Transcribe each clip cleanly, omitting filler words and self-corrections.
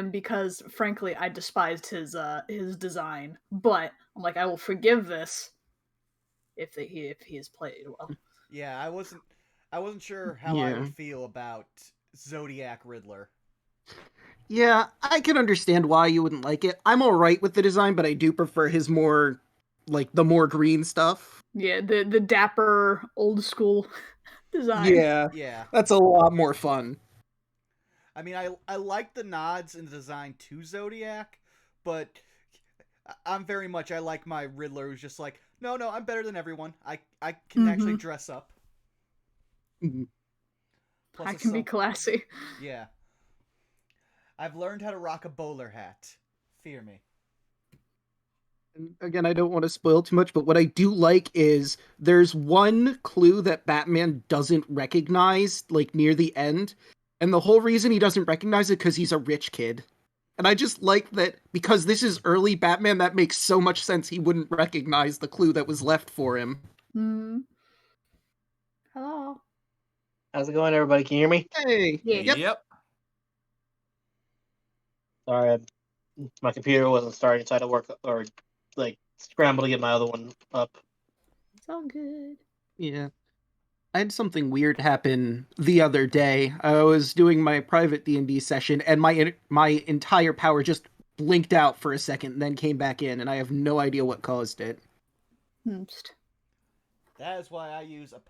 him because, frankly, I despised his design. But I'm like, I will forgive this if he is played well. Yeah, I wasn't sure how I Yeah. would feel about Zodiac Riddler. Yeah, I can understand why you wouldn't like it. I'm alright with the design, but I do prefer his more, like, the more green stuff. Yeah, the dapper old school design. Yeah, Yeah. that's a lot more fun. I mean, I like the nods in the design to Zodiac, but I'm very much, I like my Riddler who's just like, no, I'm better than everyone. I can actually dress up. Mhm. Plus I it's can be classy. Yeah. I've learned how to rock a bowler hat. Fear me. And again, I don't want to spoil too much, but what I do like is there's one clue that Batman doesn't recognize, like, near the end, and the whole reason he doesn't recognize it because he's a rich kid. And I just like that because this is early Batman, that makes so much sense he wouldn't recognize the clue that was left for him. Hello. How's it going, everybody? Can you hear me? Hey. Yeah. Yep. Sorry, my computer wasn't starting, so I had to work or like scramble to get my other one up. It's all good. Yeah. I had something weird happen the other day. I was doing my private D&D session, and my entire power just blinked out for a second, and then came back in, and I have no idea what caused it. That is why I use a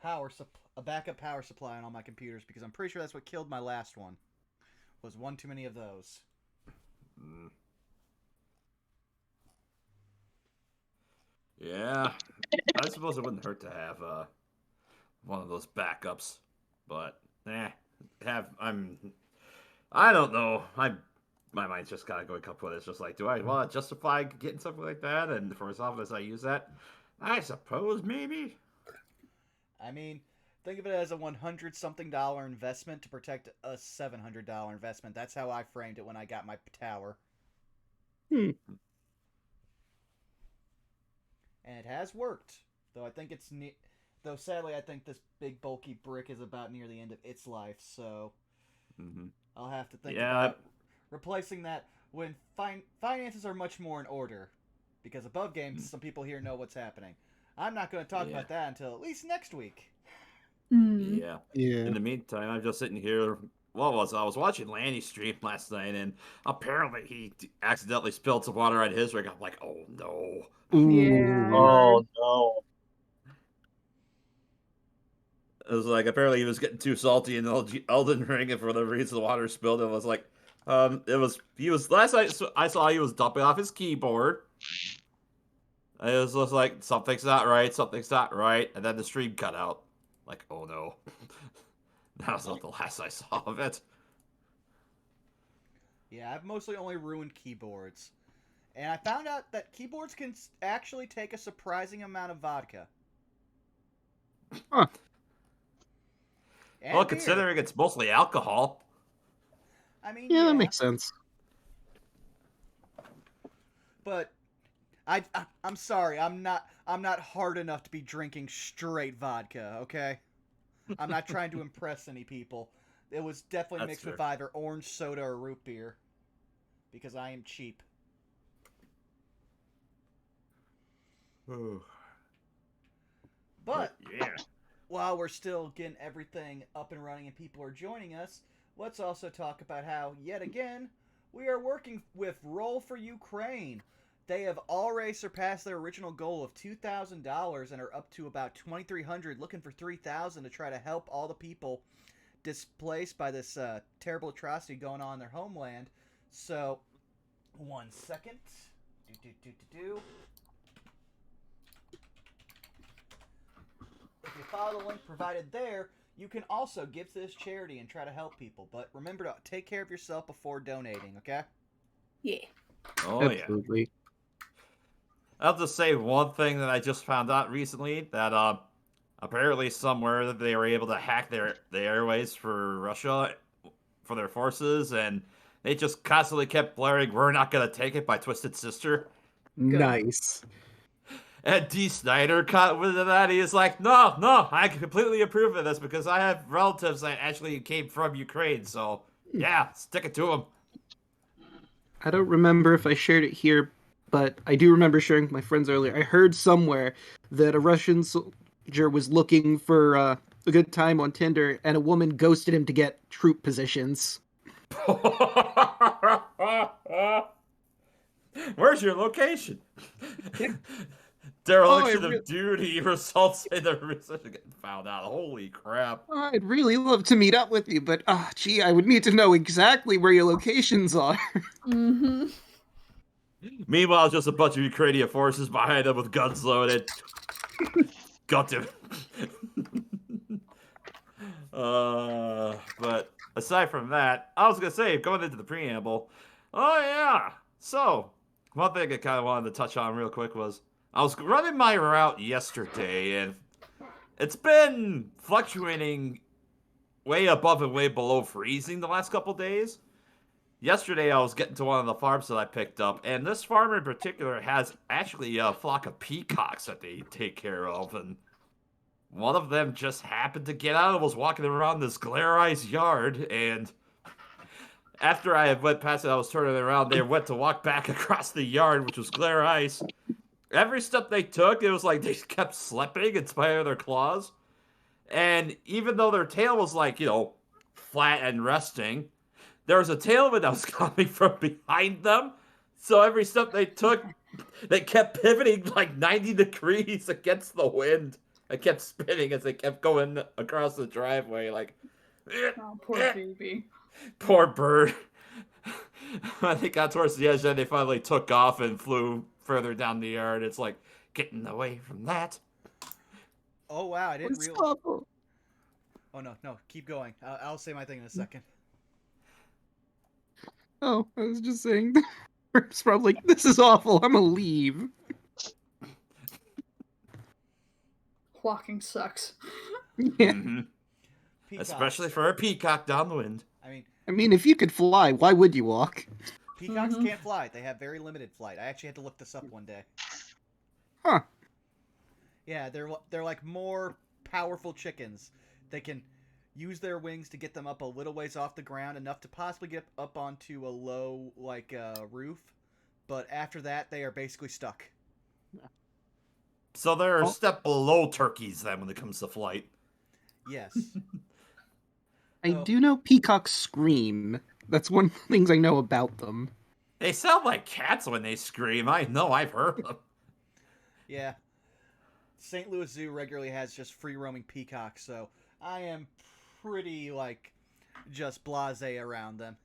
backup power supply on all my computers, because I'm pretty sure that's what killed my last one. Was one too many of those. Yeah, I suppose it wouldn't hurt to have one of those backups, but I don't know. My mind's just kind of going up with it. It's just like, do I want to justify getting something like that? And for as often as I use that, I suppose maybe. I mean, think of it as a $100-something investment to protect a $700 investment. That's how I framed it when I got my tower. And it has worked, though. I think it's though sadly, I think this big bulky brick is about near the end of its life. So I'll have to think about replacing that when finances are much more in order. Because above games, some people here know what's happening. I'm not going to talk about that until at least next week. Yeah. In the meantime, I'm just sitting here. I was watching Lanny stream last night, and apparently he accidentally spilled some water on his rig. I'm like, oh no. Yeah. Oh no. It was like, apparently he was getting too salty in Elden Ring, and for whatever reason the water spilled. It was like, last night I saw he was dumping off his keyboard. It was just like, something's not right, and then the stream cut out. Like, oh no. That was not the last I saw of it. Yeah, I've mostly only ruined keyboards. And I found out that keyboards can actually take a surprising amount of vodka. Huh. And Well, beer. considering it's mostly alcohol. I mean, Yeah, that makes sense. But I'm sorry, I'm not hard enough to be drinking straight vodka, okay? I'm not trying to impress any people. It was definitely mixed with either orange soda or root beer. Because I am cheap. But yeah. While we're still getting everything up and running and people are joining us, let's also talk about how, yet again, we are working with Roll4Ukraine. They have already surpassed their original goal of $2,000 and are up to about $2,300, looking for $3,000 to try to help all the people displaced by this terrible atrocity going on in their homeland. So, 1 second. If you follow the link provided there, you can also give to this charity and try to help people. But remember to take care of yourself before donating, okay? Yeah. Oh, Absolutely. yeah. I'll just say one thing that I just found out recently, that apparently somewhere that they were able to hack the airways for Russia, for their forces, and they just constantly kept blaring, "We're not going to take it" by Twisted Sister. Nice. And D. Snyder caught with that. He is like, no, I completely approve of this because I have relatives that actually came from Ukraine. So, yeah, stick it to them. I don't remember if I shared it here, but I do remember sharing with my friends earlier. I heard somewhere that a Russian soldier was looking for a good time on Tinder, and a woman ghosted him to get troop positions. Where's your location? Dereliction of duty results in the recession getting found out. Holy crap. I'd really love to meet up with you, but gee, I would need to know exactly where your locations are. Mm-hmm. Meanwhile, just a bunch of Ukrainian forces behind him with guns loaded. Got him. But aside from that, I was gonna say, going into the preamble, oh yeah. So, one thing I kind of wanted to touch on real quick was I was running my route yesterday, and it's been fluctuating way above and way below freezing the last couple days. Yesterday, I was getting to one of the farms that I picked up, and this farm in particular has actually a flock of peacocks that they take care of, and one of them just happened to get out and was walking around this glare ice yard, and after I had went past it, I was turning around, they went to walk back across the yard, which was glare ice. Every step they took, it was like they kept slipping in spite of their claws. And even though their tail was like, flat and resting, there was a tailwind that was coming from behind them. So every step they took, they kept pivoting like 90 degrees against the wind. It kept spinning as they kept going across the driveway. Like, Oh, poor baby. Poor bird. I think got towards the edge, then they finally took off and flew further down the yard. It's like, getting away from that. Oh, wow, I didn't realize... Awful. Oh, no, keep going. I'll say my thing in a second. Oh, I was just saying. It's probably like, this is awful. I'm gonna leave. Walking sucks. Yeah. Mm-hmm. Peacocks. Especially for a peacock downwind. I mean, if you could fly, why would you walk? Peacocks can't fly. They have very limited flight. I actually had to look this up one day. Huh. Yeah, they're like more powerful chickens. They can use their wings to get them up a little ways off the ground, enough to possibly get up onto a low, roof. But after that, they are basically stuck. So they're a step below turkeys then when it comes to flight. Yes. I do know peacocks scream. That's one of the things I know about them. They sound like cats when they scream. I know, I've heard them. Yeah. St. Louis Zoo regularly has just free-roaming peacocks, so I am pretty, just blasé around them.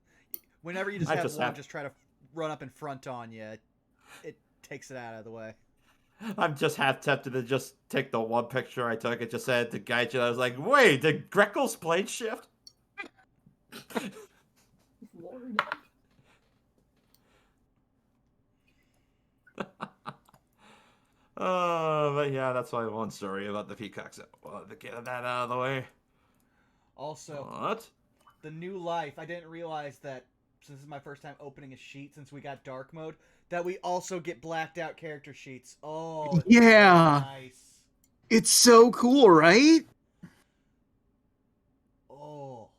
Whenever you just just try to run up in front on you, it takes it out of the way. I'm just half tempted to just take the one picture I took. It just said to guide you. I was like, wait, did Greckle's plane shift? Lord. But yeah, that's my one story about the peacocks. Well, to get that out of the way. Also, What? the new life, I didn't realize that, since this is my first time opening a sheet since we got dark mode, that we also get blacked out character sheets. Oh, Yeah. nice. It's so cool, right? Oh,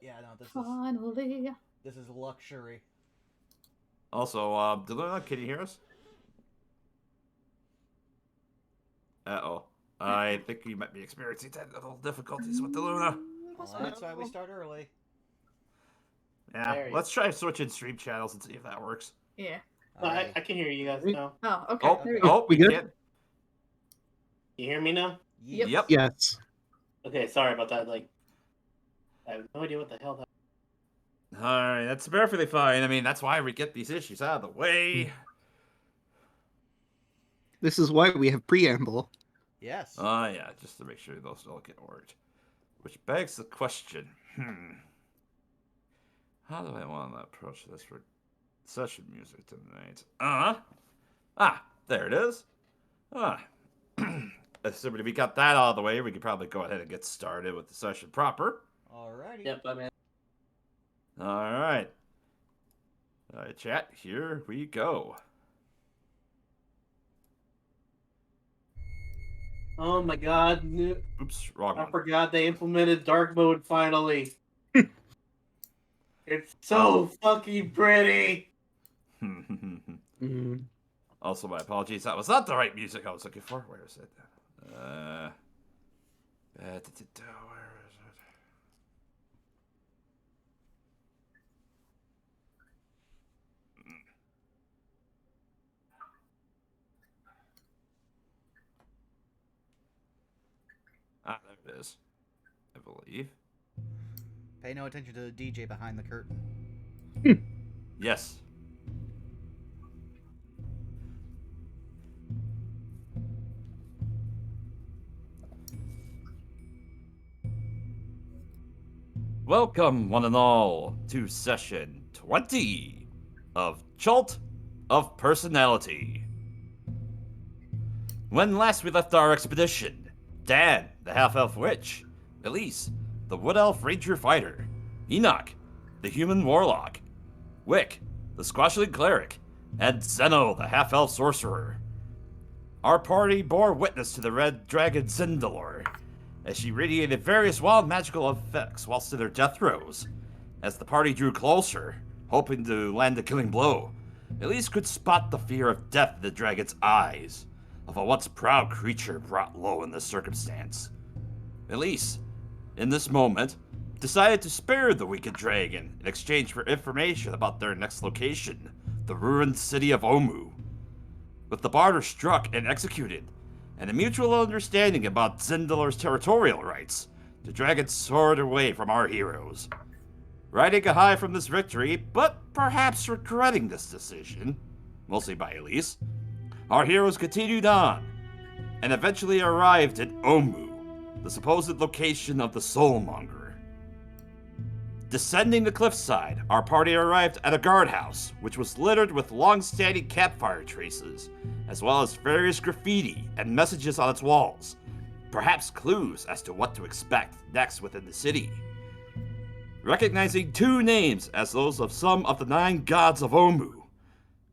yeah, no, Finally. this is luxury. Also, Deluna, can you hear us? Uh-oh. I think we might be experiencing technical difficulties with Deluna. Well, that's why we start early. Yeah, let's try switching stream channels and see if that works. Yeah. No, I can hear you guys now. Oh, okay. Oh, There we go. oh, we good? can't. You hear me now? Yep. Yes. Okay, sorry about that. I have no idea what the hell that... Alright, that's perfectly fine. I mean, that's why we get these issues out of the way. This is why we have preamble. Yes. Yeah, just to make sure those all get worked. Which begs the question, how do I want to approach this for session music tonight? There it is. Assuming we got that out of the way, we could probably go ahead and get started with the session proper. Alrighty. Yep, I'm in. Alright. Alright, chat, here we go. Oh my god. Oops, wrong I one. forgot they implemented dark mode finally. It's so fucking pretty. Mm. Also, my apologies. That was not the right music I was looking for. Where is it? Where is it? Ah, there it is. I believe. Pay no attention to the DJ behind the curtain. Yes. Welcome, one and all, to session 20 of Chult of Personality. When last we left our expedition, Dan, the half-elf witch, Elise, the wood-elf ranger fighter, Enoch, the human warlock, Wick, the squashling cleric, and Zeno, the half-elf sorcerer. Our party bore witness to the red dragon Zindalor, as she radiated various wild magical effects whilst in her death throes. As the party drew closer, hoping to land a killing blow, Elise could spot the fear of death in the dragon's eyes, of a once proud creature brought low in this circumstance. Elise, in this moment, decided to spare the wicked dragon in exchange for information about their next location, the ruined city of Omu. With the barter struck and executed, and a mutual understanding about Zindalor's territorial rights, the dragon soared away from our heroes. Riding a high from this victory, but perhaps regretting this decision, mostly by Elise, our heroes continued on, and eventually arrived at Omu, the supposed location of the Soulmonger. Descending the cliffside, our party arrived at a guardhouse, which was littered with long-standing campfire traces, as well as various graffiti and messages on its walls, perhaps clues as to what to expect next within the city. Recognizing two names as those of some of the 9 gods of Omu,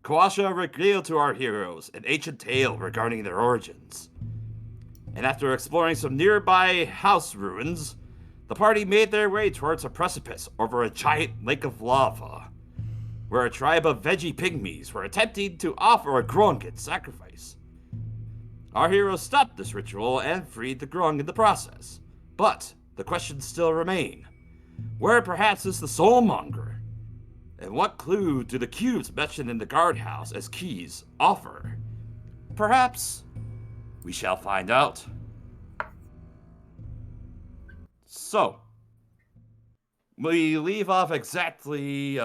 Kawasha revealed to our heroes an ancient tale regarding their origins. And after exploring some nearby house ruins, the party made their way towards a precipice over a giant lake of lava, where a tribe of veggie pygmies were attempting to offer a grung in sacrifice. Our heroes stopped this ritual and freed the grung in the process. But the questions still remain. Where perhaps is the Soulmonger? And what clue do the cubes mentioned in the guardhouse as keys offer? Perhaps we shall find out. So, we leave off exactly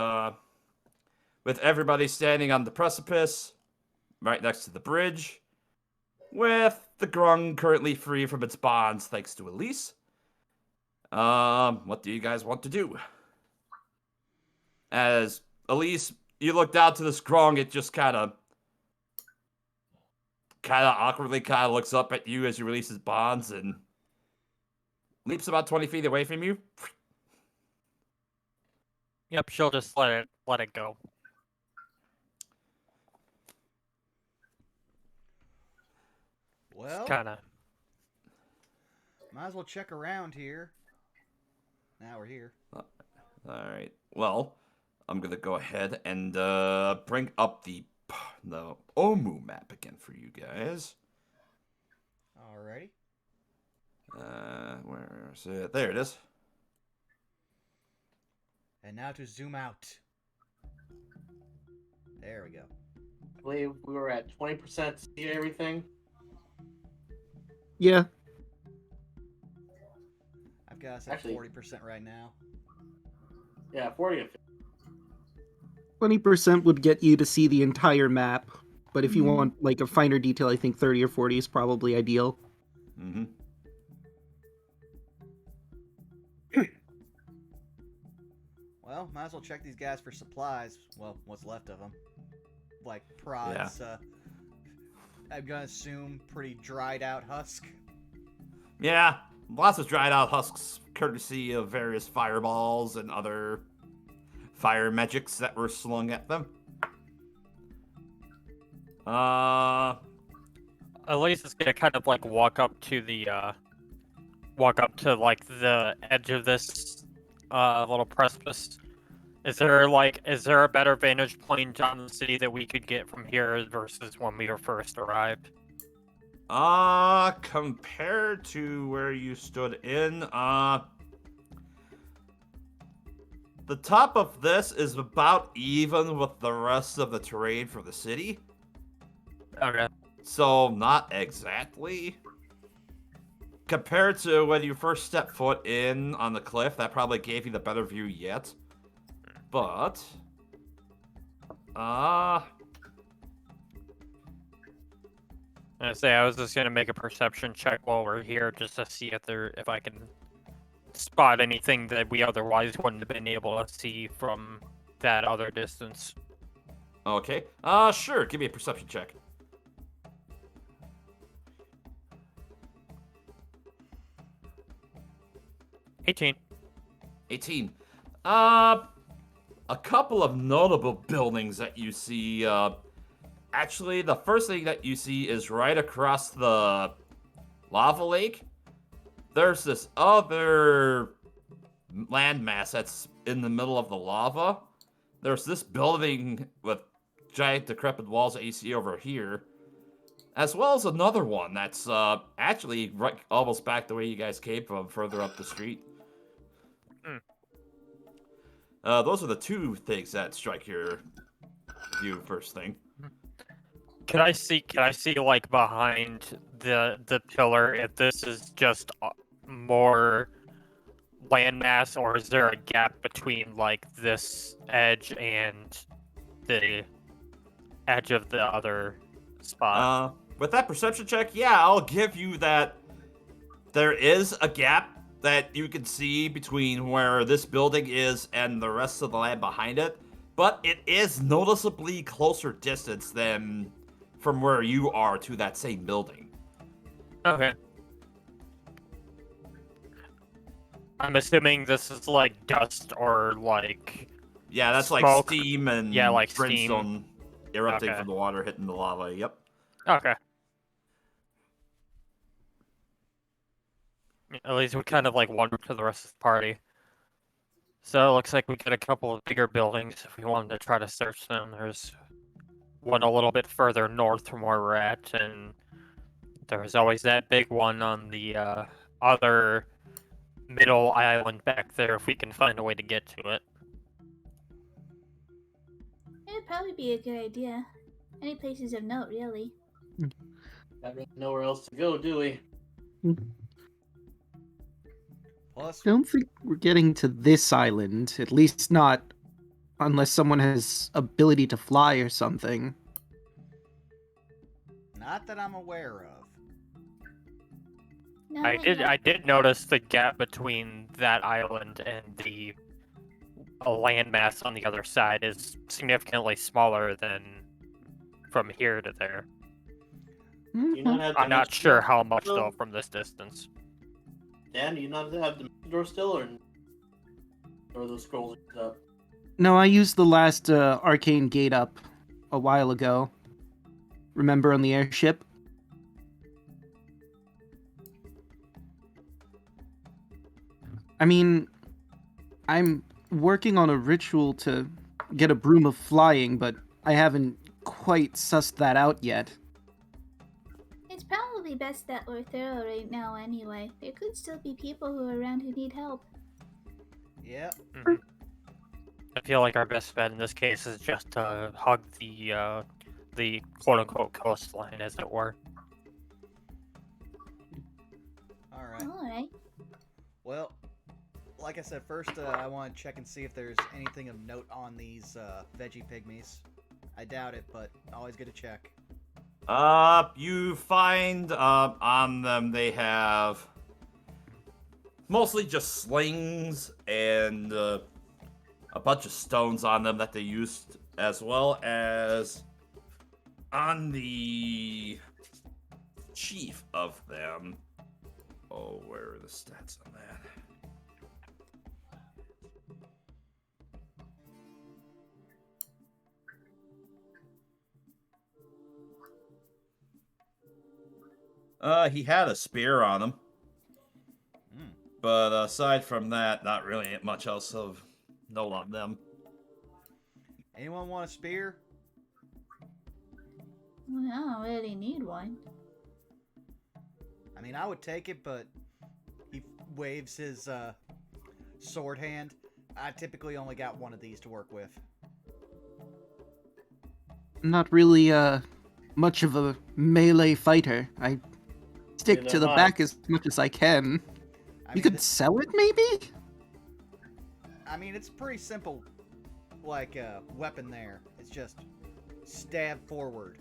with everybody standing on the precipice, right next to the bridge, with the grung currently free from its bonds thanks to Elise. What do you guys want to do? As Elise, you look down to this grung, it just kind of awkwardly looks up at you as you release its bonds and leaps about 20 feet away from you. Yep, she'll just let it go. Well, Kind of. might as well check around here. Now we're here. Alright, well, I'm gonna go ahead and bring up the Omu map again for you guys. Alrighty. Where is it? There it is. And now to zoom out. There we go. I believe we were at 20% see everything. Yeah. I've got us at Actually- 40% right now. Yeah, 40 20% would get you to see the entire map, but if you want like a finer detail, I think 30 or 40 is probably ideal. Mm-hmm. Well, might as well check these guys for supplies. Well, what's left of them. Like prods. I'm gonna assume pretty dried out husk. Yeah, lots of dried out husks, courtesy of various fireballs and other fire magics that were slung at them. Elise is gonna kind of like walk up to like the edge of this little precipice Is there a better vantage point on the city that we could get from here versus when we were first arrived? Compared to where you stood in, the top of this is about even with the rest of the terrain for the city. Okay. So, not exactly. Compared to when you first stepped foot in on the cliff, that probably gave you the better view yet. But, I was just gonna make a perception check while we're here just to see if I can spot anything that we otherwise wouldn't have been able to see from that other distance. okay. Sure, give me a perception check. 18. 18. A couple of notable buildings that you see. Actually, the first thing that you see is right across the lava lake. There's this other landmass that's in the middle of the lava. There's this building with giant decrepit walls that you see over here, as well as another one that's actually right almost back the way you guys came from, further up the street. Those are the two things that strike your view first thing. Can I see like behind the pillar if this is just more landmass, or is there a gap between like this edge and the edge of the other spot? With that perception check, yeah, I'll give you that there is a gap that you can see between where this building is and the rest of the land behind it, but it is noticeably closer distance than from where you are to that same building. Okay. I'm assuming this is like dust or like... Yeah, that's smoke. like steam and like brimstone erupting Okay. from the water hitting the lava, yep. Okay. At least we kind of like wandered to the rest of the party. So it looks like we get a couple of bigger buildings if we wanted to try to search them. There's one a little bit further north from where we're at, and there's always that big one on the other middle island back there if we can find a way to get to it. It'd probably be a good idea. Any places of note, really. Got really nowhere else to go, do we? Plus, I don't think we're getting to this island, at least not unless someone has ability to fly or something. not that I'm aware of. No, I did notice the gap between that island and the landmass on the other side is significantly smaller than from here to there. Do you not have I'm not dimension sure door how much still? though from this distance. Dan, do you not have the door still, or those scrolls up? No, I used the last arcane gate up a while ago. Remember on the airship? I mean, I'm working on a ritual to get a broom of flying, but I haven't quite sussed that out yet. It's probably best that we're thorough right now anyway. There could still be people who are around who need help. Yep. I feel like our best bet in this case is just to hug the quote-unquote coastline, as it were. Alright. Alright. Well, like I said, first I want to check and see if there's anything of note on these veggie pygmies. I doubt it, but always good to check. You find on them they have mostly just slings and a bunch of stones on them that they used, as well as on the chief of them. Oh, where are the stats on that? He had a spear on him. But aside from that, not really much else of note on them. Anyone want a spear? Well, I don't really need one. I mean, I would take it, but he waves his sword hand. I typically only got one of these to work with. I'm not really much of a melee fighter. I stick Neither to the am I. back as much as I can. I You mean, could sell it, maybe? I mean, it's pretty simple, like weapon there. It's just stab forward.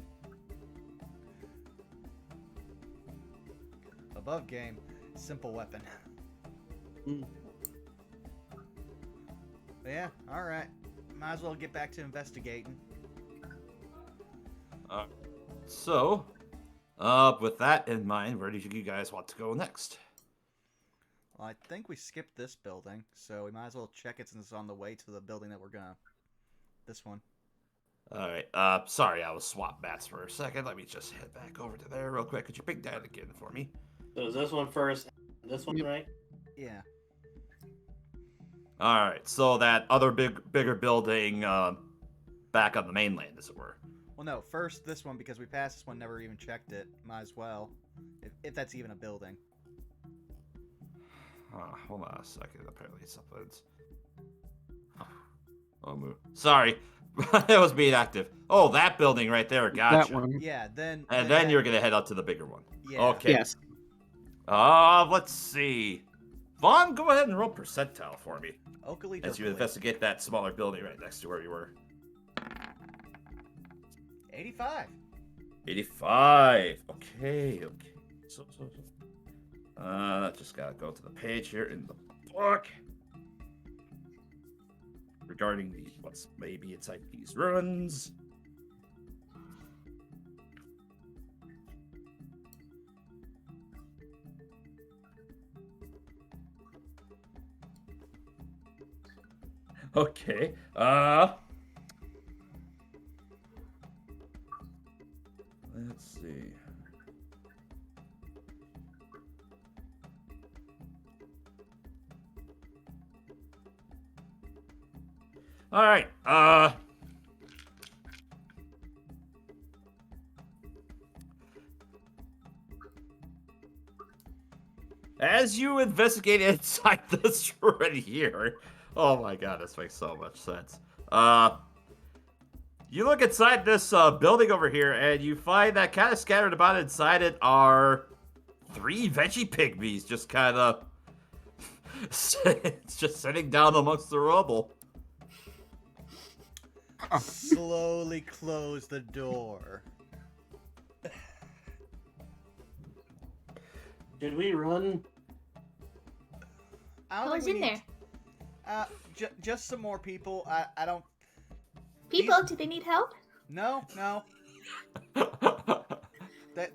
Above game, simple weapon. Mm. Yeah, all right. Might as well get back to investigating. So, with that in mind, where do you guys want to go next? Well, I think we skipped this building, so we might as well check it since it's on the way to the building that we're gonna. This one. Alright, sorry, I was swap bats for a second. Let me just head back over to there real quick. Could you pick that again for me? So is this one first? This one, Yep. right? Yeah. Alright, so that other bigger building, back on the mainland, as it were. Well, no. First, this one because we passed this one, never even checked it. Might as well, if that's even a building. Hold on a second. Apparently something's... Oh, sorry. It was being active. Oh, that building right there. Gotcha. That one. Yeah. Then. And then you're gonna head up to the bigger one. Yeah. Okay. Yes. Let's see. Vaughn, go ahead and roll percentile for me Oakley. as you Doakley. investigate that smaller building right next to where you were. 85. 85. Okay. So. Just gotta go to the page here in the book regarding what's maybe inside these ruins. Okay. Let's see. All right. As you investigate inside this right here, oh my god, this makes so much sense. You look inside this building over here, and you find that kind of scattered about inside it are 3 veggie pygmies, just kind of just sitting down amongst the rubble. Slowly close the door. Did we run? I don't Who's think we in need- there? Just some more people. I don't. People, do they need help? No.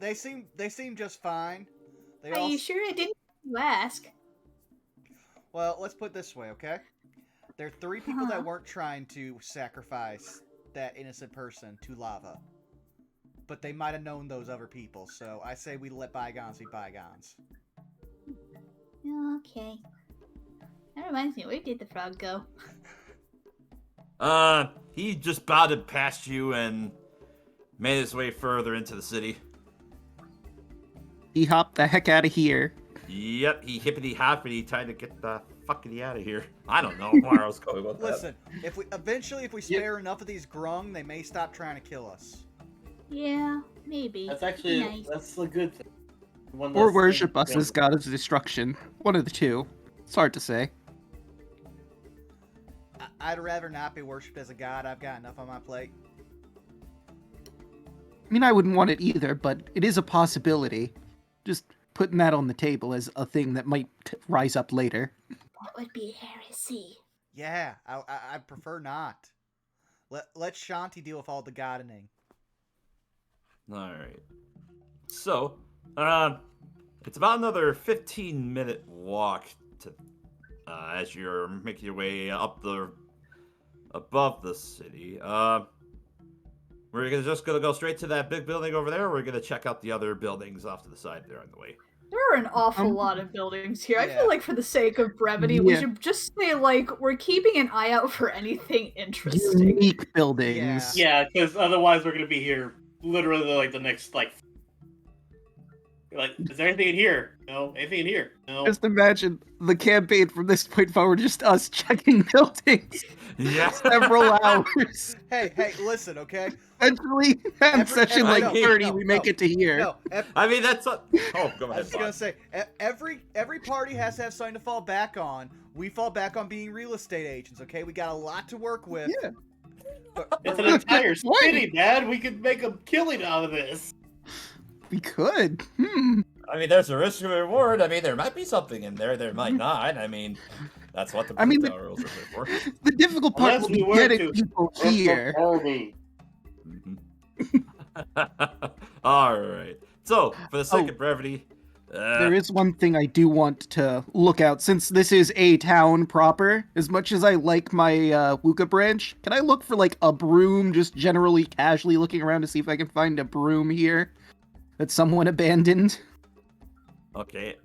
They seem just fine. They Are all. you sure I didn't ask? Well, let's put it this way, okay? There are 3 people that Uh-huh. weren't trying to sacrifice that innocent person to lava. But they might have known those other people, so I say we let bygones be bygones. Okay. That reminds me, where did the frog go? He just bounded past you and made his way further into the city. He hopped the heck out of here. Yep, he hippity-hoppity tried to get the fuckity out of here. I don't know where I was going with that. Listen, if we spare enough of these grung, they may stop trying to kill us. Yeah, maybe. That's actually Nice. that's the good thing. One Or less worship thing us to as God of destruction. One of the two. It's hard to say. I'd rather not be worshipped as a god. I've got enough on my plate. I mean, I wouldn't want it either, but it is a possibility. Just putting that on the table as a thing that might rise up later. That would be heresy. Yeah, I'd prefer not. Let Shanti deal with all the gardening. Alright. So, it's about another 15-minute walk to, as you're making your way up above the city. We're just gonna go straight to that big building over there, or we're gonna check out the other buildings off to the side there on the way. There are an awful lot of buildings here. I Yeah. feel like for the sake of brevity, we Yeah. should just say, like, we're keeping an eye out for anything interesting. Unique buildings. Yeah, because otherwise we're gonna be here literally like the next like. Is there anything in here? No. Anything in here? No. Just imagine the campaign from this point forward, just us checking buildings Yeah. several hours. Hey, listen, okay? Eventually, at session no, like no, 30, no, we make no. it to here. No, I mean, that's a... Oh, go I ahead, was gonna Bob. say every party has to have something to fall back on. We fall back on being real estate agents, okay? We got a lot to work with. Yeah. It's an entire Good point. city, Dad. We could make a killing out of this. We could. I mean, there's a risk and reward. I mean, there might be something in there. There might not. I mean, that's what the tower rules are there for. The difficult part Unless will be we were getting to- people here. All right. So, for the sake of brevity, There is one thing I do want to look out, since this is a town proper. As much as I like my Wuka branch, can I look for like a broom, just generally casually looking around to see if I can find a broom here that someone abandoned? okay.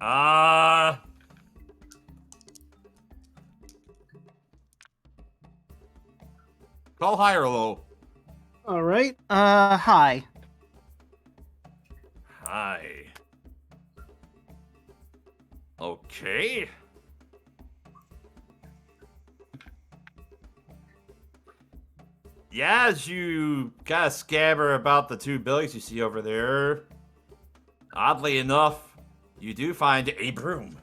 Call high or low. All right. Hi. Hi. Okay. Yeah, as you kind of scabber about the two buildings you see over there, oddly enough, you do find a broom.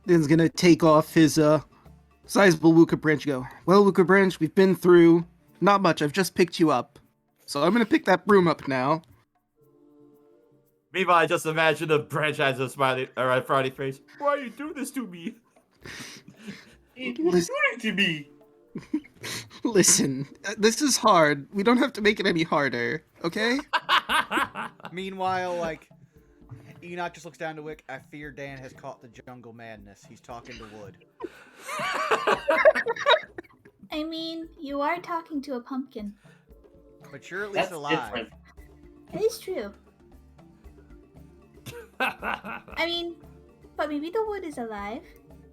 Din's gonna take off his sizable Wuka branch and go, well, Wuka branch, we've been through not much. I've just picked you up. So I'm gonna pick that broom up now. Meanwhile, I just imagine the branch has a smiley or a frowny face. Why you do this to me? What are you doing to me? Listen, this is hard. We don't have to make it any harder, okay? Meanwhile, like, Enoch just looks down to Wick. I fear Dan has caught the jungle madness. He's talking to wood. I mean, you are talking to a pumpkin. But you're at least That's alive. different. It is true. I mean, but maybe the wood is alive.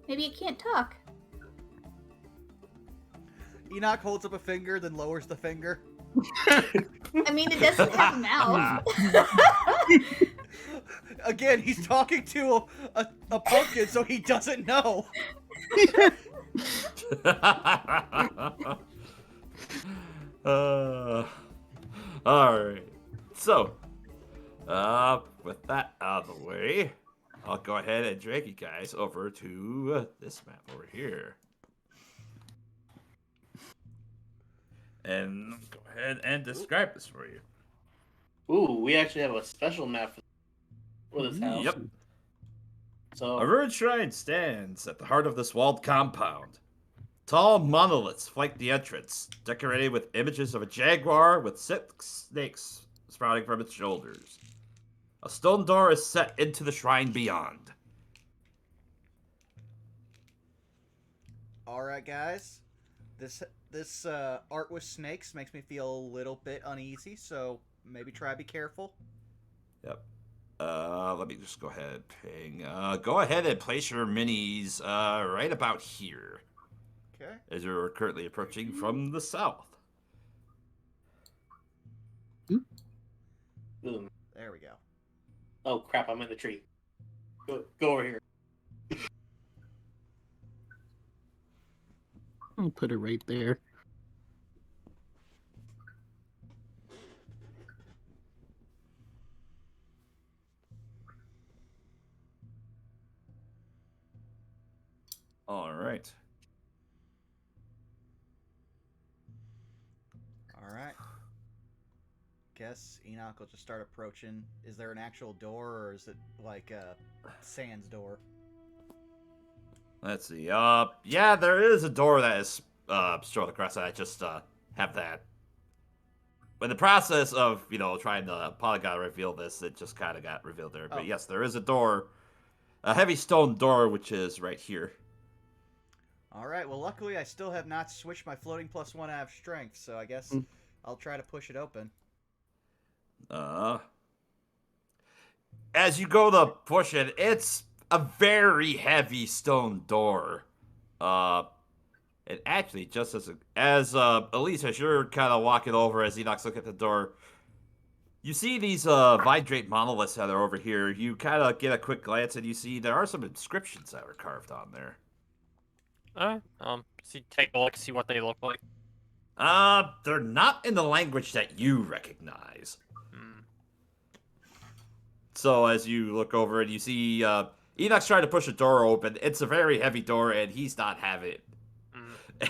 Maybe it can't talk. Enoch holds up a finger, then lowers the finger. I mean, it doesn't have a mouth. Again, he's talking to a pumpkin, so he doesn't know. All right. So, with that out of the way, I'll go ahead and drag you guys over to this map over here. And go ahead and describe this for you. Ooh, we actually have a special map for this house. Yep. So A ruined shrine stands at the heart of this walled compound. Tall monoliths flank the entrance, decorated with images of a jaguar with 6 snakes sprouting from its shoulders. A stone door is set into the shrine beyond. All right, guys. This art with snakes makes me feel a little bit uneasy, so maybe try to be careful. Yep. Let me just go ahead and ping. Go ahead and place your minis right about here, Okay. as you're currently approaching from the south. Ooh. There we go. Oh crap! I'm in the tree. Go over here. I'll put it right there. All right. All right. Guess Enoch will just start approaching. Is there an actual door, or is it like a Sans door? Let's see. Yeah, there is a door that is shown across. I just have that. In the process of trying to polygon reveal this, it just kind of got revealed there. But Oh. yes, there is a door, a heavy stone door, which is right here. All right. Well, luckily I still have not switched my floating +1 out of strength, so I guess I'll try to push it open. as you go to push it, it's a very heavy stone door. And actually, just as Elise, as you're kind of walking over, as Enoch's looking at the door, you see these vine-draped monoliths that are over here. You kind of get a quick glance, and you see there are some inscriptions that are carved on there. Take a look, see what they look like. They're not in the language that you recognize. So as you look over and you see Enoch's trying to push the door open. It's a very heavy door, and he's not having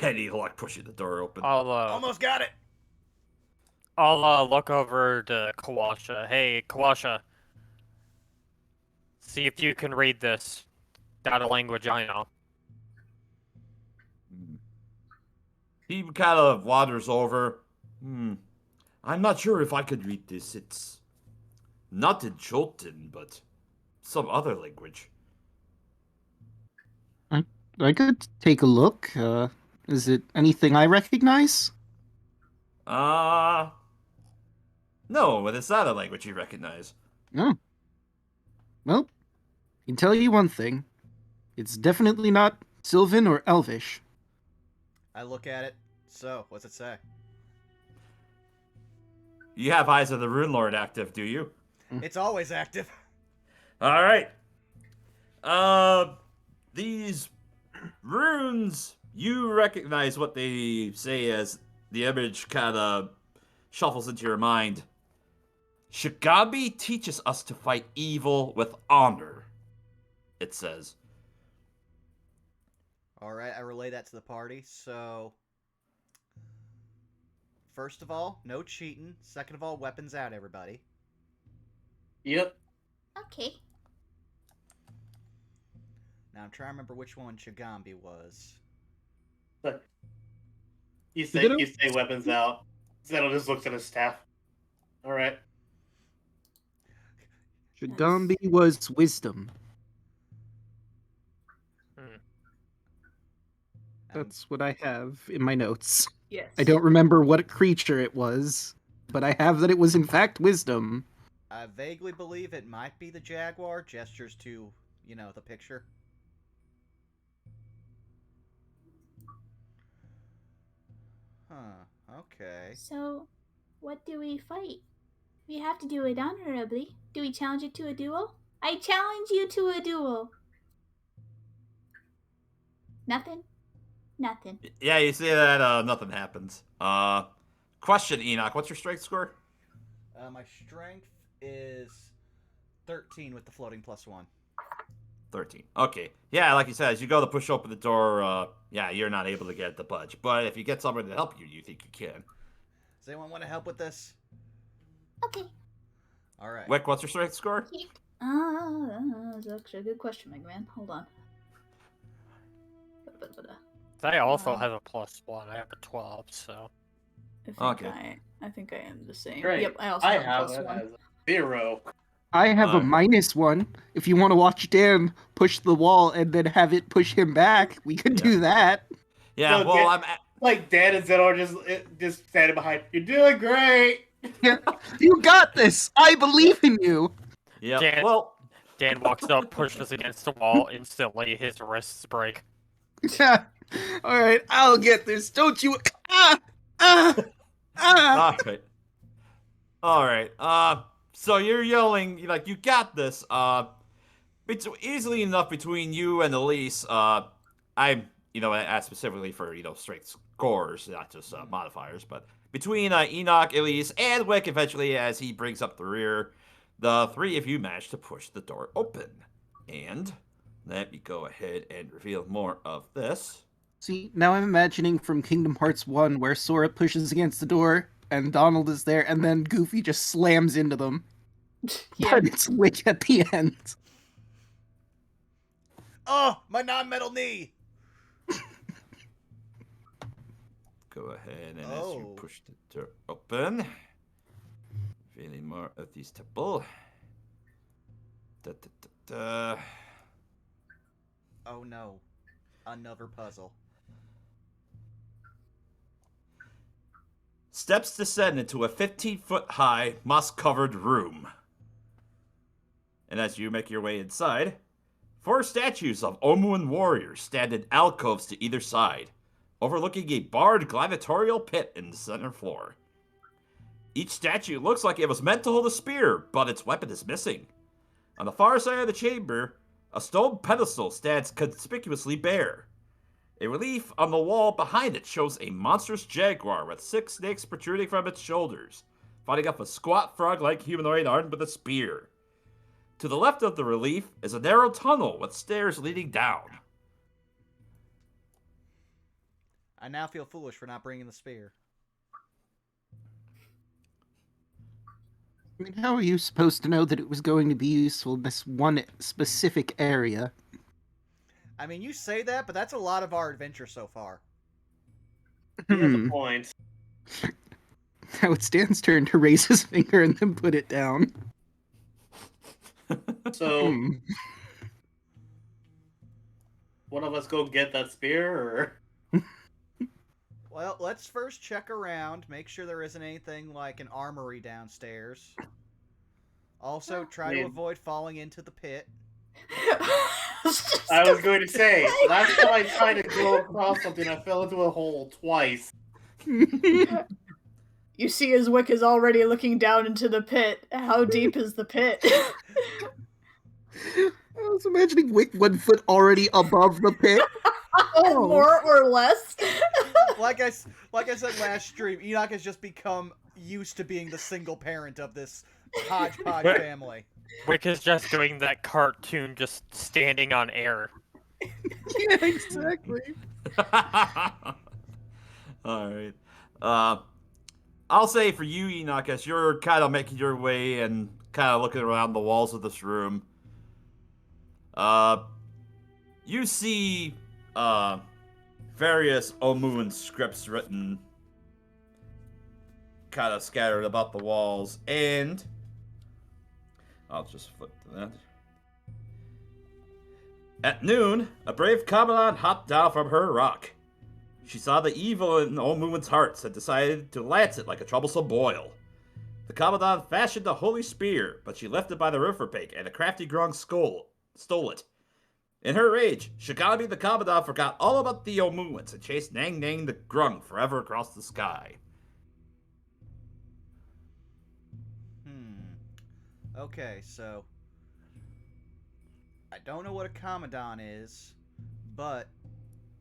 any luck pushing the door open. Almost got it. I'll look over to Kawasha. Hey, Kawasha. See if you can read this. Not a language I know. He kind of wanders over. I'm not sure if I could read this. It's not in Chultan, but some other language. I could take a look. Is it anything I recognize? No, but it's not a language you recognize. No. Well, I can tell you one thing. It's definitely not Sylvan or Elvish. I look at it. So, what's it say? You have Eyes of the Rune Lord active, do you? It's always active. All right. These runes, you recognize what they say as the image kind of shuffles into your mind. Shigabi teaches us to fight evil with honor, it says. Alright, I relay that to the party. So, first of all, no cheating. Second of all, weapons out, everybody. Yep. Okay. Now, I'm trying to remember which one Shigambi was. But you say weapons out. Zeno just looks at his staff. All right. Shigambi was wisdom. That's what I have in my notes. Yes. I don't remember what creature it was, but I have that it was in fact wisdom. I vaguely believe it might be the Jaguar. Gestures to, the picture. Huh, okay. So, what do we fight? We have to do it honorably. Do we challenge it to a duel? I challenge you to a duel. Nothing? Nothing. Yeah, you see that nothing happens. Question, Enoch, what's your strength score? My strength is 13 with the floating +1. 13. Okay. Yeah, like you said, as you go to push open the door, you're not able to get it to budge. But if you get somebody to help you, you think you can. Does anyone want to help with this? Okay. All right. Wick, what's your strength score? That's actually a good question, Mega Man. Hold on. I also have a +1. I have a 12, so. I think I am the same. Great. Yep, I also I have have a it +1. as a 0. I have a -1. If you want to watch Dan push the wall and then have it push him back, we could do that. Yeah, So well, like Dan and Zeno are just standing behind. You're doing great. Yeah, you got this. I believe in you. Yeah. Dan- Well, Dan walks up, pushes against the wall, instantly his wrists break. Yeah. All right, I'll get this. Don't you? all right. So you're yelling like you got this. It's easily enough between you and Elise. I'm, asked specifically for strength scores, not just modifiers, but between Enoch, Elise, and Wick, eventually as he brings up the rear, the three of you manage to push the door open. And let me go ahead and reveal more of this. See, now I'm imagining from Kingdom Hearts 1 where Sora pushes against the door and Donald is there and then Goofy just slams into them. Yeah. But it's Wick at the end. Oh, my non-metal knee! Go ahead and as you push the door open, revealing more of these temple. Oh no. Another puzzle. Steps descend into a 15-foot high, moss-covered room. And as you make your way inside, 4 statues of Omuan warriors stand in alcoves to either side, overlooking a barred gladiatorial pit in the center floor. Each statue looks like it was meant to hold a spear, but its weapon is missing. On the far side of the chamber, a stone pedestal stands conspicuously bare. A relief on the wall behind it shows a monstrous jaguar with 6 snakes protruding from its shoulders, fighting off a squat frog-like humanoid armed with a spear. To the left of the relief is a narrow tunnel with stairs leading down. I now feel foolish for not bringing the spear. I mean, how are you supposed to know that it was going to be useful in this one specific area? I mean, you say that, but that's a lot of our adventure so far. He has a point. Now it's Dan's turn to raise his finger and then put it down. So, one of us go get that spear, or? Well, let's first check around, make sure there isn't anything like an armory downstairs. Also, try to avoid falling into the pit. I was going to say, last time I tried to go across something, I fell into a hole twice. You see as Wick is already looking down into the pit. How deep is the pit? I was imagining Wick 1 foot already above the pit. Oh. More or less. Like I said last stream, Enoch has just become used to being the single parent of this hodgepodge family. Wick is just doing that cartoon, just standing on air. Yeah, exactly. Alright. I'll say for you, Enoch, as you're kind of making your way and kind of looking around the walls of this room, you see various Omuan scripts written kind of scattered about the walls, and I'll just flip to that. At noon, a brave commandant hopped down from her rock. She saw the evil in Omuan's hearts and decided to lance it like a troublesome boil. The commandant fashioned a holy spear, but she left it by the river bank, and a crafty grung stole it. In her rage, Shigami the commandant forgot all about the Omuans and chased Nang Nang the grung forever across the sky. Okay, so I don't know what a commandant is, but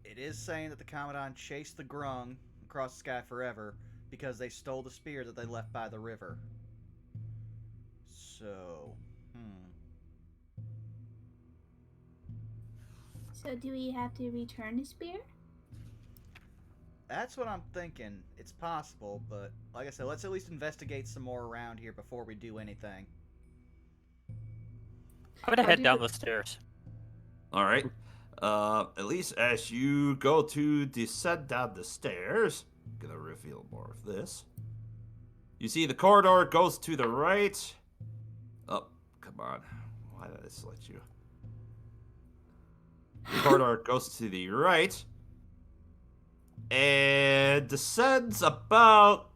it is saying that the commandant chased the grung across the sky forever because they stole the spear that they left by the river. So, So do we have to return the spear? that's what I'm thinking. It's possible, but like I said, let's at least investigate some more around here before we do anything. I'm gonna head down the stairs. Alright. At least as you go to descend down the stairs, I'm gonna reveal more of this. You see the corridor goes to the right. Oh, come on. Why did I select you? The corridor goes to the right and descends about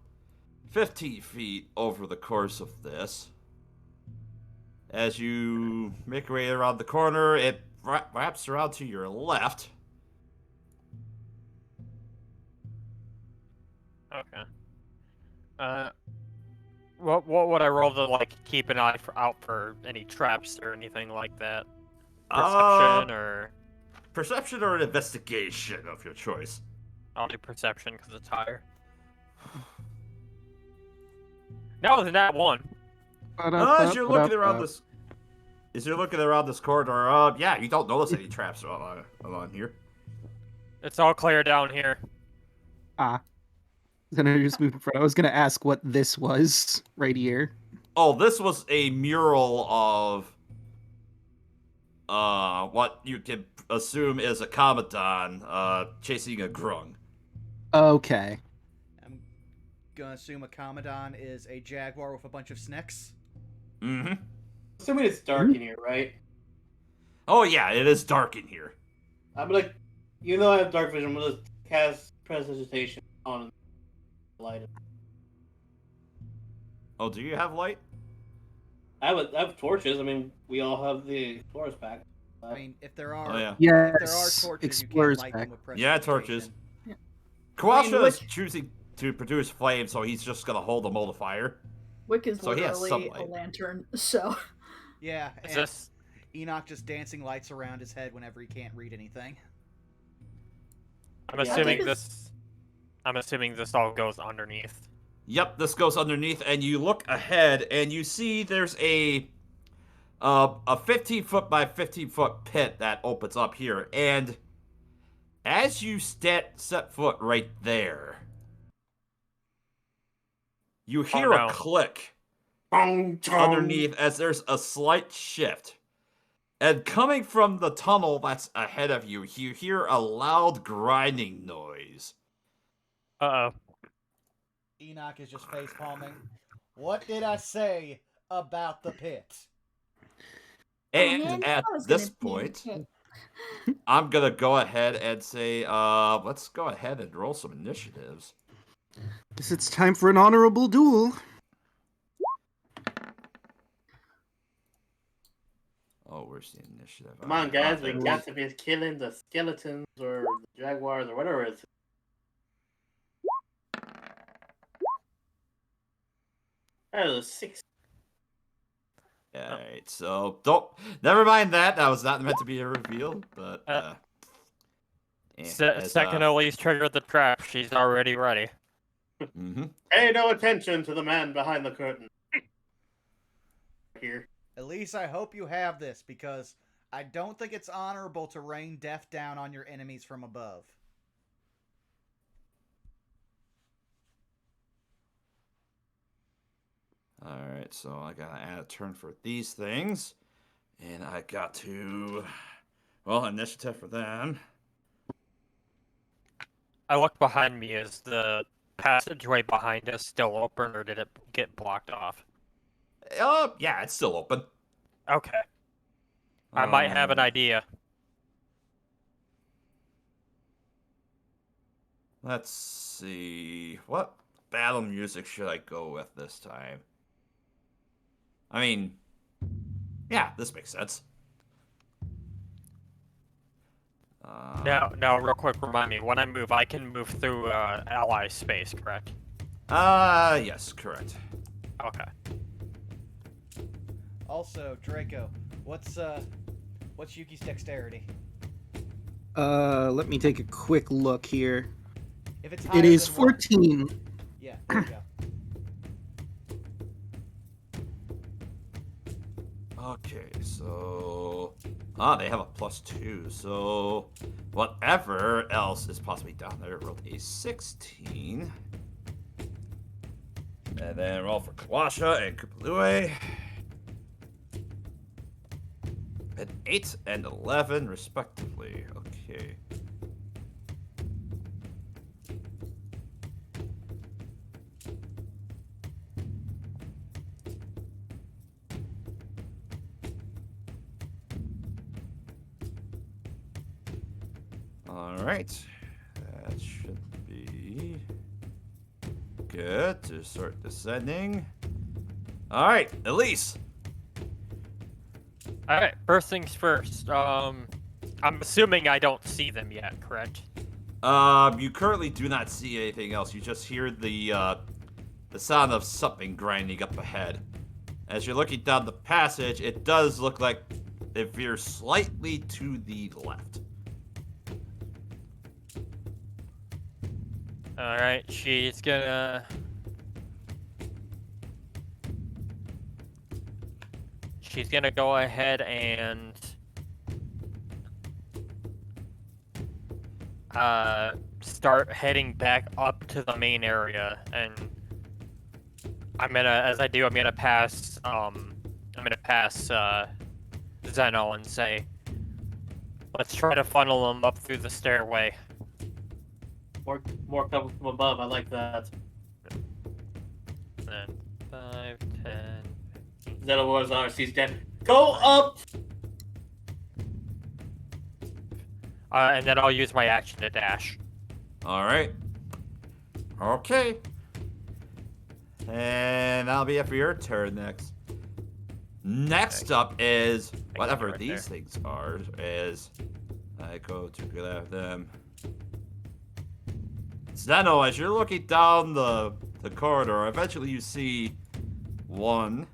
15 feet over the course of this. As you make your way around the corner, it wraps around to your left. Okay. What would I roll to like keep an eye out for any traps or anything like that? Perception or an investigation of your choice. I'll do perception because it's higher. No, it's that one. As you're looking around this corridor, yeah, you don't notice any traps along here. It's all clear down here. Then I just moved in front. I was gonna ask what this was right here. Oh, this was a mural of what you can assume is a commandant chasing a grung. Okay. I'm gonna assume a commandant is a jaguar with a bunch of snakes. Mm-hmm. Assuming it's dark in here, right? Oh yeah, it is dark in here. I'm like, even though I have dark vision, I'm gonna cast prestidigitation on the light. Oh, do you have light? I have torches. I mean, we all have the explorers pack. I mean, if there are, Oh yeah. if there are Yes, torches, you can explorers light pack. them with Yeah, precipitation. torches. Yeah. Kawasha Wick- is choosing to produce flame, so he's just gonna hold them all to fire. Wick is So he has literally a sunlight. lantern, so Yeah, Is and this? Enoch just dancing lights around his head whenever he can't read anything. I'm Yeah, assuming think this. I'm assuming this all goes underneath. Yep, this goes underneath, and you look ahead, and you see there's a 15-foot by 15-foot pit that opens up here, and as you set foot right there, you hear no. a click Chong, chong. underneath as there's a slight shift. And coming from the tunnel that's ahead of you, you hear a loud grinding noise. Uh-oh. Enoch is just face palming. What did I say about the pit? And man, at I was gonna this be in point, pit. I'm gonna go ahead and say, let's go ahead and roll some initiatives. Guess it's time for an honorable duel. Oh, where's the initiative? Come on, guys. We there it got is. to be killing the skeletons or the jaguars or whatever it is. That was a 6. Alright, so never mind that. That was not meant to be a reveal, but Second Elise triggered the trap. She's already ready. Pay no attention to the man behind the curtain. Here. Elise, I hope you have this, because I don't think it's honorable to rain death down on your enemies from above. Alright, so I gotta add a turn for these things. And I got to, well, initiative for them. I look behind me. Is the passageway behind us still open, or did it get blocked off? Yeah, it's still open. Okay. I might have an idea. Let's see. What battle music should I go with this time? I mean, yeah, this makes sense. Now, real quick, remind me. When I move, I can move through ally space, correct? Yes, correct. Okay. Also, Draco, what's Yuki's dexterity? Let me take a quick look here. If it's It higher is than 1. 14. Yeah, there you go. Okay, so they have a +2, so whatever else is possibly down there, rolled a 16. And then roll for Kawasha and Kupalue. An 8 and 11, respectively. Okay. Alright. That should be good to start descending. Alright, Elise. Alright, first things first. I'm assuming I don't see them yet, correct? You currently do not see anything else. You just hear the sound of something grinding up ahead. As you're looking down the passage, it does look like it veers slightly to the left. Alright, she's gonna go ahead and start heading back up to the main area, and I'm gonna pass Zeno and say, let's try to funnel them up through the stairway. More coming from above. I like that. And 5, 10. Zeno was RC's dead. Go up! And then I'll use my action to dash. Alright. Okay. And that'll be it for your turn next. Next up is whatever right these things are. Is I go to grab them. Zeno, as you're looking down the corridor, eventually you see 1,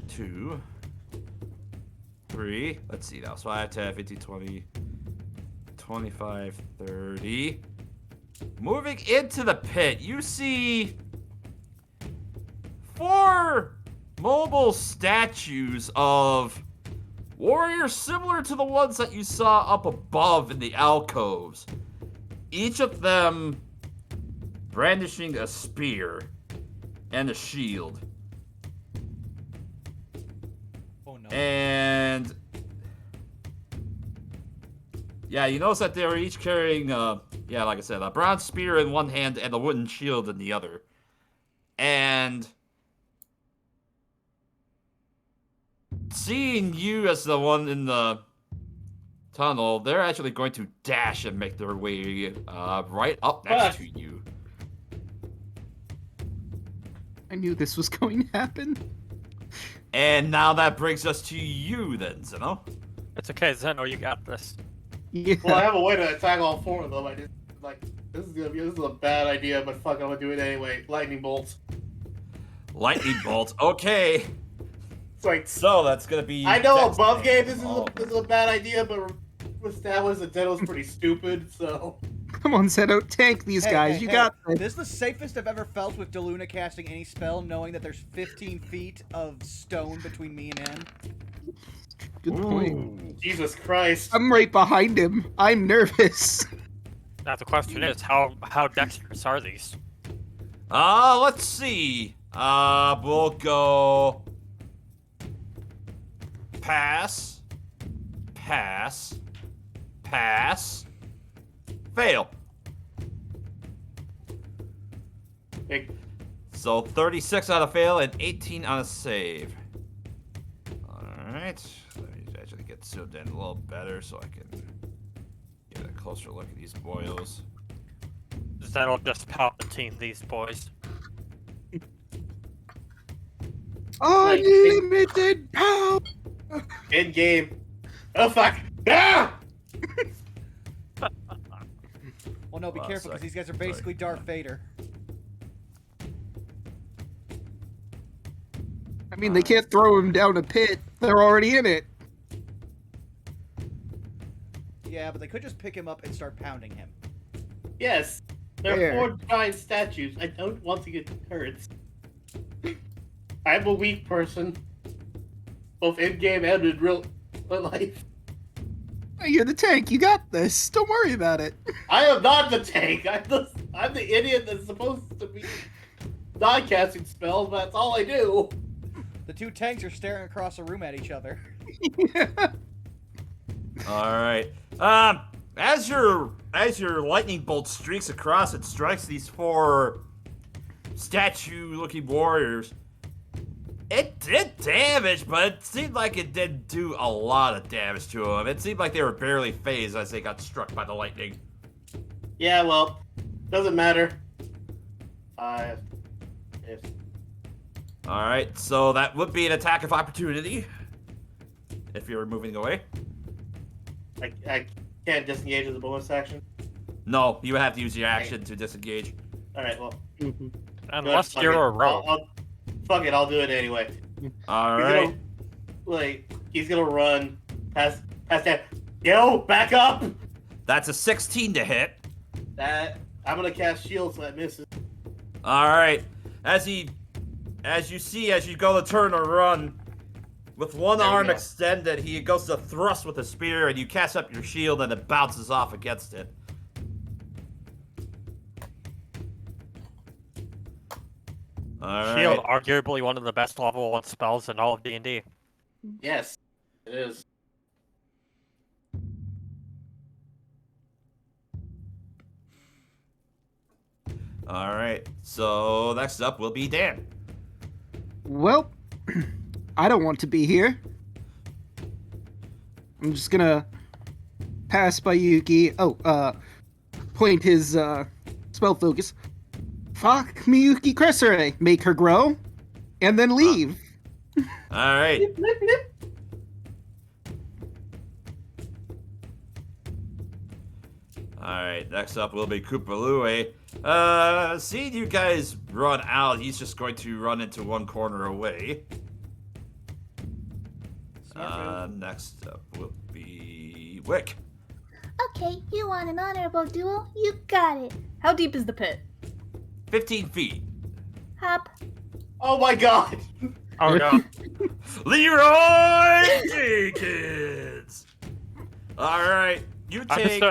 2, 3. Let's see now. So 5, 10, 15, 20, 25, 30. Moving into the pit, you see 4 mobile statues of warriors similar to the ones that you saw up above in the alcoves. Each of them brandishing a spear and a shield. Oh no. And yeah, you notice that they were each carrying, like I said, a bronze spear in one hand and a wooden shield in the other. And seeing you as the one in the tunnel, they're actually going to dash and make their way right up next to you. I knew this was going to happen. And now that brings us to you then, Zeno. It's okay, Zeno, you got this. Yeah. Well, I have a way to attack all 4 of them. I just this is a bad idea, but fuck, I'm gonna do it anyway. Lightning bolts. Lightning bolt. Okay. It's like, So that's gonna be. I know Dex above game damage. this is a bad idea, but we established that Zeno's pretty stupid, so. Come on, Zeno, tank these guys. You got this. This is the safest I've ever felt with Deluna casting any spell, knowing that there's 15 feet of stone between me and him. Good point. Jesus Christ. I'm right behind him. I'm nervous. Now the question is, how dexterous are these? Let's see. We'll go pass, pass, pass, fail. Big. So 36 on a fail and 18 on a save. Alright. Let me actually get zoomed in a little better so I can get a closer look at these boyos. Zeno just Palpatine these boys. Unlimited power. In game. Oh fuck. Ah! Well, no, be careful, because these guys are basically Darth Vader. I mean, they can't throw him down a pit. They're already in it. Yeah, but they could just pick him up and start pounding him. Yes. There There. are 4 giant statues. I don't want to get hurt. I'm a weak person. Both in game and in real life. You're the tank. You got this. Don't worry about it. I am not the tank. I'm the idiot that's supposed to be not casting spells, but that's all I do. The 2 tanks are staring across the room at each other. Alright. As your lightning bolt streaks across and strikes these 4 statue-looking warriors, it did damage, but it seemed like it didn't do a lot of damage to them. It seemed like they were barely phased as they got struck by the lightning. Yeah, well, doesn't matter. If Alright, so that would be an attack of opportunity. If you're moving away. I can't disengage as a bonus action. No, you have to use your action to disengage. Alright, well. Unless fuck you're it. a rogue. Fuck it, I'll do it anyway. Alright. He's gonna run past that. Yo, back up! That's a 16 to hit. I'm gonna cast shield so that misses. Alright. As you go to turn or run, with one There we arm go. extended, he goes to thrust with a spear, and you cast up your shield, and it bounces off against it. Alright. Shield, arguably one of the best level 1 spells in all of D&D. Yes, it is. Alright. So next up will be Dan. Well, I don't want to be here. I'm just gonna pass by Yuki. Point his spell focus. Fuck Miyuki Cresere. Make her grow, and then leave. All right. Nip, nip, nip. Alright, next up will be Koopalue. Seeing you guys run out, he's just going to run into one corner away. Next up will be Wick. Okay, you want an honorable duel? You got it. How deep is the pit? 15 feet. Hop. Oh my god! Oh no. Leroy Jenkins! Alright, you take...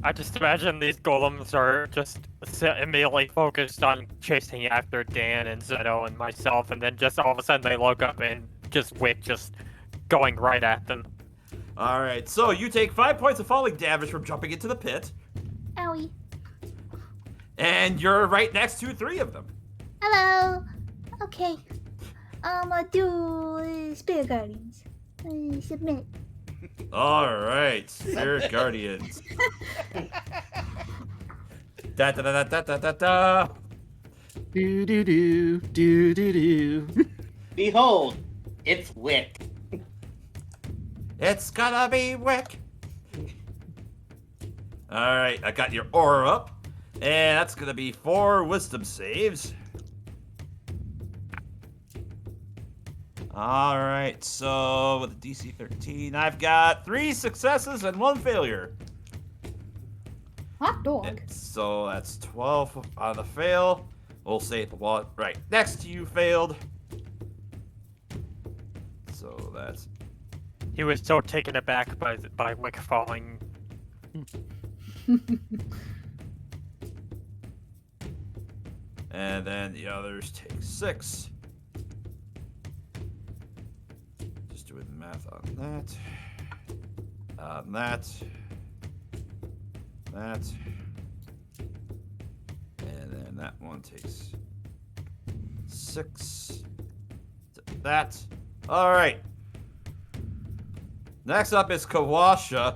I just imagine these golems are just immediately focused on chasing after Dan and Zeto and myself, and then just all of a sudden they look up and just Wick just going right at them. Alright, so you take 5 points of falling damage from jumping into the pit, Owie. and you're right next to 3 of them. Hello. Okay. I'll do Spirit Guardians. Submit. Alright, Spirit Guardians. Da da da da da da da. Do do do do do do. Behold, it's Wick. It's gonna be Wick. Alright, I got your aura up. And that's gonna be 4 wisdom saves. Alright, so with a DC 13, I've got 3 successes and 1 failure. Hot dog. And so that's 12 on the fail. We'll say the one right next to you failed. So that's... He was so taken aback by Wick falling. And then the others take 6. Just doing the math on that. That. And then that one takes 6. That. Alright. Next up is Kawasha.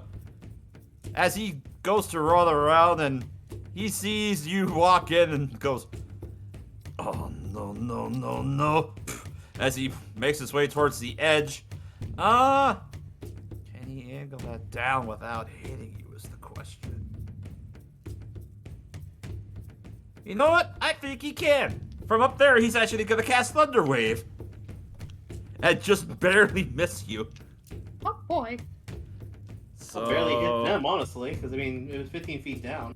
As he goes to run around and he sees you walk in and goes, "Oh, no, no, no, no." As he makes his way towards the edge. Can he angle that down without hitting you is the question. You know what? I think he can. From up there, he's actually going to cast Thunder Wave. And just barely miss you. Oh boy. So... I barely hit them, honestly, because, I mean, it was 15 feet down.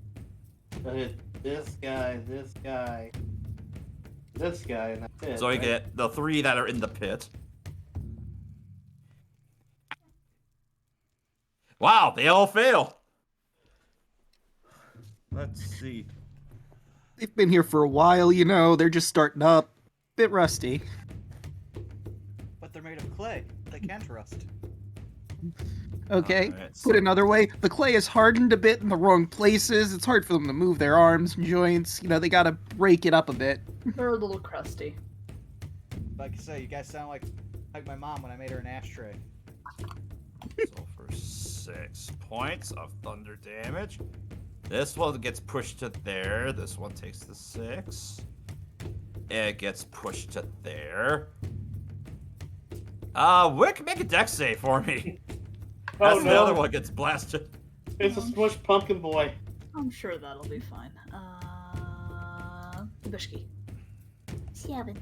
I hit this guy, this guy, this guy, and that's it. So you right? get the 3 that are in the pit. Wow, they all fail. Let's see. They've been here for a while, you know. They're just starting up. Bit rusty. But they're made of clay. They can't rust. Okay. Alright, Put another way, the clay is hardened a bit in the wrong places. It's hard for them to move their arms and joints. You know, they gotta break it up a bit. They're a little crusty. Like I say, you guys sound like my mom when I made her an ashtray. So for 6 points of thunder damage. This one gets pushed to there. This one takes the 6. It gets pushed to there. Wick, make a dex save for me. Oh, As the no. other one gets blasted. It's a smushed pumpkin boy. I'm sure that'll be fine. Bishki. 7.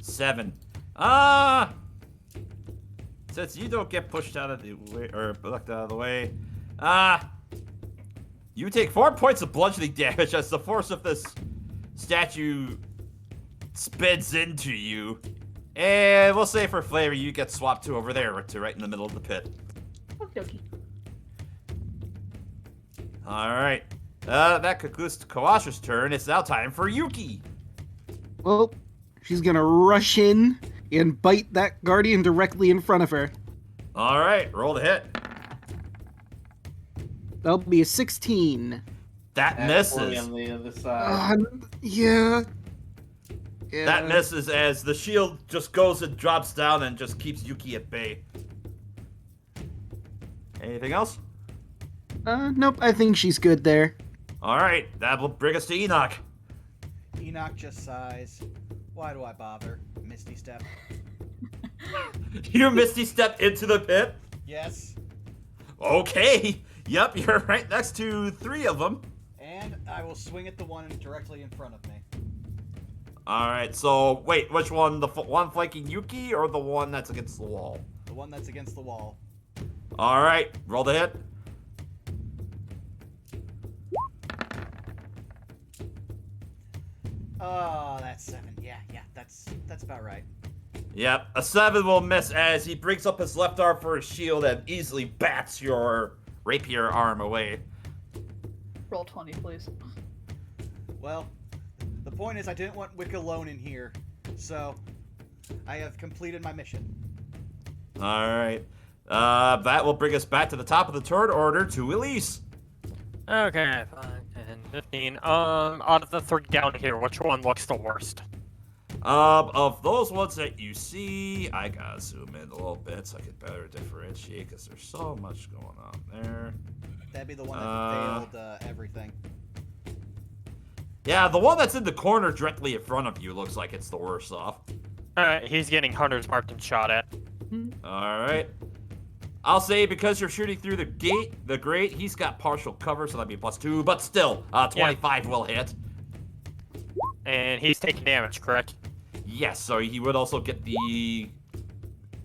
7. Since you don't get pushed out of the way, or blocked out of the way, you take 4 points of bludgeoning damage as the force of this statue spins into you. And we'll say for flavor, you get swapped to over there, to right in the middle of the pit. Okie dokie. Alright. That concludes Kawasha's turn. It's now time for Yuki. Well, she's gonna rush in and bite that guardian directly in front of her. Alright, roll to hit. That'll be a 16. That That's misses. 40 on the other side. Yeah. That misses as the shield just goes and drops down and just keeps Yuki at bay. Anything else? Nope, I think she's good there. Alright, that will bring us to Enoch. Enoch just sighs. Why do I bother? Misty Step. You Misty Step into the pit? Yes. Okay. Yep, you're right next to 3 of them. And I will swing at the one directly in front of me. Alright, so wait, which one? The one flanking Yuki or the one that's against the wall? The one that's against the wall. Alright, roll the hit. Oh, that's 7. Yeah, that's about right. Yep, a 7 will miss as he brings up his left arm for his shield and easily bats your rapier arm away. Roll 20, please. Well, the point is I didn't want Wick alone in here, so I have completed my mission. Alright. That will bring us back to the top of the turn order to Elise. Okay, 5, 10, 15. Out of the 3 down here, which one looks the worst? Of those ones that you see, I gotta zoom in a little bit so I can better differentiate because there's so much going on there. That'd be the one that failed everything. Yeah, the one that's in the corner directly in front of you looks like it's the worst off. He's getting hunters marked and shot at. Alright. I'll say because you're shooting through the grate, he's got partial cover, so that'd be +2, but still, 25 will hit. And he's taking damage, correct? Yes, so he would also get the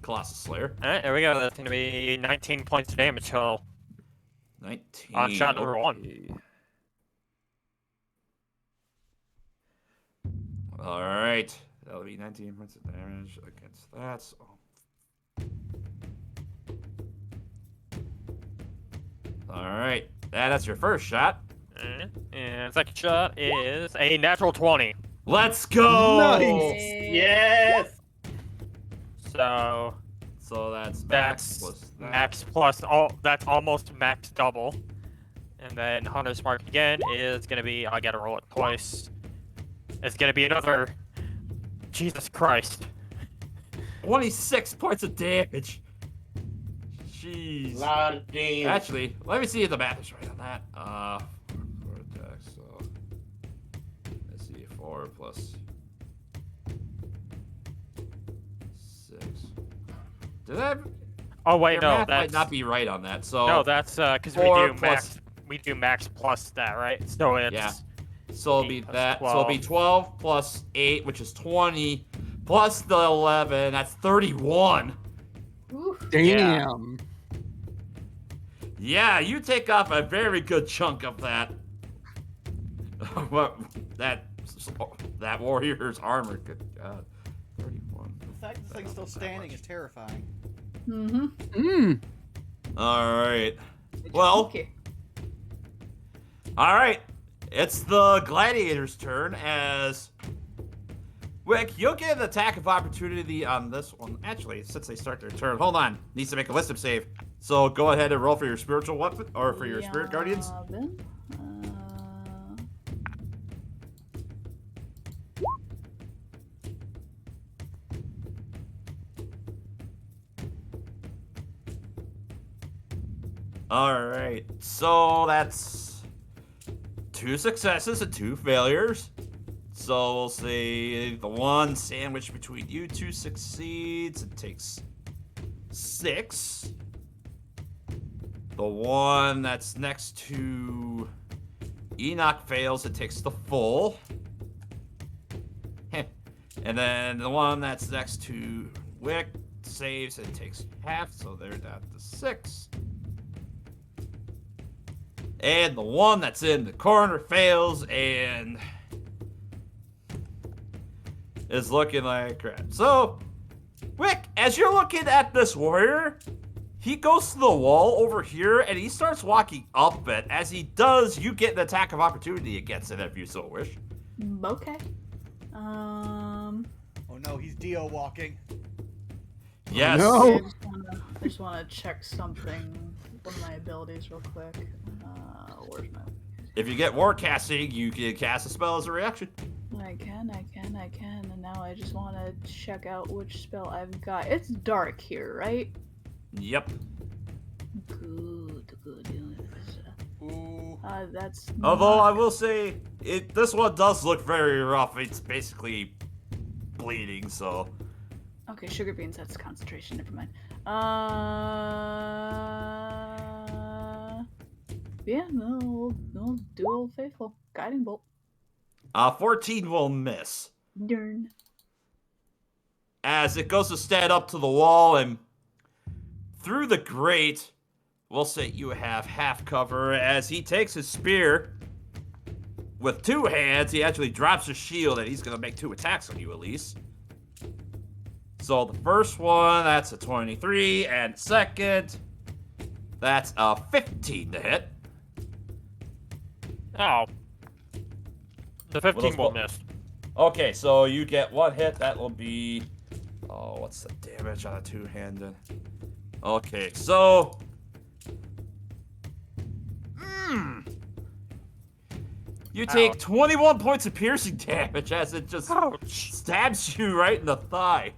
Colossus Slayer. Alright, there we go. That's going to be 19 points of damage total. 19. On shot number 1. Alright. That'll be 19 points of damage against that, so... Alright. That's your first shot. And second shot is a natural 20. Let's go! Nice! Yes! So that's max plus that. Max plus that's almost max double. And then Hunter's Mark again is gonna be, I gotta roll it twice. It's gonna be another, Jesus Christ. 26 points of damage. Jeez. Lot of damage. Actually, let me see if the math is right on that. 4 attacks, so let's see, 4 plus 6. Did that? Oh wait, Your no, math that's might not be right on that. So no, that's because 4 we do max plus that, right? So it's yeah. So it'll be 8 plus that. 12. So it'll be 12 plus 8, which is 20, plus the 11. That's 31. Oof. Damn. Yeah, you take off a very good chunk of that. What that warrior's armor. Good God. 31. The fact this thing's still standing is terrifying. Mm-hmm. All right. Well. Okay. All right. It's the gladiator's turn as Wick, you'll get an attack of opportunity on this one. Actually, since they start their turn, hold on. Needs to make a wisdom save. So go ahead and roll for your spiritual weapon or for your spirit guardians. All right. So that's 2 successes and 2 failures. So we'll say the one sandwiched between you 2 succeeds. It takes 6. The one that's next to Enoch fails. It takes the full. And then the one that's next to Wick saves. It takes half. So they're down to 6. And the one that's in the corner fails and is looking like crap. So, Wick, as you're looking at this warrior, he goes to the wall over here and he starts walking up it. As he does, you get an attack of opportunity against it if you so wish. Okay. Oh no, he's Dio walking. Yes. No. I just wanna check something. One of my abilities real quick. Where's my... If you get war casting, you can cast a spell as a reaction. I can, and now I just want to check out which spell I've got. It's dark here, right? Yep. Good. Ooh. That's. Although not- I will say, this one does look very rough. It's basically bleeding, so. Okay, sugar beans. That's concentration. Never mind. Yeah, no, do Old Faithful. Guiding bolt. 14 will miss. Darn. As it goes to stand up to the wall and through the grate, we'll say you have half cover as he takes his spear with 2 hands. He actually drops his shield and he's going to make 2 attacks on you at least. So the first one, that's a 23, and second, that's a 15 to hit. Oh. The 15 will miss. Okay, so you get 1 hit. That will be... Oh, what's the damage on a 2-handed? Okay, so... You take 21 points of piercing damage as it just stabs you right in the thigh.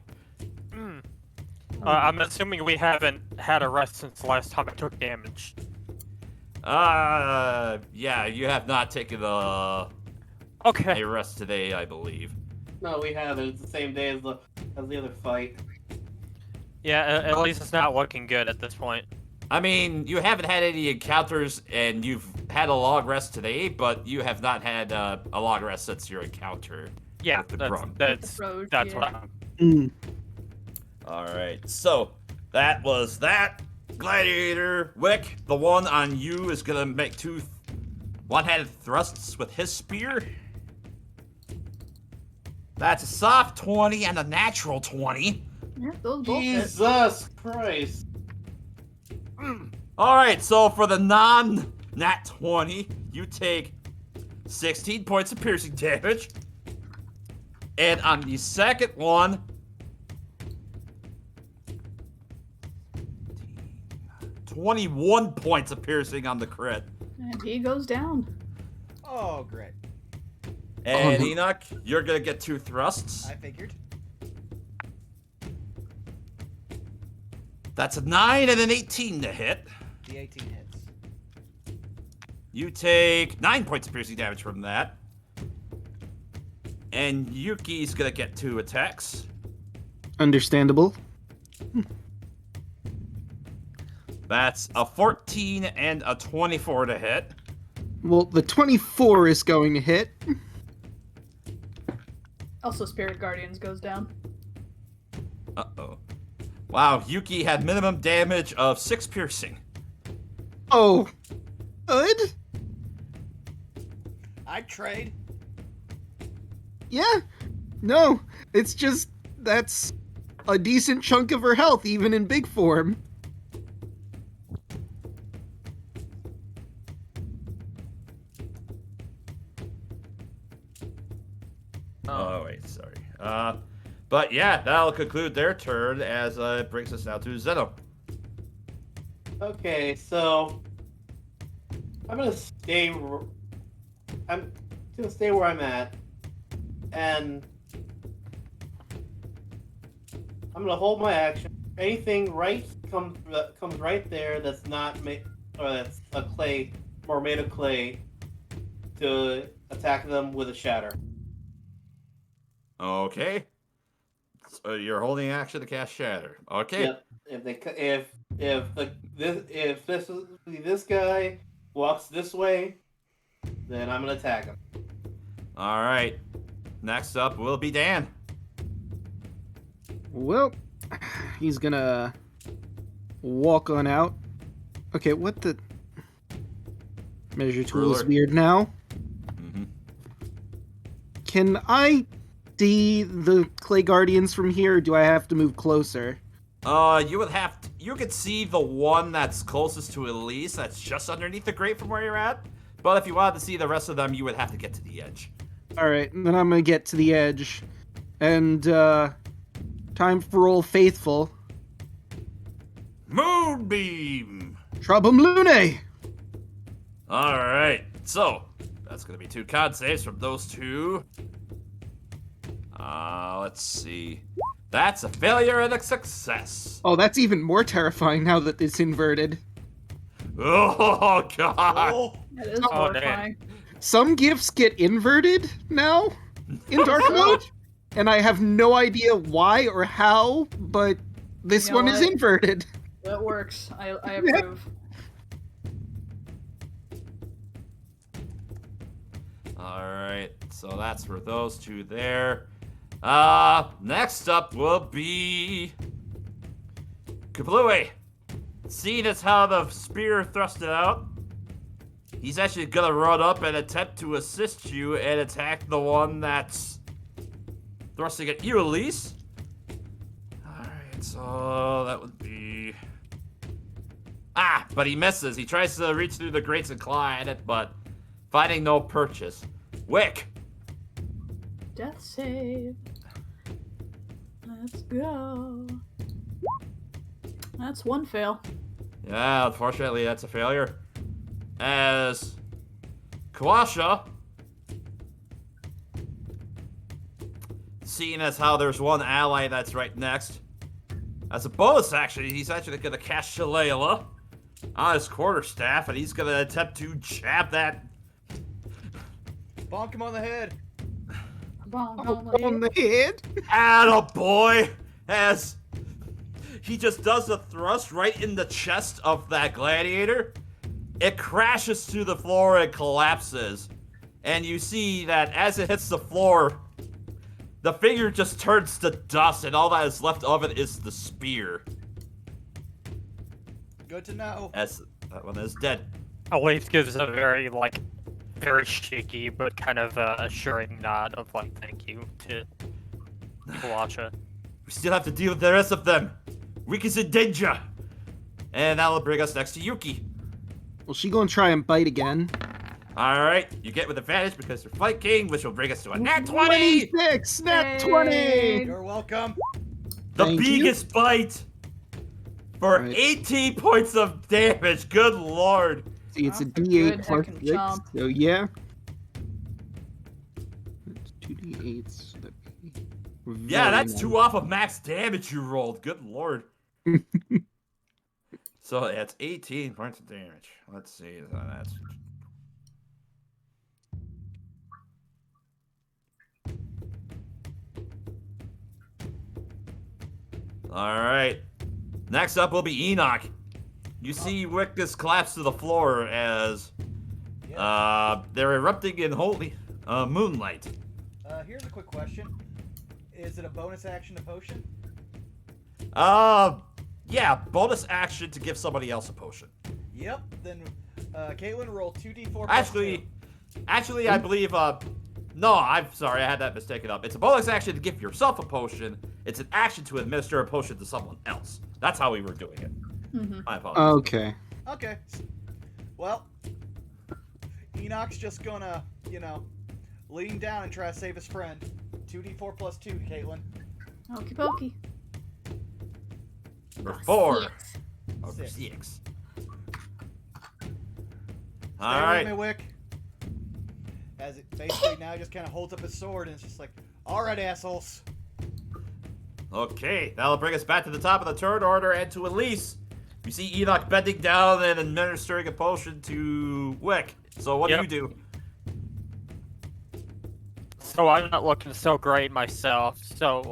I'm assuming we haven't had a rest since the last time I took damage. Yeah, you have not taken a rest today, I believe. No, we haven't. It's the same day as the other fight. Yeah, at least it's not looking good at this point. I mean, you haven't had any encounters, and you've had a long rest today, but you have not had a long rest since your encounter. Yeah, with the that's Road, what yeah. I'm... Alright, so that was that. Gladiator, Wick, the one on you is gonna make 2 one-handed thrusts with his spear. That's a soft 20 and a natural 20. Yeah, those both hit. Jesus Christ. Alright, so for the non-nat 20, you take 16 points of piercing damage. And on the second one, 21 points of piercing on the crit. And he goes down. Oh, great. And no. Enoch, you're gonna get 2 thrusts. I figured. That's a 9 and an 18 to hit. The 18 hits. You take 9 points of piercing damage from that. And Yuki's gonna get 2 attacks. Understandable. That's a 14 and a 24 to hit. Well, the 24 is going to hit. Also, Spirit Guardians goes down. Uh-oh. Wow, Yuki had minimum damage of 6 piercing. Oh, good. I'd trade. Yeah. No, it's just that's a decent chunk of her health, even in big form. Oh, wait, sorry. But yeah, that'll conclude their turn as it brings us now to Zeno. Okay, so I'm gonna stay. I'm gonna stay where I'm at, and I'm gonna hold my action. Anything right comes right there that's not made, or that's a clay or made of clay, to attack them with a shatter. Okay. So you're holding action to cast Shatter. Okay. Yep. If this guy walks this way, then I'm gonna attack him. All right. Next up will be Dan. Well, he's gonna walk on out. Okay, what the... Measure tool is Ruler. weird now. Mm-hmm. Can I see the Clay Guardians from here, or do I have to move closer? You would have to, you could see the one that's closest to Elise, that's just underneath the grate from where you're at. But if you wanted to see the rest of them, you would have to get to the edge. Alright, then I'm gonna get to the edge. And, time for Old Faithful. Moonbeam! Trouble Lune! Alright, so that's gonna be 2 con saves from those 2. Let's see. That's a failure and a success. Oh, that's even more terrifying now that it's inverted. Oh god! Oh, That is Oh, horrifying. Some gifts get inverted now in Dark Mode, and I have no idea why or how, but this You know one is what? inverted. That works. I approve. Alright, so that's for those two there. Next up will be Kablooey. Seeing as how the spear thrusted out, he's actually gonna run up and attempt to assist you and attack the one that's thrusting at you, Elise. Alright, so that would be... but he misses. He tries to reach through the grates and claw at it, but finding no purchase. Wick! Death save. Let's go. That's one fail. Yeah, unfortunately, that's a failure. As Kawasha, seeing as how there's one ally that's right next, as a bonus action, he's actually going to cast Shillelagh on his quarterstaff, and he's going to attempt to jab that. bonk him on the head. On the head. Attaboy! As he just does a thrust right in the chest of that gladiator. It crashes to the floor and collapses. And you see that as it hits the floor, the figure just turns to dust, and all that is left of it is the spear. Good to know. As that one is dead. Elise gives a very, very shaky but kind of assuring nod of, thank you to Kawasha. We still have to deal with the rest of them. Rick is in danger. And that'll bring us next to Yuki. Well, she gonna try and bite again. Alright, you get with advantage because you're Fight King, which will bring us to a nat 20! 26! Nat Hey. 20! You're welcome. The Thank biggest bite! For Right. 18 points of damage, good lord! See, it's a That's a D8 good plus heckin' 6, chomp. so yeah. It's 2D8s. Yeah, that's 2 off of max damage you rolled, good lord. So that's 18 points of damage. Let's see, so that's... Alright. Next up will be Enoch. You see Wickus collapse to the floor as they're erupting in holy moonlight. Here's a quick question. Is it a bonus action to potion? Yeah, bonus action to give somebody else a potion. Yep. Then, Caitlin, roll 2d4 plus Actually, I believe, no, I'm sorry, I had that mistaken up. It's a bonus action to give yourself a potion. It's an action to administer a potion to someone else. That's how we were doing it. Mm-hmm. I apologize. Okay. 2. Okay. Well, Enoch's just gonna, lean down and try to save his friend. 2d4 plus 2, Caitlin. Okie dokie. For 4. Six. Or for 6. 6. Stay Alright. with me, Wick. As it basically now just kind of holds up his sword and it's just like, alright, assholes. Okay, that'll bring us back to the top of the turn order and to Elise. We see Enoch bending down and administering a potion to Wick. So what do you do? So I'm not looking so great myself. So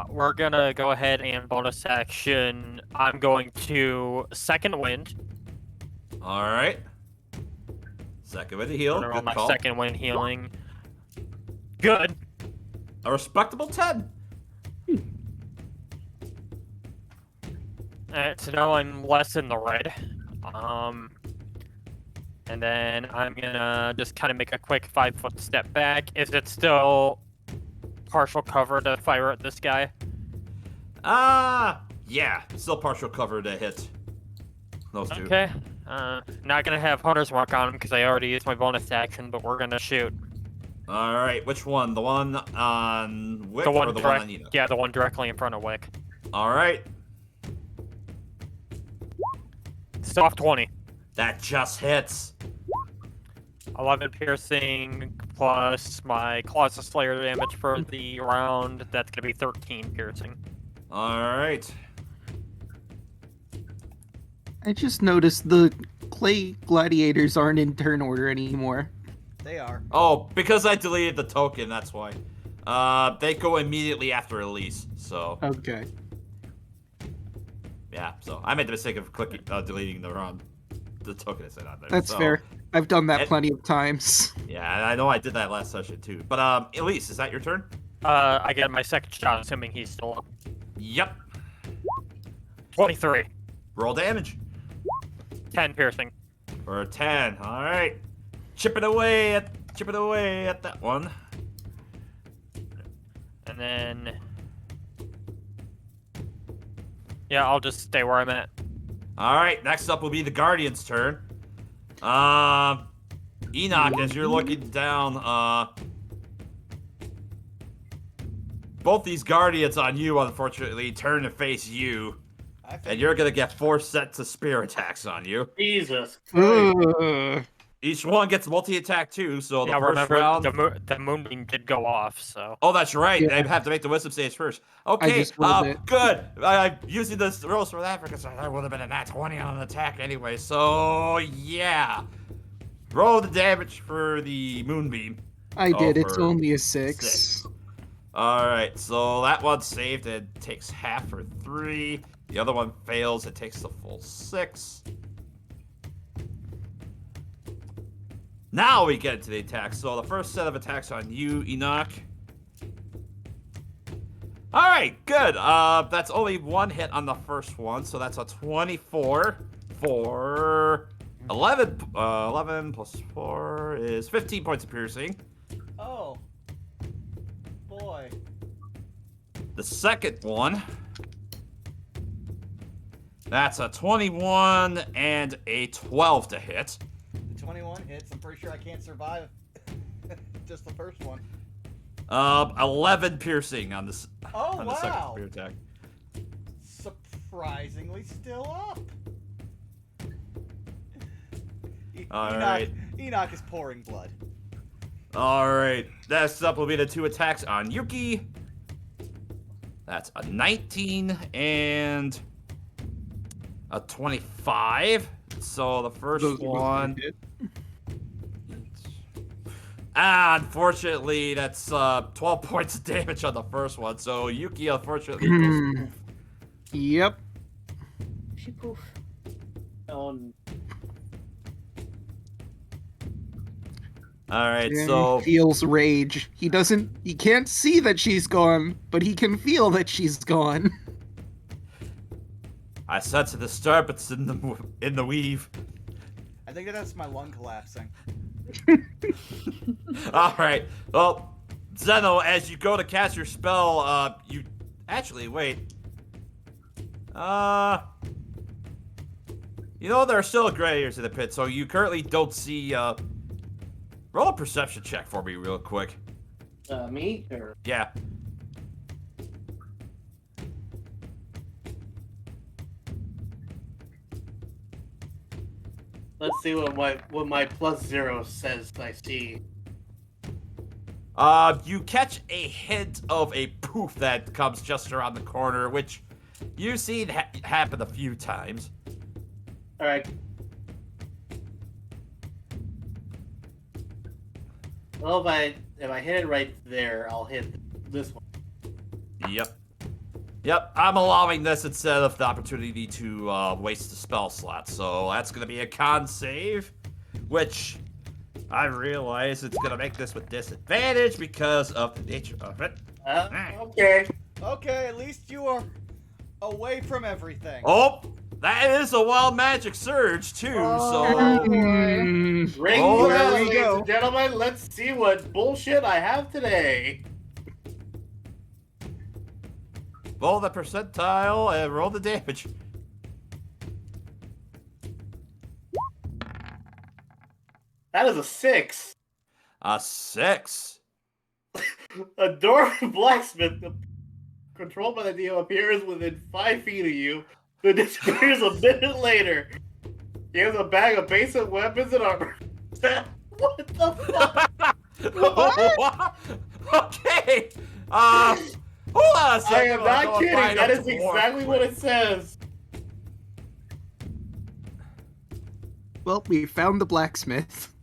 we're gonna go ahead and bonus action. I'm going to second wind. Alright. Second with the heal. Gonna roll Good my call. second wind healing. Good. A respectable 10. Alright, so now I'm less in the red. And then I'm gonna just kind of make a quick 5-foot step back. Is it still partial cover to fire at this guy? Yeah. Still partial cover to hit. Those two. Okay. Not gonna have Hunter's Mark on him because I already used my bonus action, but we're gonna shoot. Alright, which one? The one on Wick The one or the direct- one on Enoch? Yeah, the one directly in front of Wick. Alright. Soft 20. That just hits. 11 piercing plus my Claws of Slayer damage for the round. That's gonna be 13 piercing. Alright. I just noticed the clay gladiators aren't in turn order anymore? They are. Oh, because I deleted the token, that's why. They go immediately after release, so Okay. yeah. So I made the mistake of deleting the token I said on there. That's so, fair. I've done that plenty of times. Yeah, and I know I did that last session too. But Elise, is that your turn? I get my second shot, assuming he's still up. Yep. 23. Roll damage. 10 piercing. For a 10. All right. Chip it away at that one. And then... yeah, I'll just stay where I'm at. All right. Next up will be the Guardian's turn. Enoch, as you're looking down, both these Guardians on you, unfortunately, turn to face you. And you're gonna get 4 sets of spear attacks on you. Jesus. Each one gets multi-attack too, so the Yeah, first remember, round... the moonbeam did go off, so... Oh, that's right. Yeah. They have to make the wisdom stage first. Okay, just rolled it. good. I'm using the rolls for that because that would have been a nat 20 on an attack anyway. So, yeah. Roll the damage for the moonbeam. I did. It's for only a 6. 6. All right, so that one saved. It takes half for 3. The other one fails. It takes the full 6. Now we get into the attacks. So the first set of attacks on you, Enoch. All right, good. That's only 1 hit on the first one, so that's a 24 for 11. 11 plus 4 is 15 points of piercing. Oh. Boy. The second one, that's a 21 and a 12 to hit. The 21 hits. I'm pretty sure I can't survive just the first one. 11 piercing on this. Oh, on the second wow. spear attack. Surprisingly still up. All right. Enoch is pouring blood. All right. Next up will be the 2 attacks on Yuki. That's a 19 and a 25. So the first one. Unfortunately, that's 12 points of damage on the first one. So Yuki, unfortunately, goes. Yep. She poof. On All right, And so he feels rage. He can't see that she's gone, but he can feel that she's gone. I sense a disturbance in the weave. I think that's my lung collapsing. All right. Well, Zeno, as you go to cast your spell, you actually wait. You know there are still gray areas in the pit, so you currently don't see. Roll a perception check for me, real quick. me or Yeah. let's see what my +0 says. I see. You catch a hint of a poof that comes just around the corner, which you've seen happen a few times. All right. Well, if I hit it right there, I'll hit this one. Yep, I'm allowing this instead of the opportunity to waste the spell slot. So that's going to be a con save, which I realize it's going to make this with disadvantage because of the nature of it. Okay. Okay, at least you are away from everything. Oh, that is a wild magic surge too. Ring Oh, the there bell, we ladies go. and gentlemen. Let's see what bullshit I have today. Roll the percentile and roll the damage. That is a 6. A 6. A dwarf blacksmith controlled by the DM appears within 5 feet of you, but disappears a minute later. He has a bag of basic weapons and armor. What the fuck? What? Okay. Hold on a second. I am not kidding. That is exactly what it says. Well, we found the blacksmith.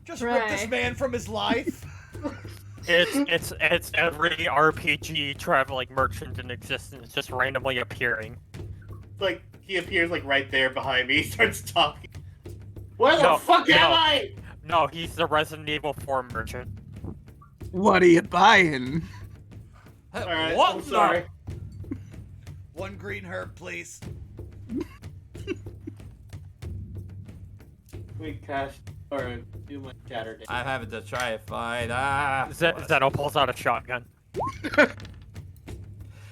Just rip this Right. man from his life. It's every RPG traveling merchant in existence just randomly appearing. Like, he appears, like, right there behind me. He starts talking. Where the No, fuck am no. I? No, he's the Resident Evil 4 merchant. What are you buying? Alright, What I'm the- sorry. One green herb, please. We cash or do my chatter day. I'm having to try and find. Zeno pulls out a shotgun.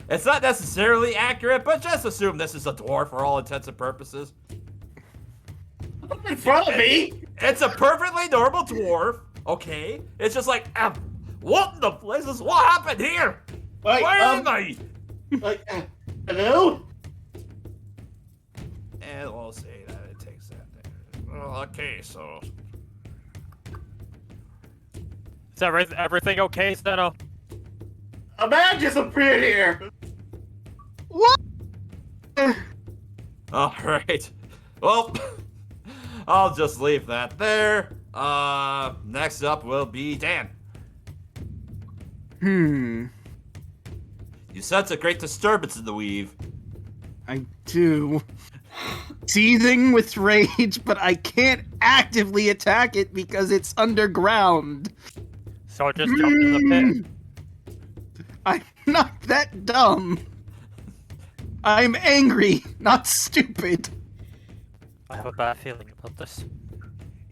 It's not necessarily accurate, but just assume this is a dwarf for all intents and purposes. In front of me! It's a perfectly normal dwarf, okay? It's just like, what in the blazes? What happened here? Like, Where am I? like, hello? And we'll say that it takes that. Okay, so. Is everything okay, Zeno? A man just appeared here! What? Alright. Well, I'll just leave that there. Next up will be Dan. You sense a great disturbance in the weave. I do. Seething with rage, but I can't actively attack it because it's underground. So just jump in the pit. I'm not that dumb. I'm angry, not stupid. I have a bad feeling about this.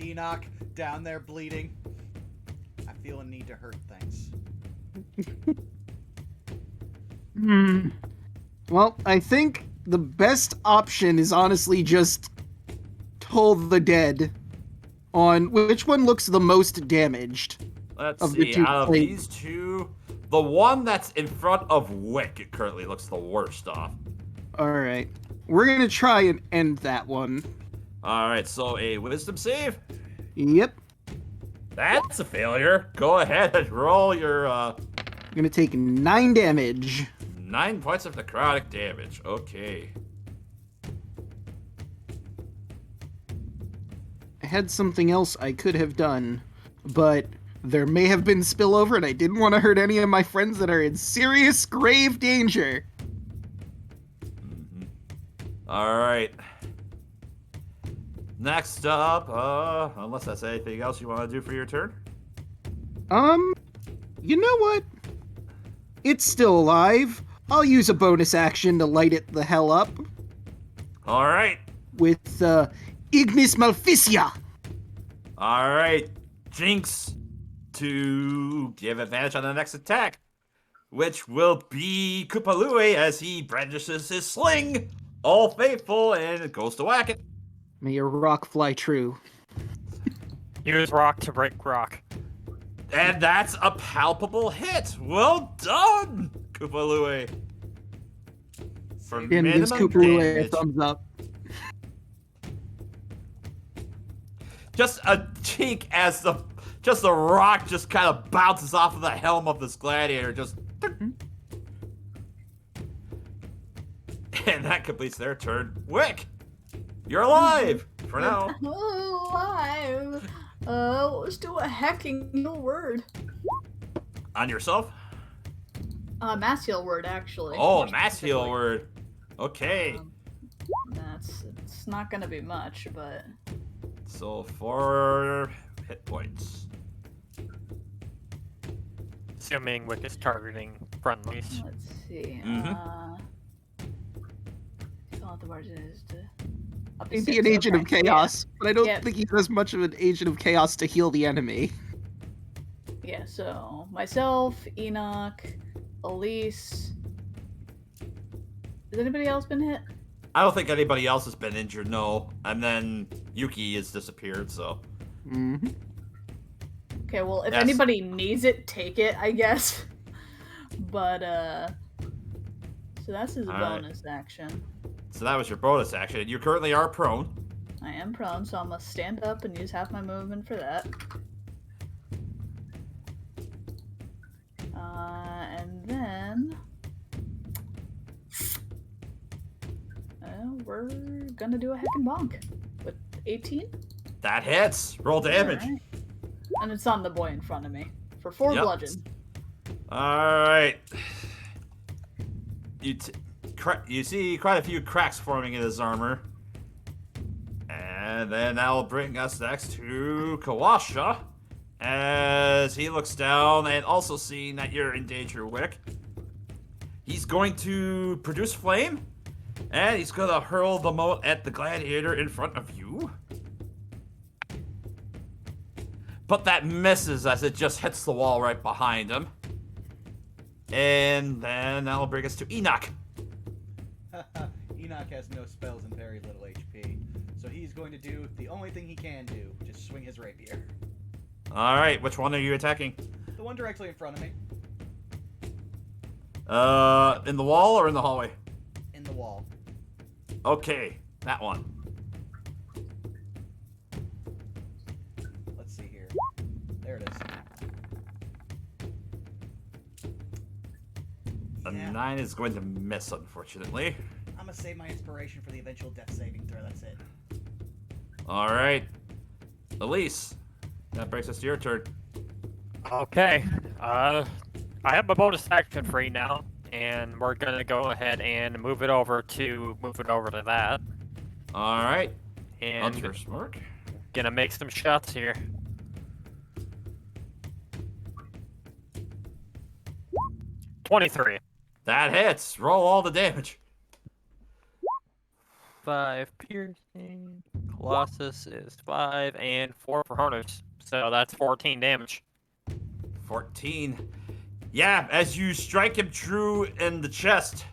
Enoch, down there bleeding. I feel a need to hurt things. Well, I think the best option is honestly just Toll the Dead on which one looks the most damaged. Let's Of the see, two out of plates. these two, the one that's in front of Wick currently looks the worst off. Alright. We're gonna try and end that one. Alright, so a wisdom save? Yep. That's a failure. Go ahead and roll your, I'm gonna take 9 damage. 9 points of necrotic damage. Okay. I had something else I could have done, but there may have been spillover and I didn't want to hurt any of my friends that are in serious, grave danger. Alright. Next up, unless that's anything else you want to do for your turn? You know what? It's still alive. I'll use a bonus action to light it the hell up Alright. with, Ignis Maleficia. Alright. Jinx to give advantage on the next attack, which will be Kupalue as he brandishes his sling, all faithful, and it goes to whack it. May your rock fly true. Use rock to break rock. And that's a palpable hit. Well done, Kupalue. For And this minimum Cooper a damage. thumbs up. Just a cheek as the rock just kind of bounces off of the helm of this gladiator. Just. And that completes their turn. Wick, you're alive for now. Alive. Let's do a hacking heal word. On yourself? Mass heal word, actually. Oh, More mass heal specifically. word. Okay. It's not gonna be much, but So 4 hit points. Assuming Wick is targeting friendlies. let's see. Fill out the margins to. Up to He'd be 6, an agent of okay, chaos, but I don't Yeah. think he's as much of an agent of chaos to heal the enemy. Yeah, so myself, Enoch, Elise. Has anybody else been hit? I don't think anybody else has been injured, no. And then Yuki has disappeared, so. Mm-hmm. Okay, well, if Yes. anybody needs it, take it, I guess. But, so that's his Alright. bonus action. So that was your bonus action. You currently are prone. I am prone, so I'm gonna stand up and use half my movement for that. And then... we're gonna do a heckin' bonk. With 18? That hits. Roll damage. Alright. And it's on the boy in front of me for 4 Yep. bludgeon. Alright. You see quite a few cracks forming in his armor. And then that will bring us next to Kawasha. As he looks down and also seeing that you're in danger, Wick. He's going to produce flame. And he's going to hurl the mote at the gladiator in front of you. But that misses as it just hits the wall right behind him. And then that'll bring us to Enoch. Enoch has no spells and very little HP. So he's going to do the only thing he can do, which is swing his rapier. Alright, which one are you attacking? The one directly in front of me. In the wall or in the hallway? In the wall. Okay, that one. Let's see here. There it is. A Yeah. 9 is going to miss, unfortunately. I'm gonna save my inspiration for the eventual death saving throw. That's it. Alright. Elise, that brings us to your turn. Okay. I have my bonus action free now, and we're gonna go ahead and move it over to that. Alright. And Hunter's Mark. gonna make some shots here. $23. That hits. Roll all the damage. 5 piercing. Colossus is 5, and 4 for Hunters. So that's 14 damage. 14. Yeah, as you strike him true in the chest,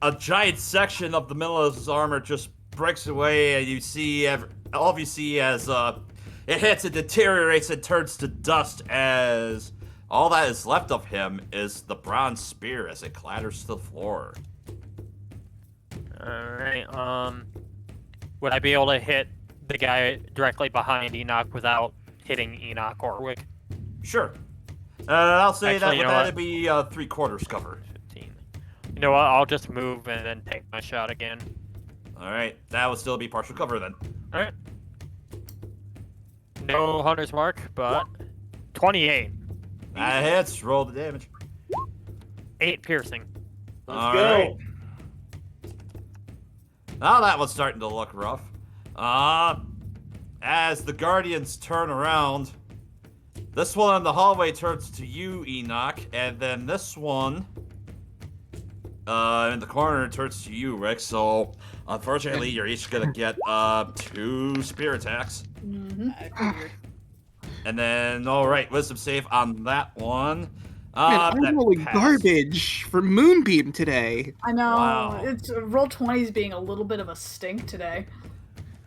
a giant section of the middle of his armor just breaks away, and you see all of you see as it hits, it deteriorates and turns to dust as all that is left of him is the bronze spear as it clatters to the floor. Alright, would I be able to hit the guy directly behind Enoch without hitting Enoch or Wick? Sure. I'll say Actually, you know that'd be 3/4 cover. 15. You know what, I'll just move and then take my shot again. Alright, that would still be partial cover then. Alright. No Hunter's Mark, but 28. That hits. Roll the damage. 8 piercing. Let's go. Now that one's starting to look rough. As the Guardians turn around, this one in the hallway turns to you, Enoch, and then this one in the corner turns to you, Rick. So, unfortunately, you're each gonna get 2 spear attacks. Mm-hmm. I figured. And then, alright, wisdom save on that one. Man, I'm that rolling passed. garbage for Moonbeam today. I know. Wow. It's roll 20 is being a little bit of a stink today.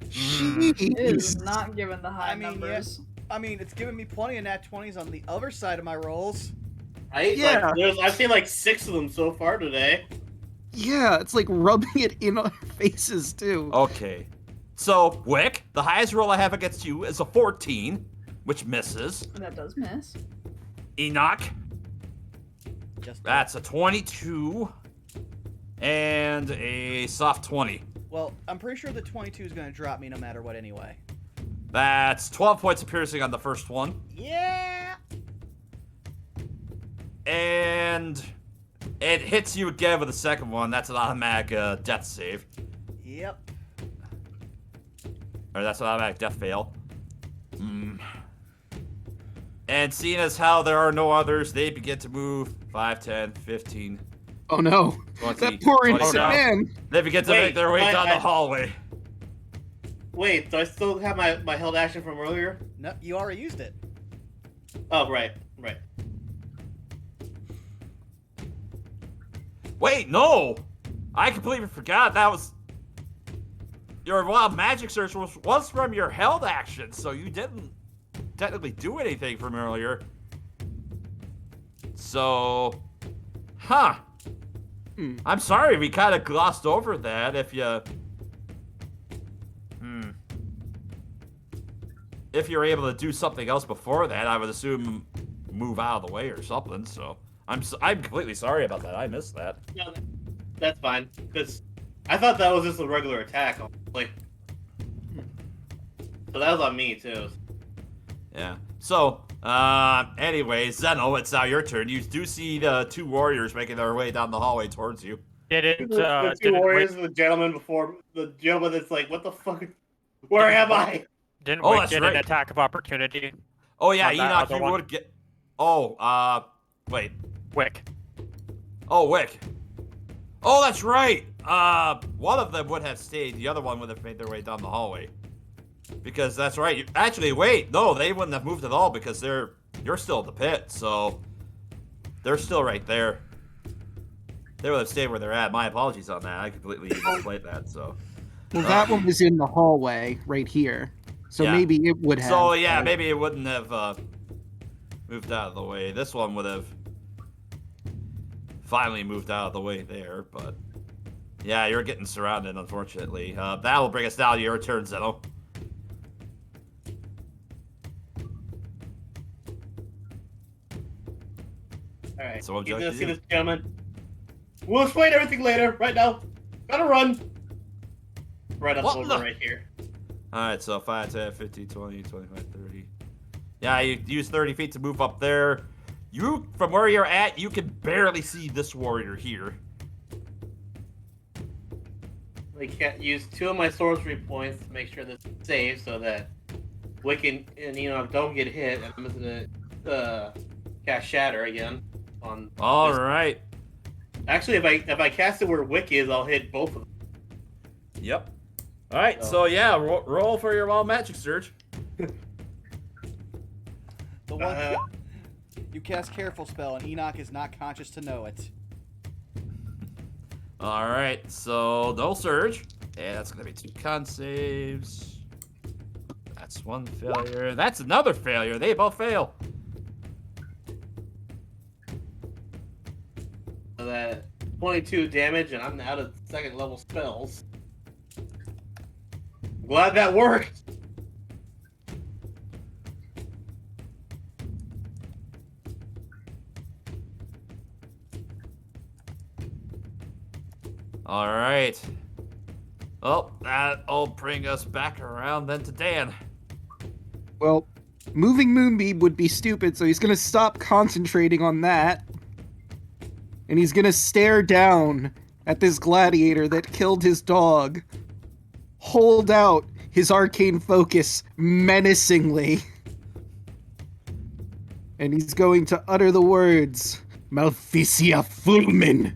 Mm. It is Jeez. not given the high I mean, numbers. I mean, it's giving me plenty of nat 20s on the other side of my rolls. Right? Yeah. Like, I've seen like 6 of them so far today. Yeah, it's like rubbing it in our faces too. Okay. So, Wick, the highest roll I have against you is a 14, which misses. That does miss. Enoch, Just that's a 22. And a soft 20. Well, I'm pretty sure the 22 is going to drop me no matter what anyway. That's 12 points of piercing on the first one. Yeah! And it hits you again with the second one. That's an automatic death save. Yep. Or that's an automatic death fail. And seeing as how there are no others, they begin to move 5, 10, 15. Oh no, 20, that poor 20. innocent no. man. They begin to Wait, make their way down the I- hallway. Wait, do I still have my held action from earlier? No, you already used it. Oh, right. Wait, no! I completely forgot that was... Your wild magic search was from your held action, so you didn't technically do anything from earlier. So... Huh. I'm sorry, we kind of glossed over that. If you... If you're able to do something else before that, I would assume move out of the way or something, so... I'm completely sorry about that. I missed that. No, that's fine. Because I thought that was just a regular attack. Like, So that was on me too. Yeah. So, anyway, Zeno, it's now your turn. You do see the 2 warriors making their way down the hallway towards you. Didn't The 2 didn't warriors Wick, and the gentleman before the gentleman that's like, what the fuck? Where am I? didn't Oh, Wick that's get right. an attack of opportunity? Oh, yeah, On that Enoch, other you one? would get... Oh, wait. Wick. Oh, Wick. Oh, that's right. One of them would have stayed. The other one would have made their way down the hallway. Because that's right. Actually, wait. No, they wouldn't have moved at all because you're still in the pit. So they're still right there. They would have stayed where they're at. My apologies on that. I completely misplayed that. So. Well, that one was in the hallway right here. So Yeah. maybe it would have. So yeah, maybe it wouldn't have moved out of the way. This one would have finally moved out of the way there, but yeah, you're getting surrounded, unfortunately. That will bring us down to your turn, Zeno. Alright, So what would you you like gonna to see do? this gentleman? We'll explain everything later. Right now, gotta run. Right up What over the- right here. Alright, so 5, 10, 15, 20, 25, 30. Yeah, you use 30 feet to move up there. You, from where you're at, you can barely see this warrior here. I can't use 2 of my sorcery points to make sure this is safe so that Wick and Enoch don't get hit. And I'm just gonna cast Shatter again on. All this. right. Actually, if I cast it where Wick is, I'll hit both of them. Yep. All right. So yeah, roll for your wild magic surge. The one you cast Careful spell, and Enoch is not conscious to know it. All right. So no surge, and that's gonna be 2 con saves. That's 1 failure. That's another failure. They both fail. So that 22 damage, and I'm out of 2nd level spells. Glad that worked. All right. Well, that'll bring us back around then to Dan. Well, moving Moonbeam would be stupid, so he's gonna stop concentrating on that. And he's gonna stare down at this gladiator that killed his dog. Hold out his arcane focus menacingly. And he's going to utter the words, Malficia Fulmin.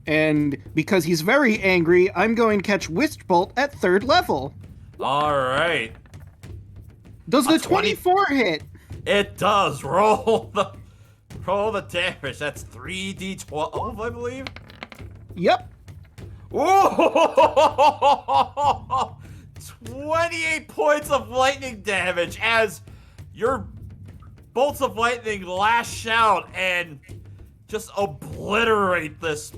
And because he's very angry, I'm going to catch Wisp Bolt at 3rd level. All right. Does the A 20 24 hit? It does. Roll the damage. That's 3d12, I believe. Yep. Whoa! 28 points of lightning damage as your bolts of lightning lash out and just obliterate this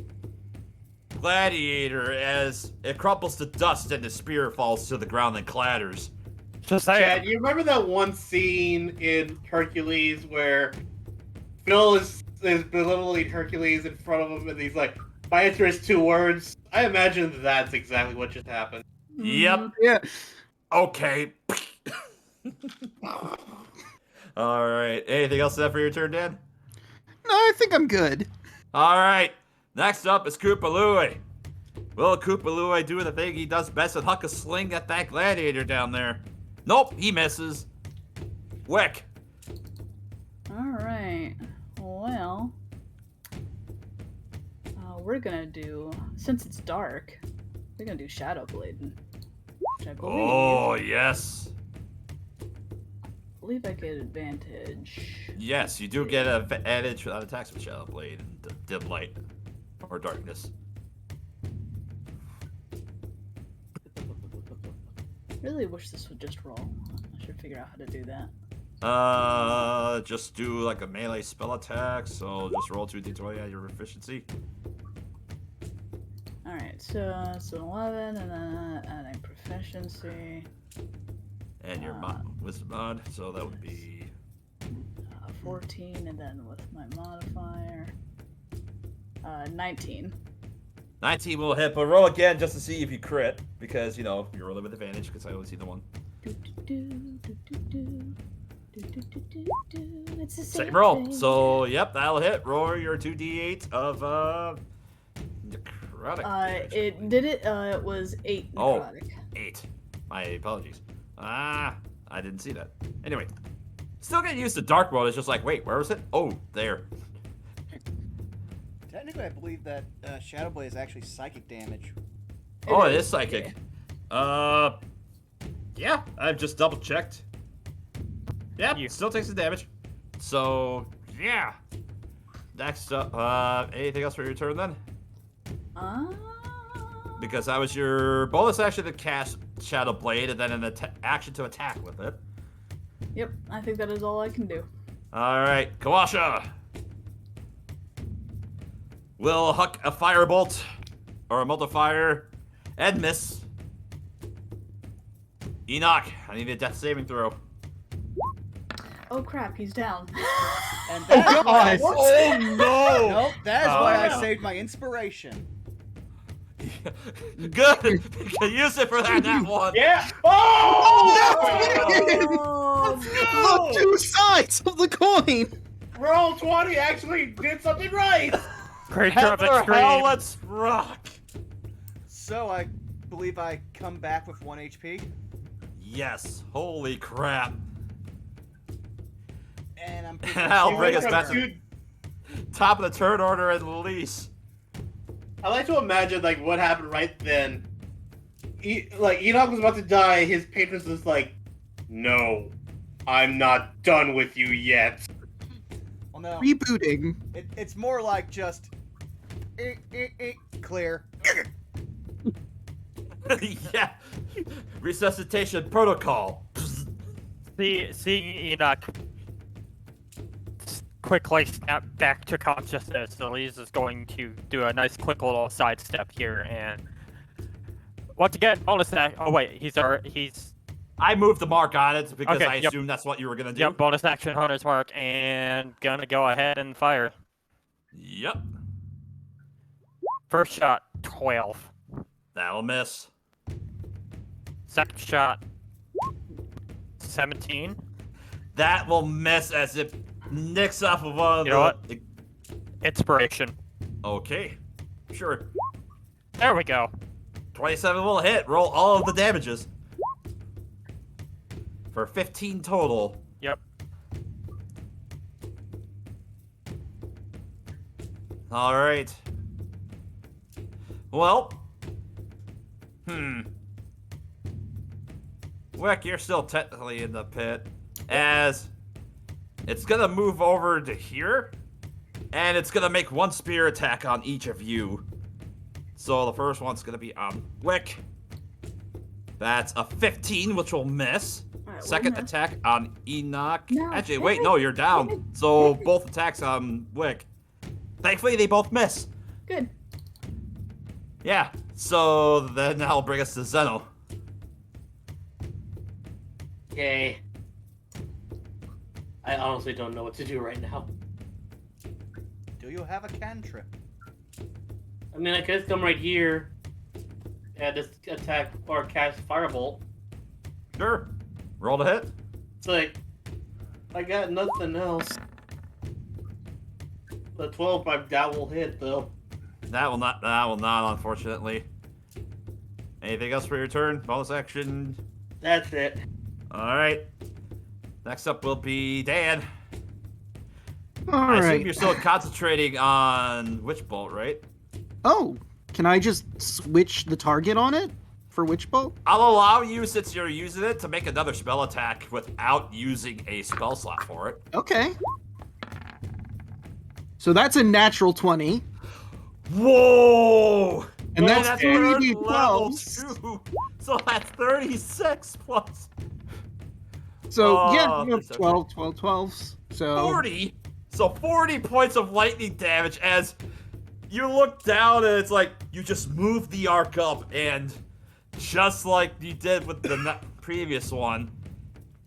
gladiator as it crumples to dust and the spear falls to the ground and clatters. Just Chad, you remember that one scene in Hercules where Phil is belittling Hercules in front of him, and he's like, "If I answer his 2 words," I imagine that's exactly what just happened. Yep. Yeah. Okay. All right. Anything else to that for your turn, Dan? No, I think I'm good. All right. Next up is Koopalooey. Will Koopalooey do the thing he does best and huck a sling at that gladiator down there? Nope, he misses. Wick. Alright. Well, we're gonna do, since it's dark, we're gonna do Shadow Blading. Which I Oh, yes. believe I get advantage. Yes, you do get an advantage on attacks with Shadow Blade and Dim Light. Or Darkness. Really wish this would just roll. I should figure out how to do that. Just do like a melee spell attack, so just roll 2d20 at your efficiency. Alright, so it's an 11, and then adding proficiency. And your wisdom mod, so that would be 14, and then with my modifier, 19. 19 will hit, but roll again just to see if you crit, because, you know, you're rolling with advantage, because I only see the one. It's the Same same roll. thing. So, yep, that'll hit. Roll your 2d8 of necrotic damage. It did it. It was 8 Oh. necrotic. 8. My apologies. I didn't see that. Anyway, still getting used to dark mode. It's just like, wait, where was it? Oh, there. Technically, I believe that Shadow Blade is actually psychic damage. It is psychic. Yeah, I've just double checked. Yep, still takes the damage. So, yeah. Next up, anything else for your turn then? Because that was your bonus action to cast Shadow Blade, and then an action to attack with it. Yep, I think that is all I can do. Alright, Kawasha! Will huck a firebolt, or a multiplier, and miss. Enoch, I need a death saving throw. Oh crap, he's down. And that's why Oh no! Nope, that is why I no. saved my inspiration. Good! You can use it for that one! Yeah. Oh! The two sides of the coin. Roll 20 actually did something right. Creature of Heather, extreme. hell, let's rock! So I believe I come back with 1 HP. Yes, holy crap. And I'm I'll bring us From back to two- top of the turn order at least. I like to imagine like what happened right then. Like Enoch was about to die. His patrons was like, "No, I'm not done with you yet." Well, no. Rebooting. It's more like just clear. Yeah. Resuscitation protocol. Seeing Enoch quickly snap back to consciousness, Elise is going to do a nice quick little sidestep here, and once again, bonus action. Oh wait, he's I moved the mark on it because Okay, I yep. assumed that's what you were gonna do. yep, bonus action Hunter's Mark, and gonna go ahead and fire. Yep. First shot, 12. That'll miss. Second shot, 17. That will miss as it nicks off of one of You know what? Inspiration. Okay. Sure. There we go. 27 will hit. Roll all of the damages. For 15 total. Yep. Alright. Well. Wick, you're still technically in the pit. As it's gonna move over to here. And it's gonna make one spear attack on each of you. So the first one's gonna be on Wick. That's a 15, which will miss. Alright, Second we'll miss. attack on Enoch. No, Actually, wait, no, you're down. So both attacks on Wick. Thankfully, they both miss. Good. Yeah, so then that'll bring us to Zeno. Okay. I honestly don't know what to do right now. Do you have a cantrip? I mean, I could come right here and just attack or cast Firebolt. Sure. Roll to hit. It's like, I got nothing else. The 12, that will hit, though. That will not, unfortunately. Anything else for your turn? Bonus action? That's it. Alright. Next up will be Dan. All I assume right. you're still concentrating on Witch Bolt, right? Oh, can I just switch the target on it for Witch Bolt? I'll allow you, since you're using it, to make another spell attack without using a spell slot for it. Okay. So that's a natural 20. Whoa! And Man, that's third 3d12s. level too. So that's 36 plus So, yeah, Oh, you have it's okay. 12, 12s. So, 40. So 40 points of lightning damage as you look down and it's like you just move the arc up, and just like you did with the previous one,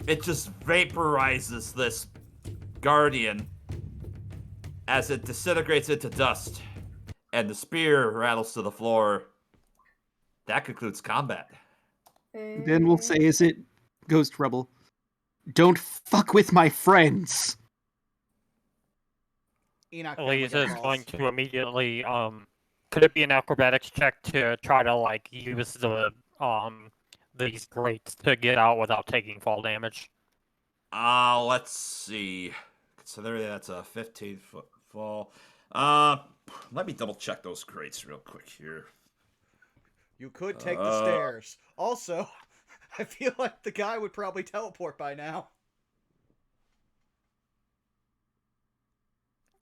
it just vaporizes this guardian as it disintegrates into dust, and the spear rattles to the floor. That concludes combat. then we'll say, is it Ghost Rebel. Don't fuck with my friends. Enoch Elisa barely is got going balls. to immediately could it be an acrobatics check to try to like use these grates to get out without taking fall damage? Let's see. Consider that's a 15-foot fall. Let me double check those crates real quick here. You could take the stairs. Also, I feel like the guy would probably teleport by now.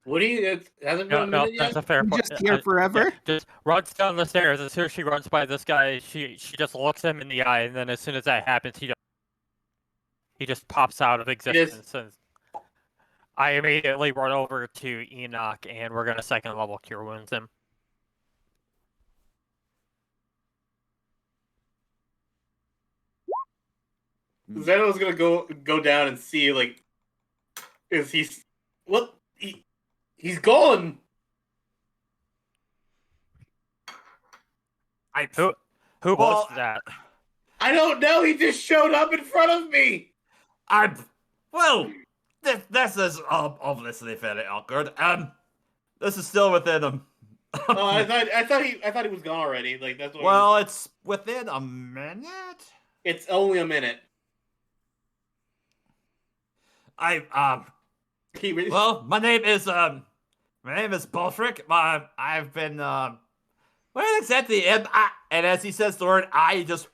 What do you? It hasn't been No, a no, minute that's yet. a fair I'm point. just here forever. Yeah, just runs down the stairs. As soon as she runs by this guy, she just looks him in the eye, and then as soon as that happens, he just pops out of existence. And I immediately run over to Enoch, and we're gonna second level cure wounds him. Zeno's gonna go down and see like, is he? What? He's gone. Who was that? I don't know. He just showed up in front of me. This is obviously very awkward. This is still within him. Oh, I thought he was gone already. Like that's what. Well, it's within a minute. It's only a minute. Well, my name is Bulfric. I've been where exactly am I? And as he says the word "I," he just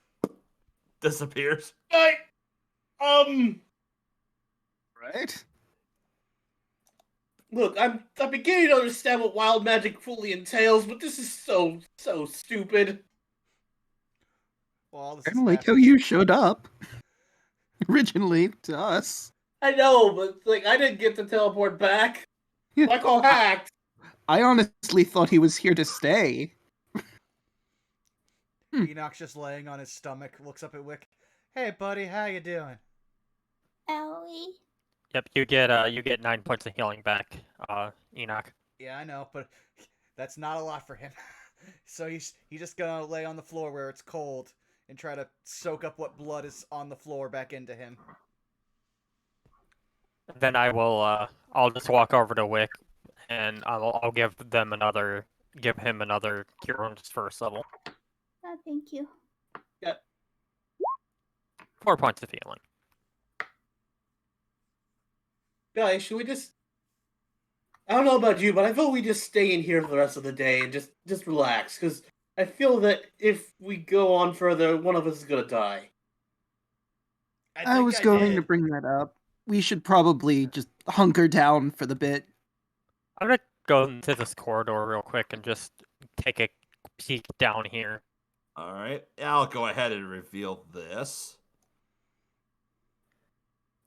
disappears. Right? Look, I'm beginning to understand what wild magic fully entails, but this is so stupid. Well, this I is don't like how you showed up originally to us. I know, but like I didn't get to teleport back. I call hacked. I honestly thought he was here to stay. Enoch's just laying on his stomach, looks up at Wick. Hey, buddy, how you doing? Ellie? Yep, you get 9 points of healing back, Enoch. Yeah, I know, but that's not a lot for him. So he's just gonna lay on the floor where it's cold and try to soak up what blood is on the floor back into him. Then I'll just walk over to Wick, and I'll give him another cure wounds first level. Oh, thank you. 4 points of healing. Guys, should we just? I don't know about you, but I vote we just stay in here for the rest of the day and just relax, because I feel that if we go on further, one of us is gonna die. I was going to bring that up. We should probably just hunker down for the bit. I'm gonna go into this corridor real quick and just take a peek down here. All right, I'll go ahead and reveal this.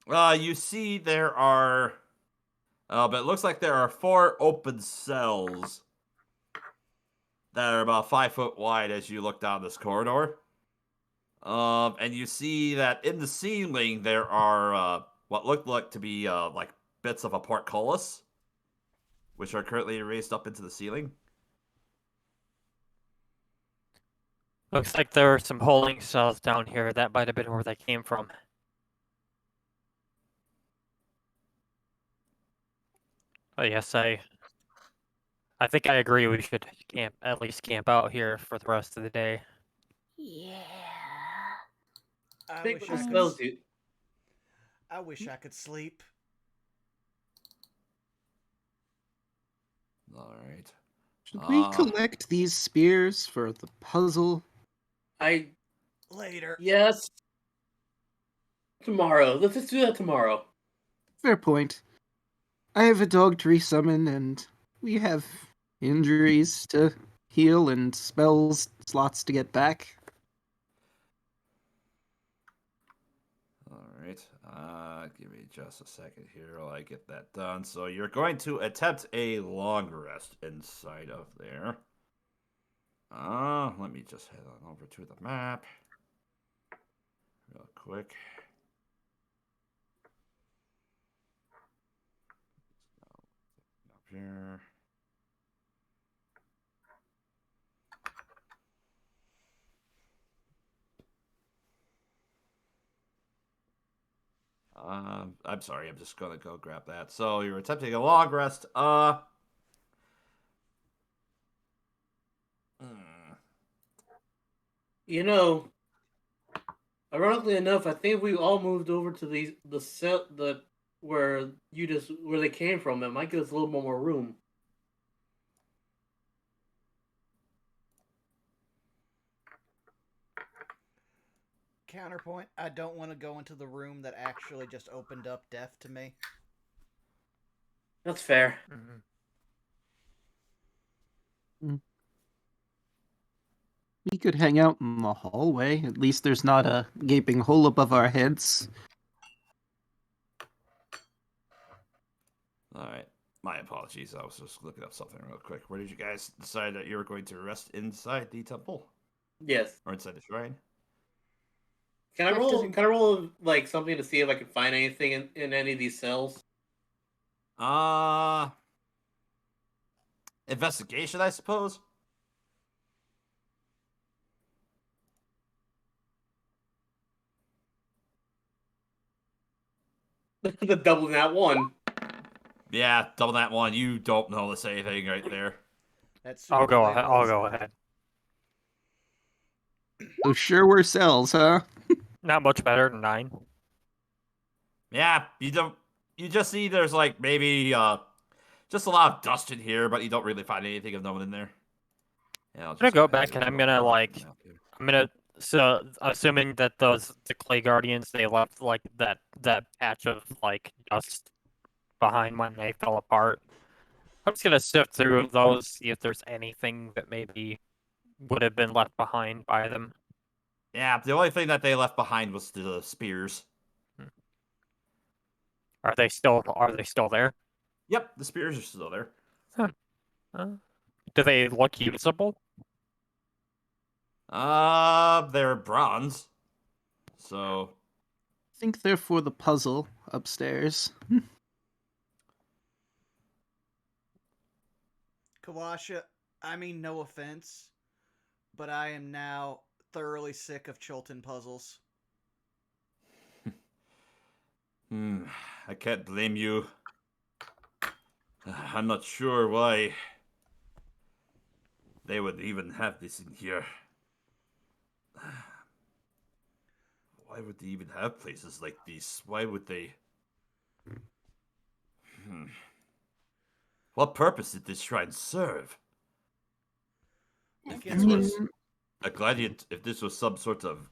You see there are, but it looks like there are 4 open cells that are about 5 foot wide as you look down this corridor. And you see that in the ceiling there are what look like to be like bits of a portcullis, which are currently raised up into the ceiling. Looks like there are some holding cells down here. That might have been where they came from. Oh yes, I think I agree. We should at least camp out here for the rest of the day. Yeah. I Think wish what I the could spells do. I wish I could sleep. All right. Should we collect these spears for the puzzle? Later. Yes. Tomorrow. Let's just do that tomorrow. Fair point. I have a dog to resummon, and we have injuries to heal and spells slots to get back. All right. Give me just a second here while I get that done. So you're going to attempt a long rest inside of there. Let me just head on over to the map real quick. Up here. I'm sorry. I'm just gonna go grab that. So you're attempting a long rest. You know, ironically enough, I think we all moved over to the where they came from. It might give us a little more room. Counterpoint, I don't want to go into the room that actually just opened up death to me. That's fair. We could hang out in the hallway. At least there's not a gaping hole above our heads. All right. My apologies. I was just looking up something real quick. Where did you guys decide that you were going to rest inside the temple Yes. or inside the shrine? Can I That roll? doesn't- Can I roll like something to see if I can find anything in any of these cells? Investigation, I suppose. The double nat one. Yeah, double that one. You don't notice anything right there. That's I'll super go high ahead. roll. I'll go ahead. So sure we're cells, huh? Not much better than 9. Yeah, you don't. You just see there's like maybe just a lot of dust in here, but you don't really find anything of note in there. Yeah, I'm gonna go back and I'm gonna like so assuming that the clay guardians they left like that patch of like dust behind when they fell apart. I'm just gonna sift through those, see if there's anything that maybe would have been left behind by them. Yeah, the only thing that they left behind was the spears. Are they still there? Yep, the spears are still there. Do they look usable? They're bronze. So I think they're for the puzzle upstairs. Kawasha, I mean no offense, but I am now thoroughly sick of Chultan puzzles. I can't blame you. I'm not sure why they would even have this in here. Why would they even have places like these? Why would they? What purpose did this shrine serve? If this was a gladiator, if this was some sort of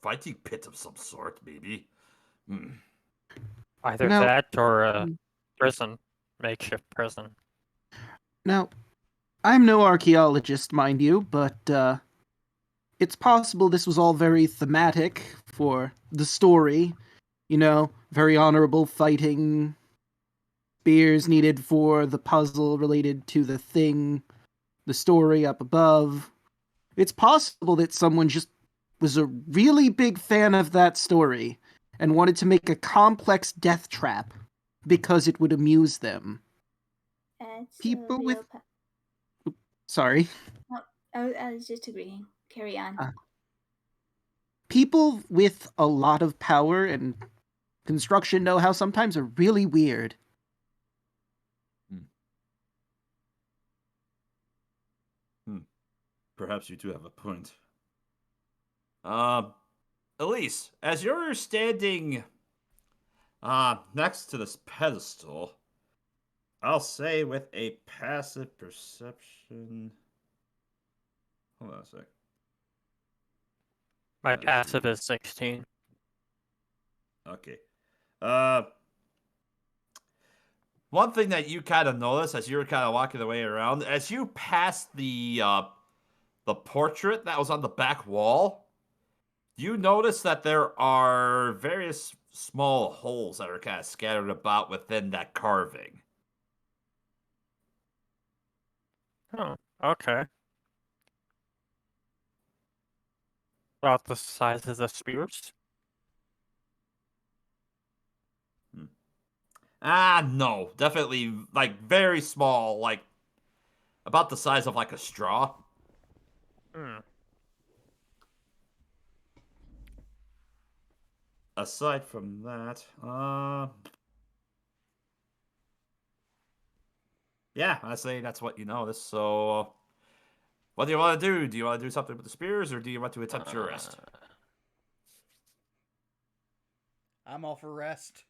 fighting pit of some sort, maybe. Either Now- that or a prison, makeshift prison. Now, I'm no archaeologist, mind you, but it's possible this was all very thematic for the story. You know, very honorable fighting, spears needed for the puzzle related to the thing, the story up above. It's possible that someone just was a really big fan of that story and wanted to make a complex death trap because it would amuse them. That's People a with- real Sorry. I was just agreeing. Carry on. People with a lot of power and construction know-how sometimes are really weird. Perhaps you do have a point. Elise, as you're standing next to this pedestal, I'll say with a passive perception. Hold on a sec. My passive is 16. Okay. One thing that you kind of notice as you were kind of walking the way around, as you pass the portrait that was on the back wall, you notice that there are various small holes that are kind of scattered about within that carving. Oh, okay. About the size of the spears? No. Definitely, like, very small, like, about the size of, like, a straw. aside from that, yeah, I say that's what you notice. So, what do you want to do? Do you want to do something with the spears, or do you want to attempt your rest? I'm all for rest.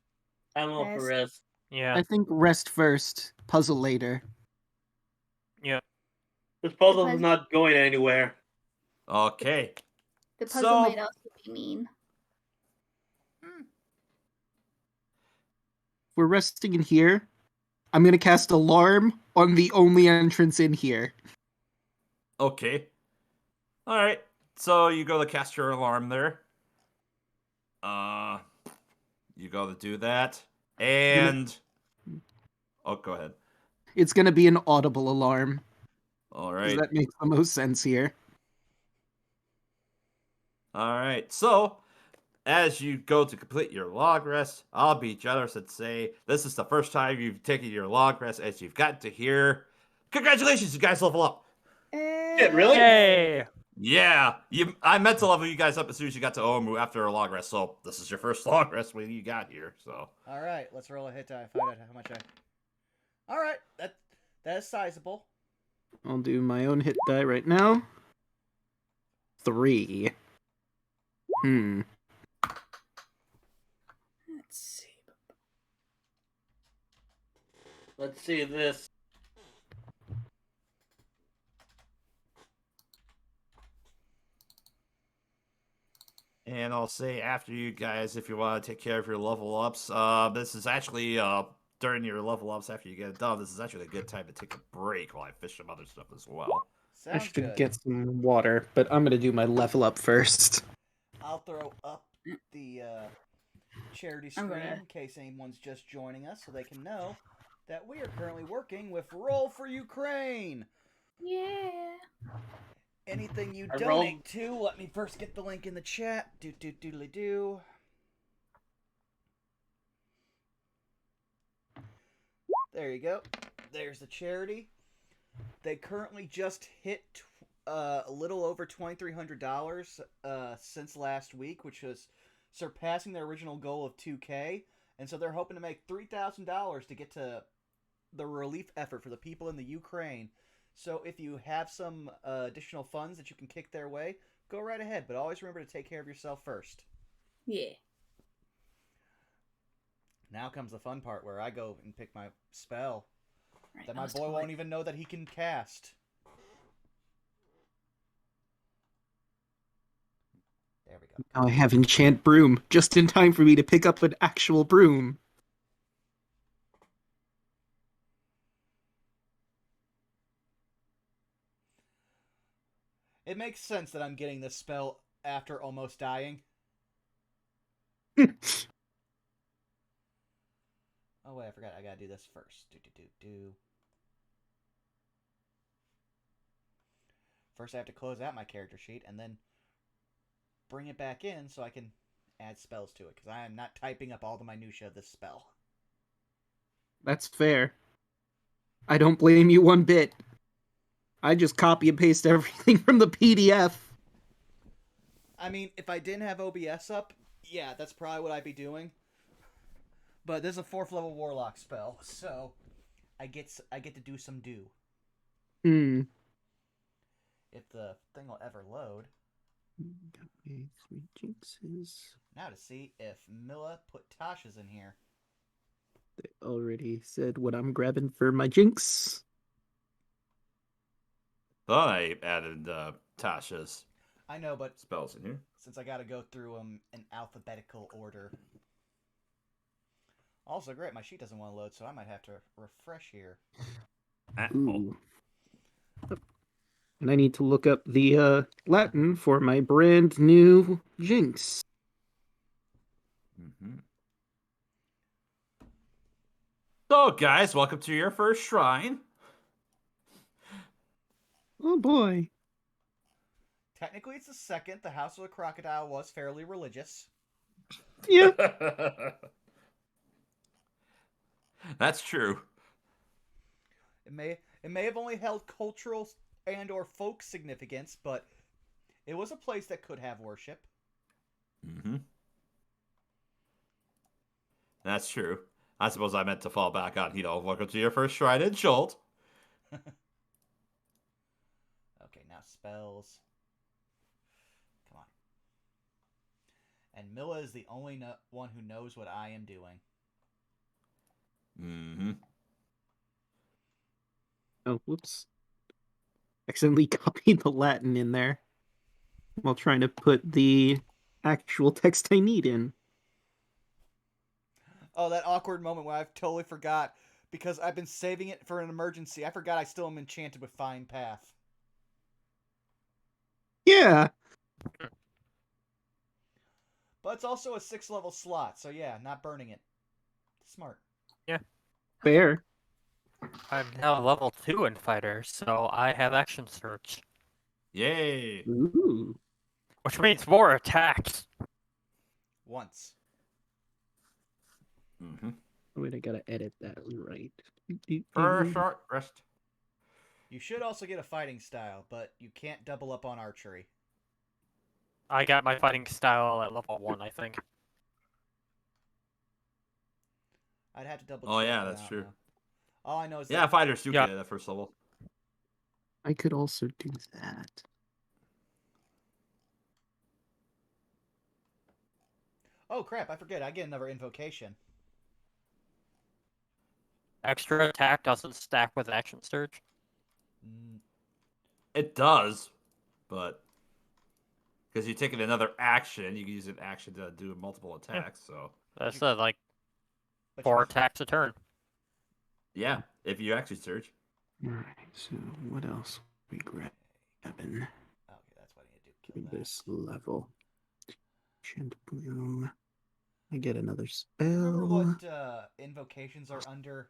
I'm all for rest. Yeah. I think rest first, puzzle later. Yeah. This puzzle The is not going anywhere. Okay. The puzzle So- might also be mean. If we're resting in here, I'm gonna cast alarm on the only entrance in here. Okay. All right. So you go to cast your alarm there. You go to do that, and oh, go ahead. It's gonna be an audible alarm. All 'Cause right. that makes the most sense here. All right. So, as you go to complete your log rest, I'll be generous and say this is the first time you've taken your log rest, as you've got to hear. Congratulations, you guys level up. Shit, really? Yay! Yeah, I meant to level you guys up as soon as you got to Omu after a log rest. So this is your first log rest when you got here. So All right, let's roll a hit die. Find out how much I. All right, that is sizable. I'll do my own hit die right now. 3. Let's see. Let's see this. And I'll say after you guys, if you want to take care of your level ups, this is actually during your level ups after you get it done. This is actually a good time to take a break while I fish some other stuff as well. I Sounds should good. get some water, but I'm gonna do my level up first. I'll throw up the charity I'm screen gonna- in case anyone's just joining us, so they can know that we are currently working with Roll for Ukraine. Yeah. Anything you I donate to, let me first get the link in the chat. Do. There you go. There's the charity. They currently just hit a little over $2,300 since last week, which was surpassing their original goal of $2K. And so they're hoping to make $3,000 to get to the relief effort for the people in the Ukraine. So if you have some additional funds that you can kick their way, go right ahead. But always remember to take care of yourself first. Yeah. Now comes the fun part where I go and pick my spell Right, that I my was boy totally- won't even know that he can cast. There we go. Now I have enchant broom, just in time for me to pick up an actual broom. It makes sense that I'm getting this spell after almost dying. Oh wait, I forgot. I gotta do this first. Do. First, I have to close out my character sheet and then bring it back in so I can add spells to it, because I am not typing up all the minutia of this spell. That's fair. I don't blame you one bit. I just copy and paste everything from the PDF. I mean, if I didn't have OBS up, yeah, that's probably what I'd be doing. But this is a 4th level warlock spell, so I get to do some do. If the thing will ever load. Got my 3 jinxes. Now to see if Milla put Tasha's in here. They already said what I'm grabbing for my jinx. Thought I added Tasha's I know, but spells in here. since I gotta go through them in alphabetical order. Also, great, my sheet doesn't want to load, so I might have to refresh here. Ooh. And I need to look up the Latin for my brand new jinx. Mm-hmm. So, guys, welcome to your first shrine. Oh boy. Technically, it's the second. The House of the Crocodile was fairly religious. Yeah. That's true. It may have only held cultural and or folk significance, but it was a place that could have worship. Mm-hmm. That's true. I suppose I meant to fall back on, welcome to your first shrine in Chult. Okay, now spells. Come on. And Milla is the only one who knows what I am doing. Mm-hmm. Oh, whoops. Accidentally copied the Latin in there while trying to put the actual text I need in. Oh, that awkward moment where I've totally forgot because I've been saving it for an emergency. I forgot I still am enchanted with Fine Path. Yeah. But it's also a 6th level slot, so yeah, not burning it. Smart. Yeah. Fair. I'm now level 2 in fighter, so I have action search, Yay! Ooh. which means more attacks. Once. Mm-hmm. Wait, I gotta edit that right. For a short rest. You should also get a fighting style, but you can't double up on archery. I got my fighting style at level 1, I think. I'd have to double check. Oh, yeah, but that's I don't true. know. All I know is Yeah, that fighters do Yeah. get it at first level. I could also do that. oh crap, I forget. I get another invocation. Extra attack doesn't stack with action surge. It does, but because you take another action, you can use an action to do multiple attacks. So That's like But 4 you- attacks a turn. yeah, if you actually search. Alright, so what else we grabbing Okay, that's what I need to do. for Kill that. this level? Enchant Bloom. I get another Do you remember spell. what invocations are under,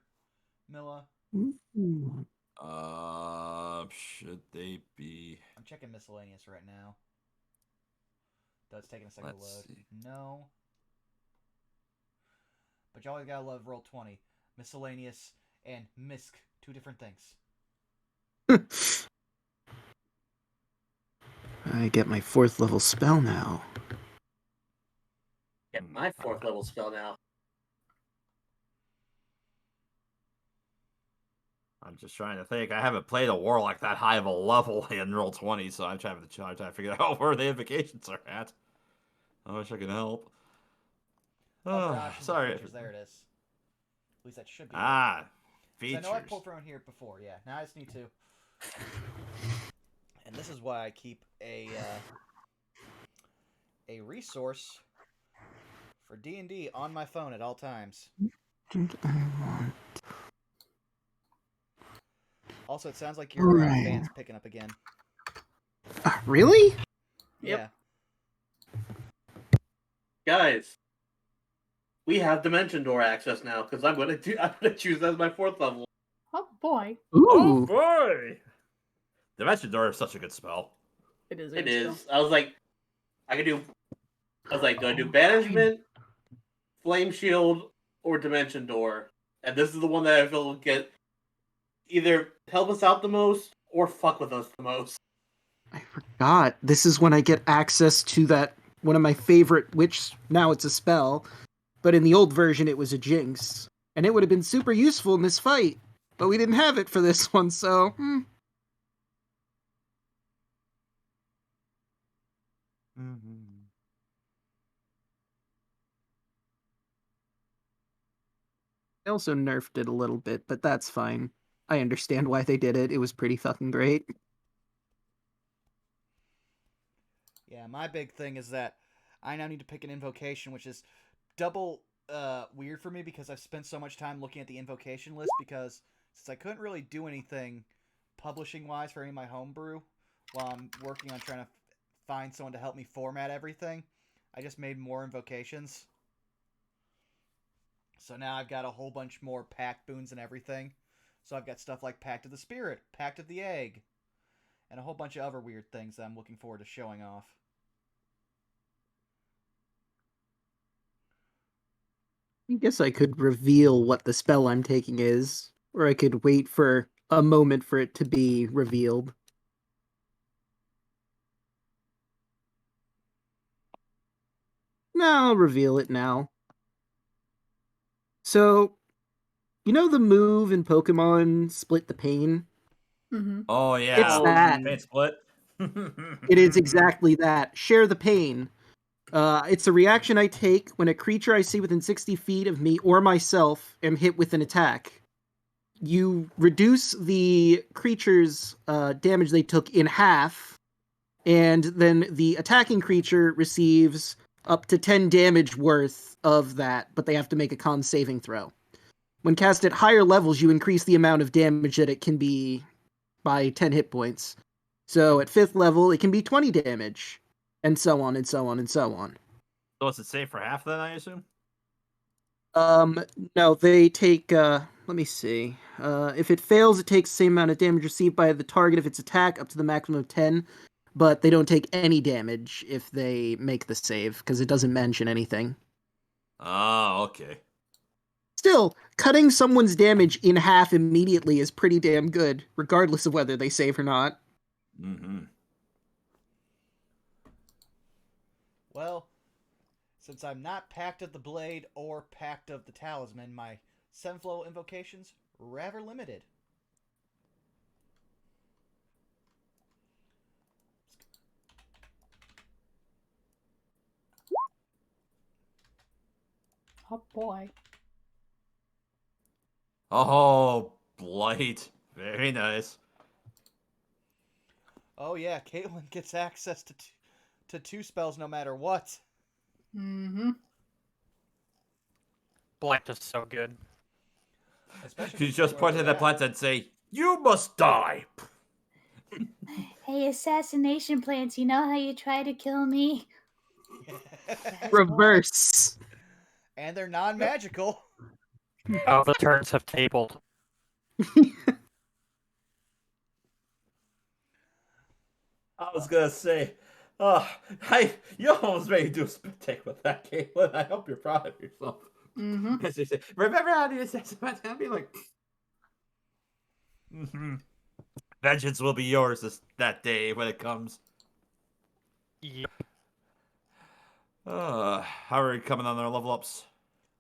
Milla? Ooh. Should they be? I'm checking miscellaneous right now. Though it's taking a second Let's to load. see. No. But you always gotta love Roll20. Miscellaneous and misc. 2 different things. I get my 4th level spell now. Get my 4th level spell now. I'm just trying to think. I haven't played a warlock that high of a level in Roll20, so I'm trying to figure out where the invocations are at. I wish I could help. Other options and Sorry. features, there it is. At least that should be. Features. I know I pulled from here before, yeah. Now I just need to. And this is why I keep a resource for D&D on my phone at all times. Did I want? Also, it sounds like your Right. fan's picking up again. Really? Yep. Yeah. Guys, we have Dimension Door access now because I'm gonna choose that as my 4th level. Oh boy, Ooh. boy! Dimension Door is such a good spell. it is. It is. I was like, do I do Banishment, Flame Shield, or Dimension Door? And this is the one that I feel will get either help us out the most or fuck with us the most. I forgot. This is when I get access to that one of my favorite, which now it's a spell, but in the old version it was a jinx. And it would have been super useful in this fight, but we didn't have it for this one, so... They also nerfed it a little bit, but that's fine. I understand why they did it. It was pretty fucking great. Yeah, my big thing is that I now need to pick an invocation, which is double weird for me because I've spent so much time looking at the invocation list because since I couldn't really do anything publishing-wise for any of my homebrew while I'm working on trying to find someone to help me format everything, I just made more invocations. So now I've got a whole bunch more pact boons and everything. So I've got stuff like Pact of the Spirit, Pact of the Egg, and a whole bunch of other weird things that I'm looking forward to showing off. I guess I could reveal what the spell I'm taking is, or I could wait for a moment for it to be revealed. No, I'll reveal it now. So, you know the move in Pokemon Split the Pain? Mm-hmm. Oh yeah, It's that. paint split. It is exactly that. Share the pain. It's a reaction I take when a creature I see within 60 feet of me or myself am hit with an attack. You reduce the creature's damage they took in half, and then the attacking creature receives up to 10 damage worth of that, but they have to make a con saving throw. When cast at higher levels, you increase the amount of damage that it can be by 10 hit points. So at 5th level, it can be 20 damage, and so on, and so on, and so on. So is it safe for half then, I assume? No, they take, let me see. If it fails, it takes the same amount of damage received by the target if it's attack, up to the maximum of 10, but they don't take any damage if they make the save, because it doesn't mention anything. Oh, okay. Still, cutting someone's damage in half immediately is pretty damn good, regardless of whether they save or not. Mm-hmm. Well, since I'm not Pact of the Blade or Pact of the Talisman, my 7th level invocations rather limited. Oh boy. Oh, Blight. Very nice. Oh yeah, Caitlin gets access to 2 spells no matter what. Mm-hmm. Blight is so good. Especially You just considering point where at we're the at. plant and say, "You must die." Hey, assassination plants, you know how you try to kill me? Reverse. And they're non-magical. Oh, the turns have tabled. I was gonna say, you almost made me do a spit take with that, Caitlin. I hope you're proud of yourself. Mm-hmm. As you say, remember how to assess about that? I'll be like, vengeance will be yours that day when it comes. Yep. How are we coming on our level ups?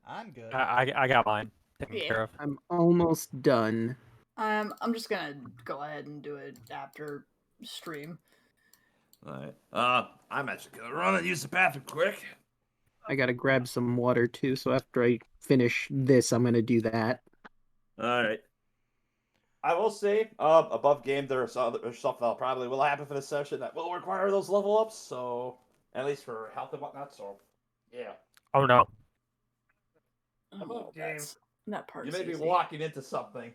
I'm good. I got mine taken Yeah. care of. I'm almost done. I'm just gonna go ahead and do it after stream. Alright. I'm actually gonna run and use the bathroom quick. I gotta grab some water too, so after I finish this, I'm gonna do that. Alright. I will say, above game, there's stuff that probably will happen for this session that will require those level ups, so, at least for health and whatnot, so, yeah. Oh no. Oh, game. that part You is may be easy. walking into something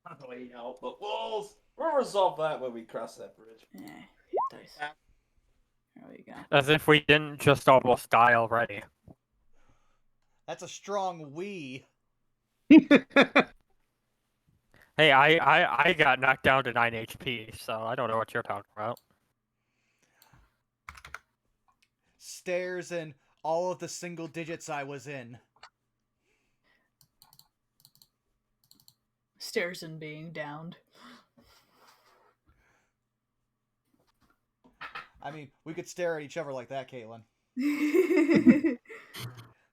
on the way out, but we'll resolve that when we cross that bridge. Yeah, dice. There we go. As if we didn't just almost die already. That's a strong we. Hey, I got knocked down to 9 HP, so I don't know what you're talking about. Stairs and all of the single digits I was in. Stairs and being downed. I mean, we could stare at each other like that, Caitlin.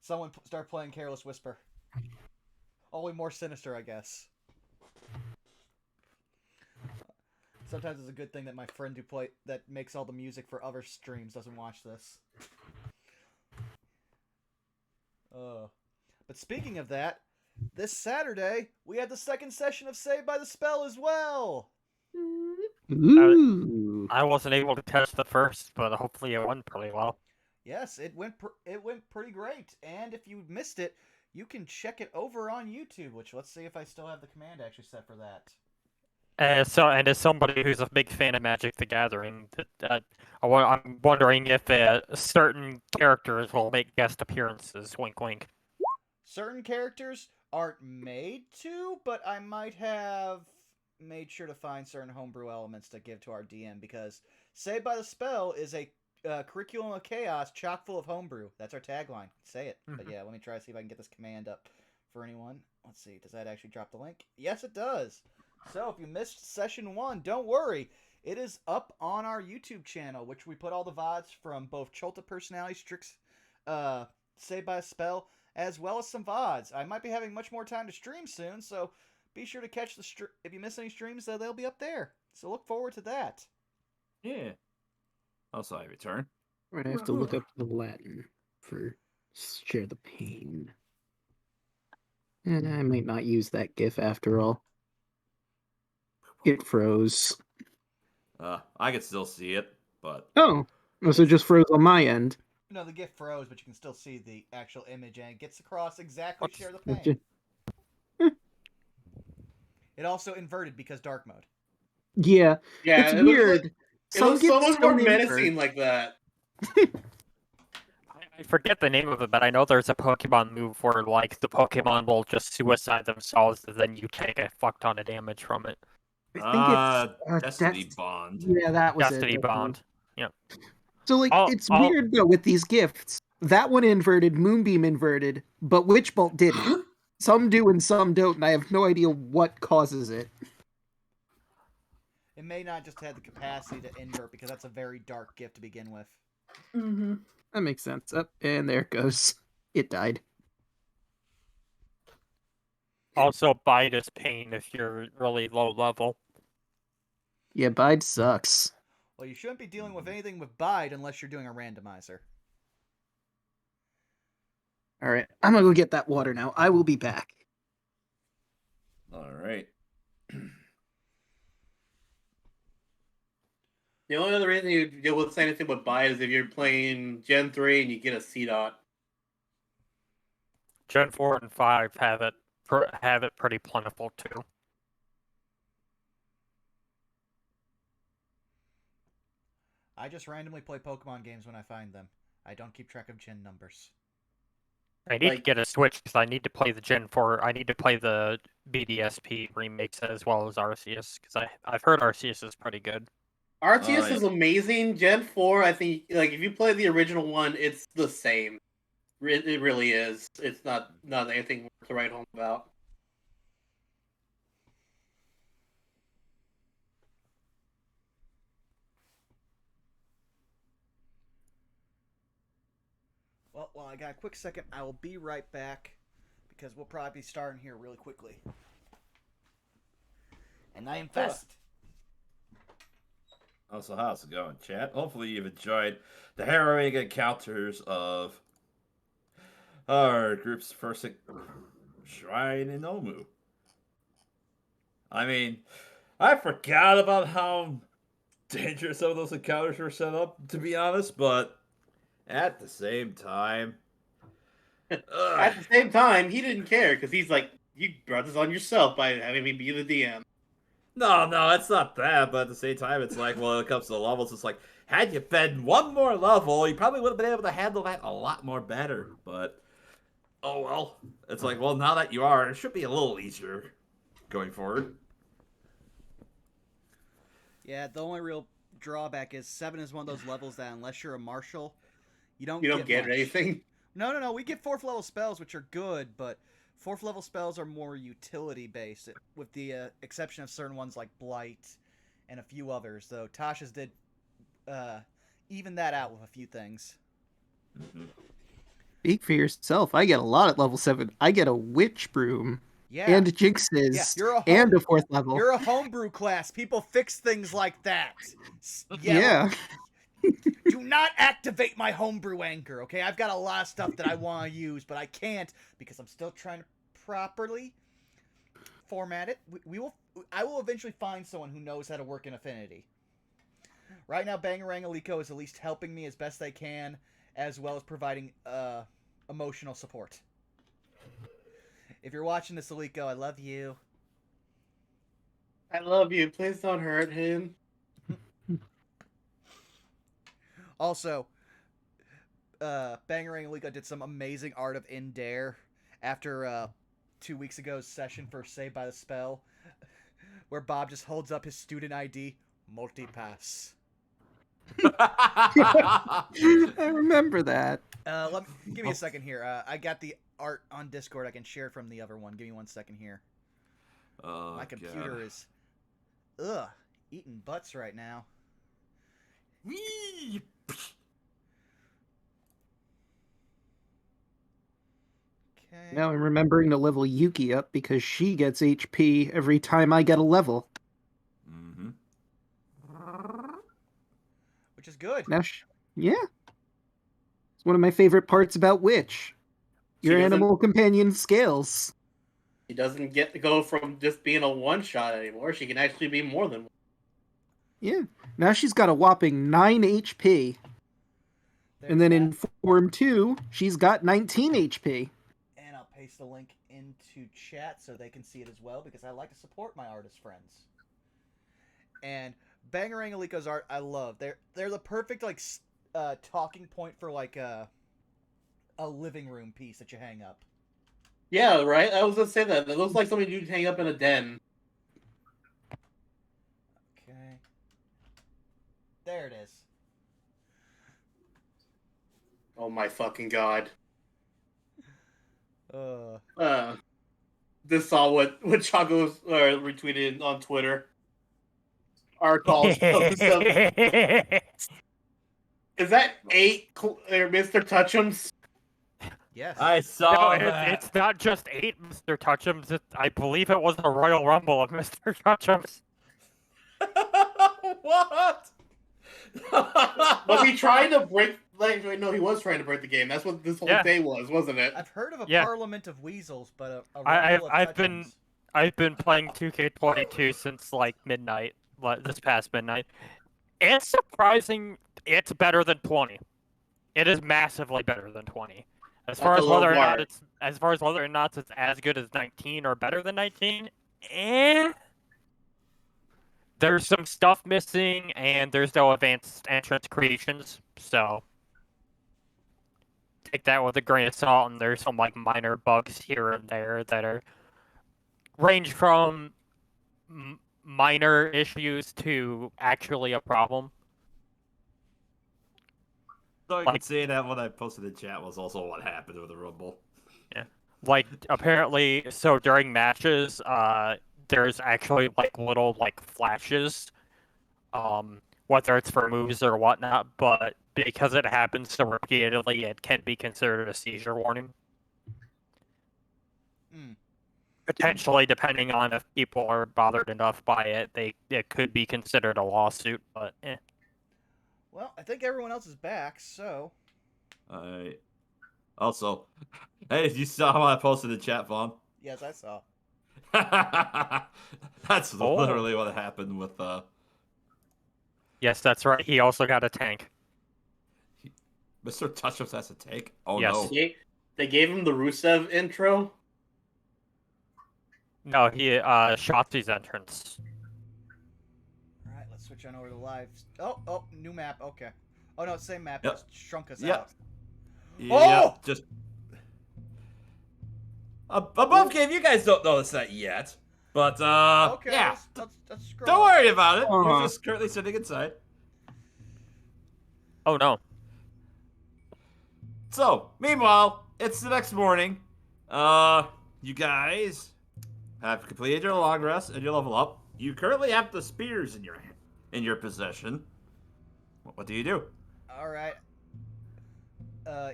Someone start playing Careless Whisper. Only more sinister, I guess. Sometimes it's a good thing that my friend that makes all the music for other streams doesn't watch this. But speaking of that, this Saturday we had the second session of Saved by the Spell as well. Ooh. I wasn't able to catch the first, but hopefully it went pretty well. Yes, it went pretty great. And if you missed it, you can check it over on YouTube. Which let's see if I still have the command actually set for that. And as somebody who's a big fan of Magic: The Gathering, I'm wondering if certain characters will make guest appearances. Wink, wink. Certain characters aren't made to, but I might have made sure to find certain homebrew elements to give to our DM because Saved by the Spell is a curriculum of chaos chock full of homebrew. That's our tagline. Say it. But yeah, let me try to see if I can get this command up for anyone. Let's see. Does that actually drop the link? Yes, it does. So if you missed session 1, don't worry. It is up on our YouTube channel, which we put all the VODs from both Chult Personality Strix, Saved by a Spell, as well as some VODs. I might be having much more time to stream soon, so be sure to catch the if you miss any streams, they'll be up there. So look forward to that. Yeah. Also, I return. Right, I have to look up the Latin for share the pain. And I might not use that GIF after all. It froze. I can still see it, but Oh, so it just froze on my end. No, the GIF froze, but you can still see the actual image, and it gets across exactly What's- share the pain. Just- It also inverted because dark mode. Yeah, Yeah, it's it looks weird. like- It Some looks so get much more so menacing invert. like that. I forget the name of it, but I know there's a Pokemon move where like the Pokemon will just suicide themselves, and then you take a fuck ton of damage from it. I think it's Destiny Bond. Yeah, that was Destiny it. Bond. So like, I'll- it's I'll- weird though with these gifts. That one inverted, Moonbeam inverted, but Witch Bolt didn't. Some do and some don't, and I have no idea what causes it. It may not just have the capacity to invert because that's a very dark GIF to begin with. Mm-hmm. That makes sense. Up and there it goes. It died. Also, bite is pain if you're really low level. Yeah, Bide sucks. Well, you shouldn't be dealing with anything with Bide unless you're doing a randomizer. All right, I'm gonna go get that water now. I will be back. All right. The only other reason you deal with anything with buy is if you're playing Gen 3 and you get a C-Dot. Gen 4 and 5 have it pretty plentiful too. I just randomly play Pokemon games when I find them. I don't keep track of gen numbers. I need to Like- get a Switch because I need to play the Gen 4. I need to play the BDSP remakes as well as Arceus because I've heard Arceus is pretty good. RTS yeah. is amazing. Gen 4, I think, like, if you play the original one, it's the same. It really is. It's not anything to write home about. Well, while I got a quick second, I will be right back because we'll probably be starting here really quickly. And I infest. Also, how's it going, chat? Hopefully you've enjoyed the harrowing encounters of our group's first shrine in Omu. I mean, I forgot about how dangerous some of those encounters were set up, to be honest, but at the same time... At the same time, he didn't care because he's like, you brought this on yourself by having me be the DM. No, it's not that, but at the same time, it's like, well, when it comes to the levels, it's like, had you been one more level, you probably would have been able to handle that a lot more better, but, oh well. It's like, well, now that you are, it should be a little easier going forward. Yeah, the only real drawback is 7 is one of those levels that unless you're a marshal, you don't get much. anything. No, we get 4th level spells, which are good, but 4th level spells are more utility based, with the exception of certain ones like Blight and a few others, though Tasha's did even that out with a few things. Speak for yourself. I get a lot at level 7. I get a Witch Broom. Yeah. And Jinxes. Yeah, and a 4th level. You're a homebrew class. People fix things like that. Yeah. Do not activate my homebrew anger, okay? I've got a lot of stuff that I want to use, but I can't because I'm still trying to properly format it. I will eventually find someone who knows how to work in Affinity. Right now, Bangarang Aliko is at least helping me as best they can, as well as providing emotional support. If you're watching this, Aliko, I love you. I love you. Please don't hurt him. Also, Bangarang Aliko did some amazing art of Indare after 2 weeks ago's session for Saved by the Spell, where Bob just holds up his student ID, multipass. I remember that. Give me a second here. I got the art on Discord. I can share from the other one. Give me 1 second here. Oh, My computer is eating butts right now. Whee! Okay. Now I'm remembering to level Yuki up because she gets HP every time I get a level. Mm-hmm. Which is good. Now, yeah. It's one of my favorite parts about Witch. She Your doesn't- animal companion scales. She doesn't get to go from just being a one-shot anymore. She can actually be more than one. Yeah. Now she's got a whopping 9 HP. And then in Form 2, she's got 19 HP. And I'll paste the link into chat so they can see it as well, because I like to support my artist friends. And Bangarang Aliko's art, I love. They're the perfect talking point for like a living room piece that you hang up. Yeah, right? I was gonna say that. It looks like something you'd hang up in a den. Okay. There it is. Oh my fucking god. Uh, This saw what Chaco retweeted on Twitter. Our calls. Is that 8 Mr. Touchums? yes. I saw No, that. it's not just 8 Mr. Touchums. I believe it was a Royal Rumble of Mr. Touchums. What? Was he trying to break? No, he was trying to break the game. That's what this whole Yeah. day was, wasn't it? I've heard of a Yeah. parliament of weasels, but a I've rumble of been- Touchums. I've been playing 2K22 since like midnight, this past midnight. It's surprising it's better than 20. It is massively better than 20. As far That's as a low whether or bar. not it's as good as 19 or better than 19, there's some stuff missing, and there's no advanced entrance creations, so take that with a grain of salt. And there's some like minor bugs here and there that are range from minor issues to actually a problem. So you Like- can see that what I posted in chat was also what happened with the Rumble. Like apparently, so during matches, there's actually like little like flashes, whether it's for moves or whatnot, but because it happens so repeatedly, it can be considered a seizure warning. Mm. Potentially, depending on if people are bothered enough by it, it could be considered a lawsuit. But Well, I think everyone else is back, so Also, hey, you saw what I posted in chat, Vaughn? yes, I saw. That's Oh. literally what happened with yes, that's right. He also got a tank. Mr. Touchups has a tank. Oh Yes. no! They gave him the Rusev intro. No, he Shotzi's entrance. All right, let's switch on over to live. Oh, new map. Okay. Oh no, same map. Yep. Just shrunk us Yep. out. Yeah, Oh! just above game. You guys don't notice that yet, but Okay. yeah. Let's scroll. Don't worry about it. Uh-huh. We're just currently sitting inside. Oh no. So, meanwhile, it's the next morning. You guys have completed your long rest and your level up. You currently have the spears in your possession. What do you do? All right.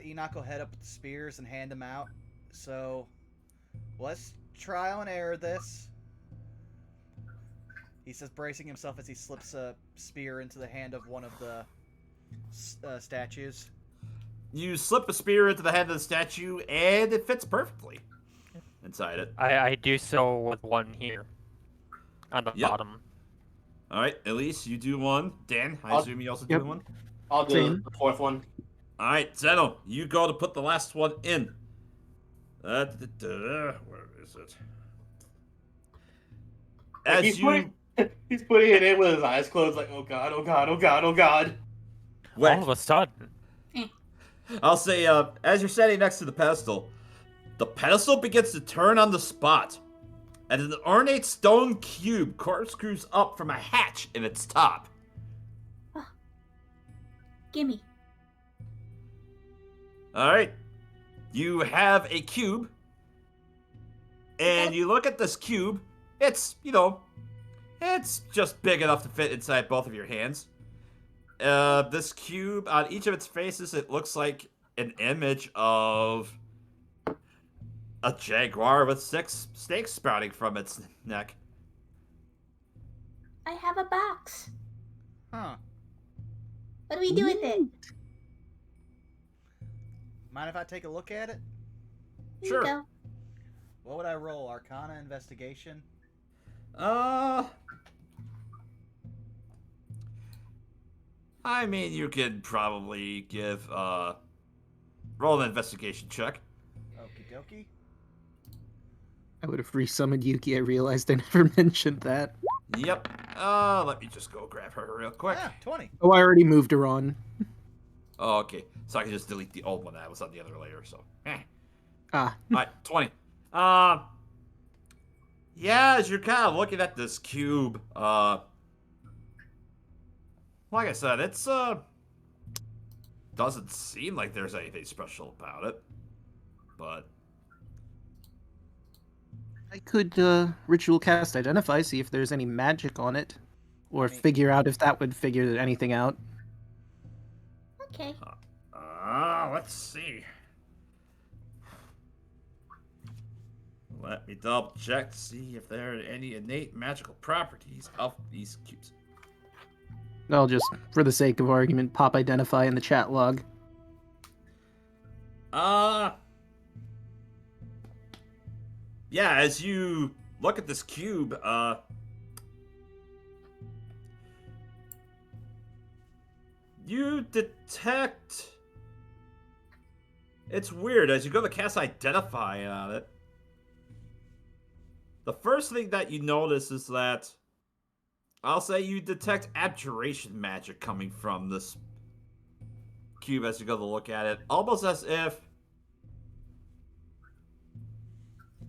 Enoch will head up with the spears and hand them out. So, let's trial and error this. He says, bracing himself as he slips a spear into the hand of one of the statues. You slip a spear into the hand of the statue, and it fits perfectly inside it. I do so with one here on the Yep. bottom. All right, Elise, you do one. Dan, I assume you also Yep. do one. I'll do Same. the fourth one. All right, Zeno, you go to put the last one in. Where is it? As He's you He's putting it in with his eyes closed, like, oh god, oh god, oh god, oh god. wet, All of a sudden, I'll say, as you're standing next to the pedestal begins to turn on the spot, and an ornate stone cube corkscrews up from a hatch in its top. Gimme. All right, you have a cube, and you look at this cube. It's, it's just big enough to fit inside both of your hands. This cube, on each of its faces, it looks like an image of a jaguar with 6 snakes sprouting from its neck. I have a box. Huh. What do we do with it? Mind if I take a look at it? Here Sure. you go. What would I roll? Arcana, investigation? I mean, you could probably give roll an investigation check. Okie dokie. I would have resummoned Yuki. I realized I never mentioned that. Yep. Let me just go grab her real quick. Ah, 20. Oh, I already moved her on. Oh, okay. So I can just delete the old one that was on the other layer. So, Ah, Alright, 20. Yeah, as you're kind of looking at this cube, like I said, it's doesn't seem like there's anything special about it, but I could ritual cast identify, see if there's any magic on it, or mean- figure out if that would figure anything out. Okay. let's see. Let me double check to see if there are any innate magical properties of these cubes. I'll just, for the sake of argument, pop identify in the chat log. Yeah, as you look at this cube, you detect... It's weird, as you go to cast Identify on it, the first thing that you notice is that, I'll say you detect abjuration magic coming from this cube as you go to look at it, almost as if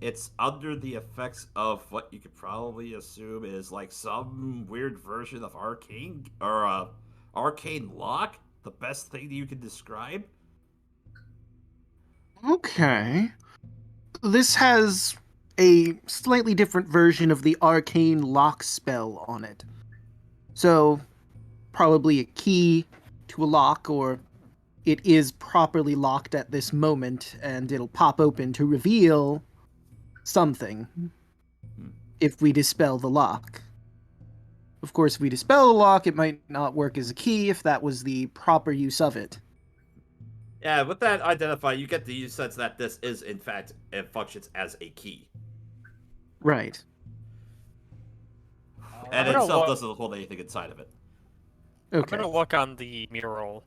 it's under the effects of what you could probably assume is like some weird version of arcane, or arcane lock, the best thing that you can describe. Okay. This has a slightly different version of the arcane lock spell on it. So, probably a key to a lock, or it is properly locked at this moment, and it'll pop open to reveal something if we dispel the lock. Of course, if we dispel the lock, it might not work as a key if that was the proper use of it. Yeah, with that Identify, you get the sense that this is, in fact, it functions as a key. Right. And I'm gonna itself look- doesn't hold anything inside of it. Okay. I'm gonna look on the mural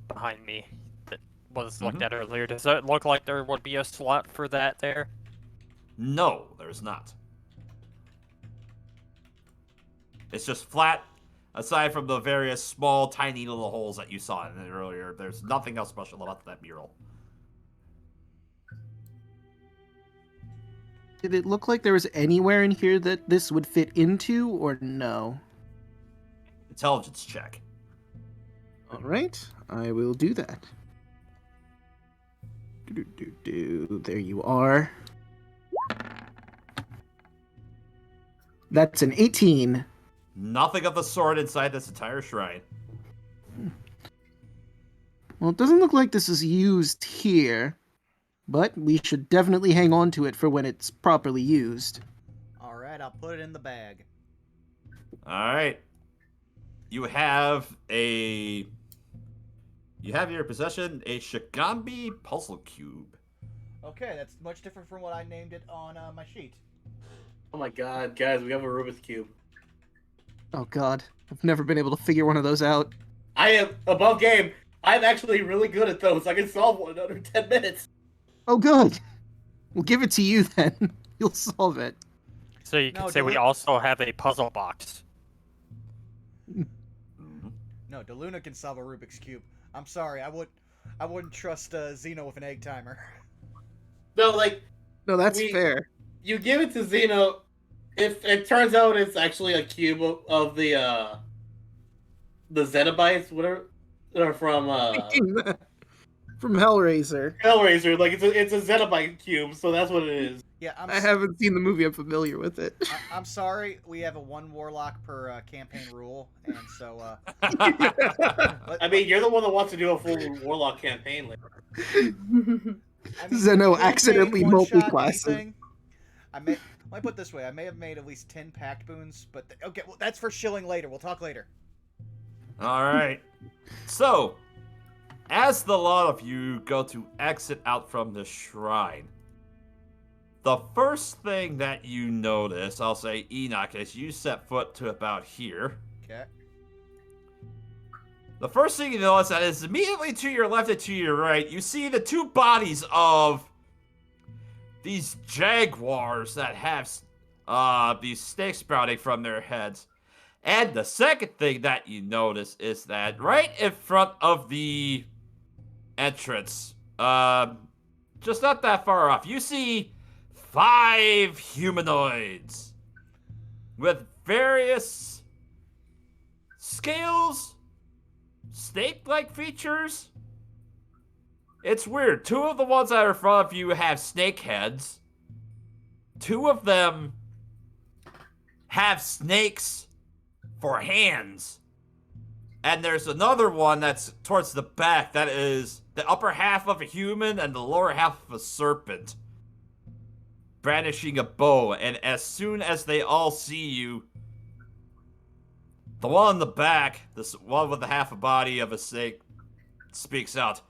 behind me that was looked Mhm. at earlier. Does it look like there would be a slot for that there? No, there's not. It's just flat. Aside from the various small, tiny little holes that you saw in it earlier, there's nothing else special about that mural. Did it look like there was anywhere in here that this would fit into, or no? Intelligence check. Alright, I will do that. There you are. That's an 18. Nothing of the sort inside this entire shrine. Well, it doesn't look like this is used here, but we should definitely hang on to it for when it's properly used. Alright, I'll put it in the bag. Alright. You have in your possession a Shigambi puzzle cube. Okay, that's much different from what I named it on my sheet. Oh my god, guys, we have a Rubik's Cube. Oh god, I've never been able to figure one of those out. I am above game. I'm actually really good at those. I can solve one in under 10 minutes. Oh good! We'll give it to you then. You'll solve it. So you No, could say we do it. also have a puzzle box. No, DeLuna can solve a Rubik's Cube. I'm sorry, I wouldn't trust Xeno with an egg timer. No, like, No, that's We- fair. you give it to Xeno, if it turns out it's actually a cube of the Xenobites, whatever, or from From Hellraiser. Hellraiser, like it's a Xenobite cube, so that's what it is. Yeah, I haven't seen the movie, I'm familiar with it. I'm sorry, we have a one warlock per campaign rule, and so I mean, you're the one that wants to do a full Warlock campaign later. I mean, Zeno you can't accidentally pay one-shot multi-classing. anything. Let me put it this way. I may have made at least 10 pact boons, but okay, well, that's for shilling later. We'll talk later. All right. So, as the lot of you go to exit out from the shrine, the first thing that you notice, I'll say Enoch, as you set foot to about here. Okay. The first thing you notice that is immediately to your left and to your right, you see the two bodies of these jaguars that have these snakes sprouting from their heads. And the second thing that you notice is that right in front of the entrance, just not that far off, you see 5 humanoids with various scales, snake-like features. It's weird. 2 of the ones that are in front of you have snake heads. 2 of them have snakes for hands. And there's another one that's towards the back that is the upper half of a human and the lower half of a serpent, brandishing a bow. And as soon as they all see you, the one in the back, this one with the half a body of a snake, speaks out.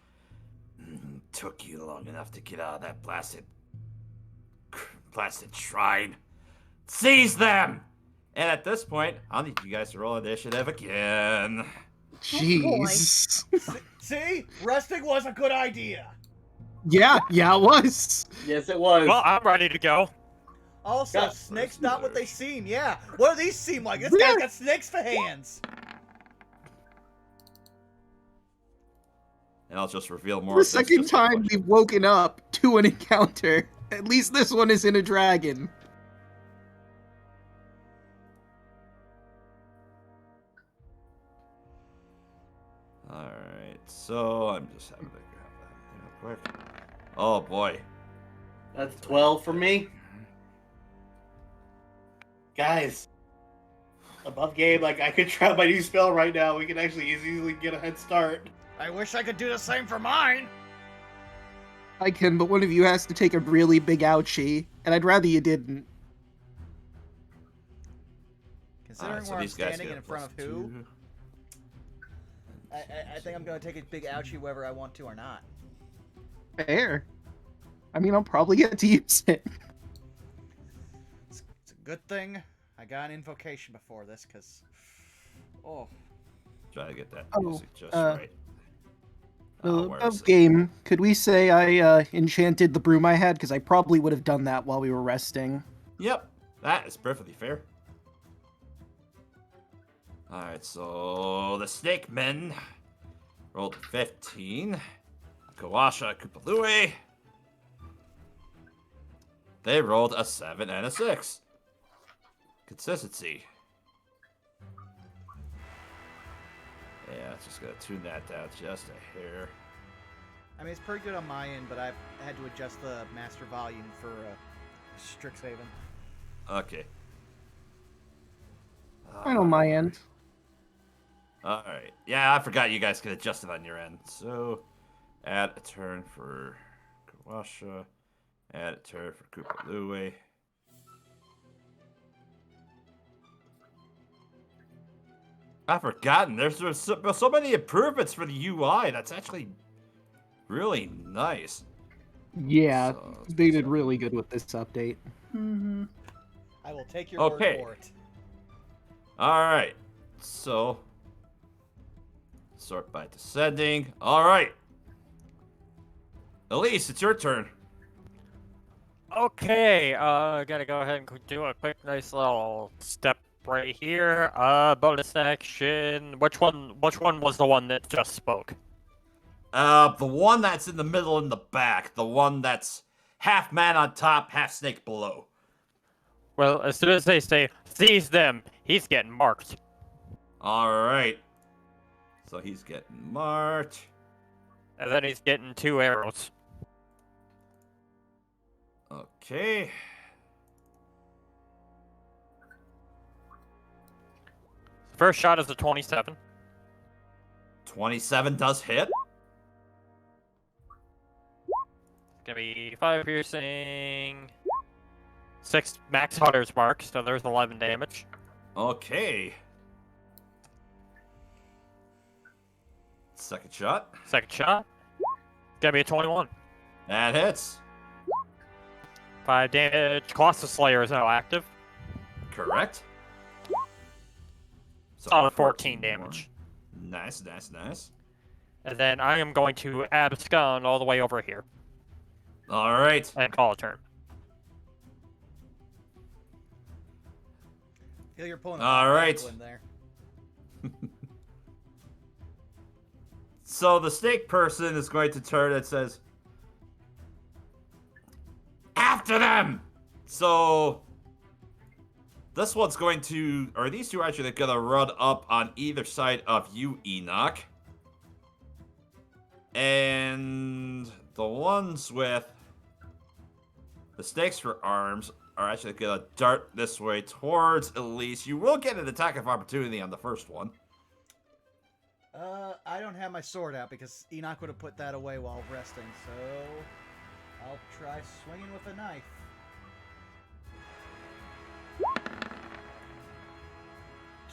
Took you long enough to get out of that blasted shrine. Seize them! And at this point, I'll need you guys to roll initiative again. Jeez. See? Resting was a good idea. Yeah, it was. Yes, it was. Well, I'm ready to go. Also, Yeah. snakes not what they seem, yeah. What do these seem like? This guy's got snakes for hands. And I'll just reveal more. The of this second just a time bunch. we've woken up to an encounter. At least this one is in a dragon. Alright, so I'm just having to grab that real quick. Oh boy. That's 12 for me. Guys, above game, like I could try my new spell right now. We can actually easily get a head start. I wish I could do the same for mine. I can, but one of you has to take a really big ouchie, and I'd rather you didn't. Considering Alright, so where I'm these guys standing get in front of +2. who, I think I'm going to take a big ouchie whether I want to or not. Fair. I mean, I'll probably get to use it. It's a good thing I got an invocation before this, because... Oh. Try to get that Oh, music just right. Where is Of it? game, could we say I enchanted the broom I had? Because I probably would have done that while we were resting. Yep, that is perfectly fair. Alright, so the snake men rolled 15. Kawasha Kupalui. They rolled a 7 and a 6. Consistency. Yeah, just gonna tune that down just a hair. I mean, it's pretty good on my end, but I've had to adjust the master volume for Strixhaven. Okay. Fine on my end. Alright. Yeah, I forgot you guys could adjust it on your end. So, add a turn for Kawasha. Add a turn for Kupalui. I've forgotten. There's so many improvements for the UI. That's actually really nice. Yeah, So, they did really good with this update. Mm-hmm. I will take your Okay. word for it. Alright. So, sort by descending. Alright. Elise, it's your turn. Okay, gotta go ahead and do a quick, nice little step right here. Bonus action. Which one was the one that just spoke? The one that's in the middle in the back. The one that's half man on top, half snake below. Well, as soon as they say, seize them, he's getting marked. Alright. So he's getting marked. And then he's getting 2 arrows. Okay. First shot is a 27. 27 does hit. Gonna be 5 piercing, 6 max hunter's mark, so there's 11 damage. Okay. Second shot. Second shot. Gonna be a 21. That hits. 5 damage. Colossus Slayer is now active. Correct. So 14 damage. Nice, nice, nice. And then I am going to abscond all the way over here. Alright. And call a turn. Feel you're pulling All right. in there. So the snake person is going to turn and says, "After them!" So this one's going to, or these two are actually going to run up on either side of you, Enoch. And the ones with the snakes for arms are actually going to dart this way towards Elise. You will get an attack of opportunity on the first one. I don't have my sword out because Enoch would have put that away while resting, so I'll try swinging with a knife.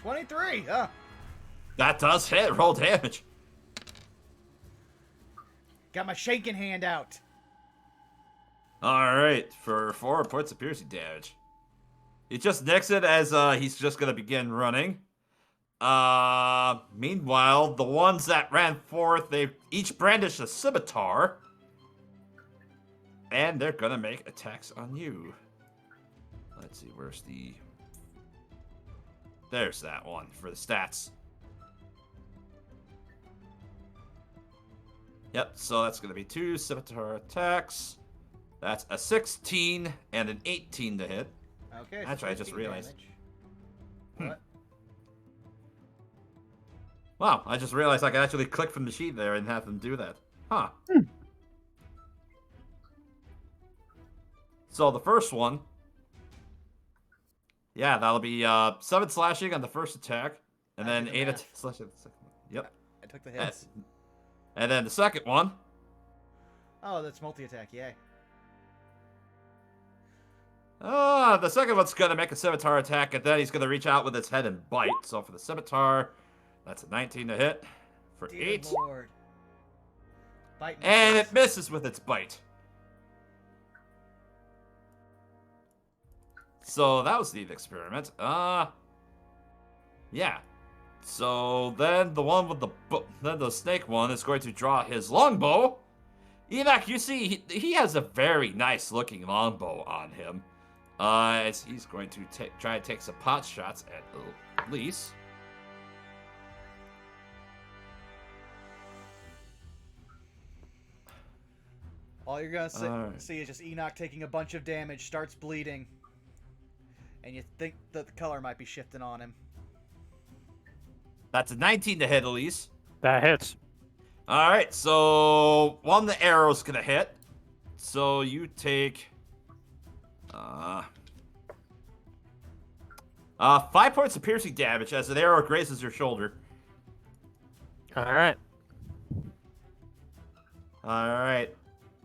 $23, huh? That does hit. Roll damage. Got my shaking hand out. Alright, for 4 points of piercing damage. He just nicks it as he's just going to begin running. Meanwhile, the ones that ran forth, they each brandish a scimitar. And they're going to make attacks on you. Let's see, where's the... There's that one for the stats. Yep, so that's going to be 2 scimitar attacks. That's a 16 and an 18 to hit. Okay. Actually, I just realized. What? Wow, I just realized I could actually click from the sheet there and have them do that. Huh. So the first one. Yeah, that'll be 7 slashing on the first attack. And then 8 slashing on the second one. Yep. I took the hits. And then the second one. Oh, that's multi-attack, yay. The second one's going to make a scimitar attack, and then he's going to reach out with his head and bite. So for the scimitar, that's a 19 to hit for Dear 8. Lord. Bite me, And please. it misses with its bite. So that was the experiment. Yeah. So then the one with the snake one is going to draw his longbow. Enoch, you see, he has a very nice looking longbow on him. As he's going to try to take some pot shots at Elise. All you're gonna see is just Enoch taking a bunch of damage, starts bleeding, and you think that the color might be shifting on him. That's a 19 to hit, Elise. That hits. Alright, so one of the arrows gonna hit. So you take 5 points of piercing damage as an arrow grazes your shoulder. Alright. Alright.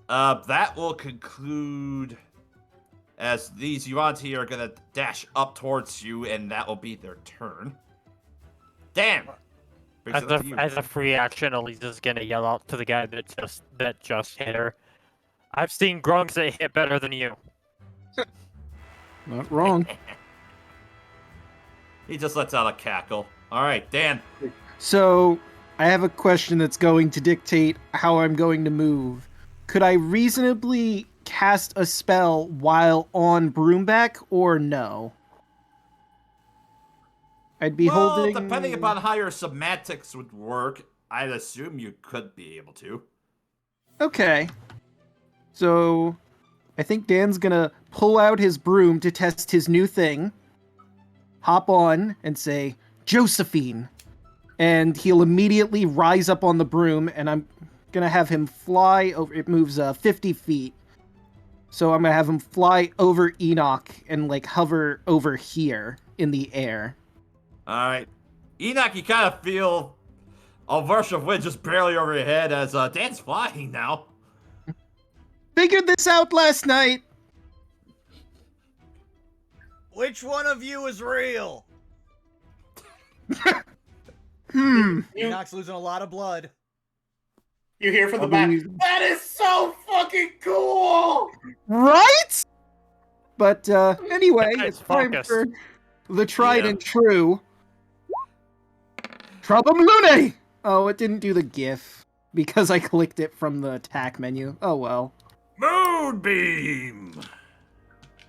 That will conclude as these Yuan-Ti are gonna dash up towards you, and that will be their turn. Damn! As a free action, Elisa's gonna yell out to the guy that just hit her. I've seen grunts that hit better than you. Not wrong. He just lets out a cackle. Alright, Dan. So, I have a question that's going to dictate how I'm going to move. Could I reasonably cast a spell while on Broomback, or no? I'd be holding... depending upon how your semantics would work, I'd assume you could be able to. Okay. So, I think Dan's gonna pull out his broom to test his new thing, hop on, and say, Josephine! And he'll immediately rise up on the broom, and I'm gonna have him fly over... It moves 50 feet. So I'm gonna have him fly over Enoch and, like, hover over here in the air. Alright. Enoch, you kind of feel a rush of wind just barely over your head as Dan's flying now. Figured this out last night. Which one of you is real? Enoch's losing a lot of blood. You hear from the Probably- back. That is so fucking cool! Right? But anyway, It's it's time focused. for the tried Yeah. and true. Trouble Lune! Oh, it didn't do the GIF because I clicked it from the attack menu. Oh well. Moonbeam!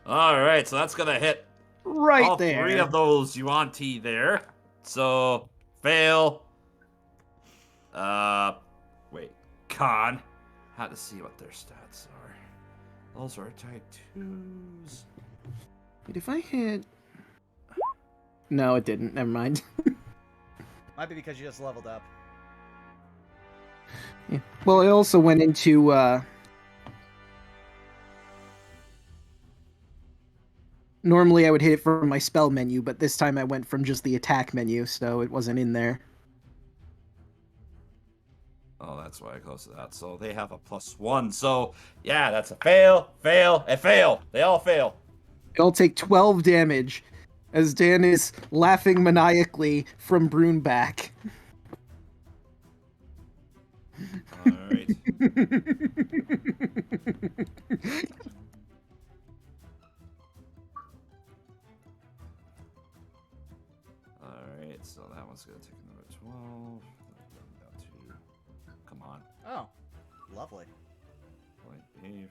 Alright, so that's gonna hit Right all there. 3 of those Yuan-Ti there. So, fail. Wait. Con. Had to see what their stats are. Those are type 2s. Wait, if I hit... No, it didn't. Never mind. Might be because you just leveled up. Yeah. Well, I also went into... Normally I would hit it from my spell menu, but this time I went from just the attack menu, so it wasn't in there. Oh, that's why I close to that. So they have a +1. So, yeah, that's a fail, fail, and fail. They all fail. They all take 12 damage as Dan is laughing maniacally from Bruneback. Alright. Alright, so that one's going to take another 12. Down to... Come on. Oh, lovely. Point Dave.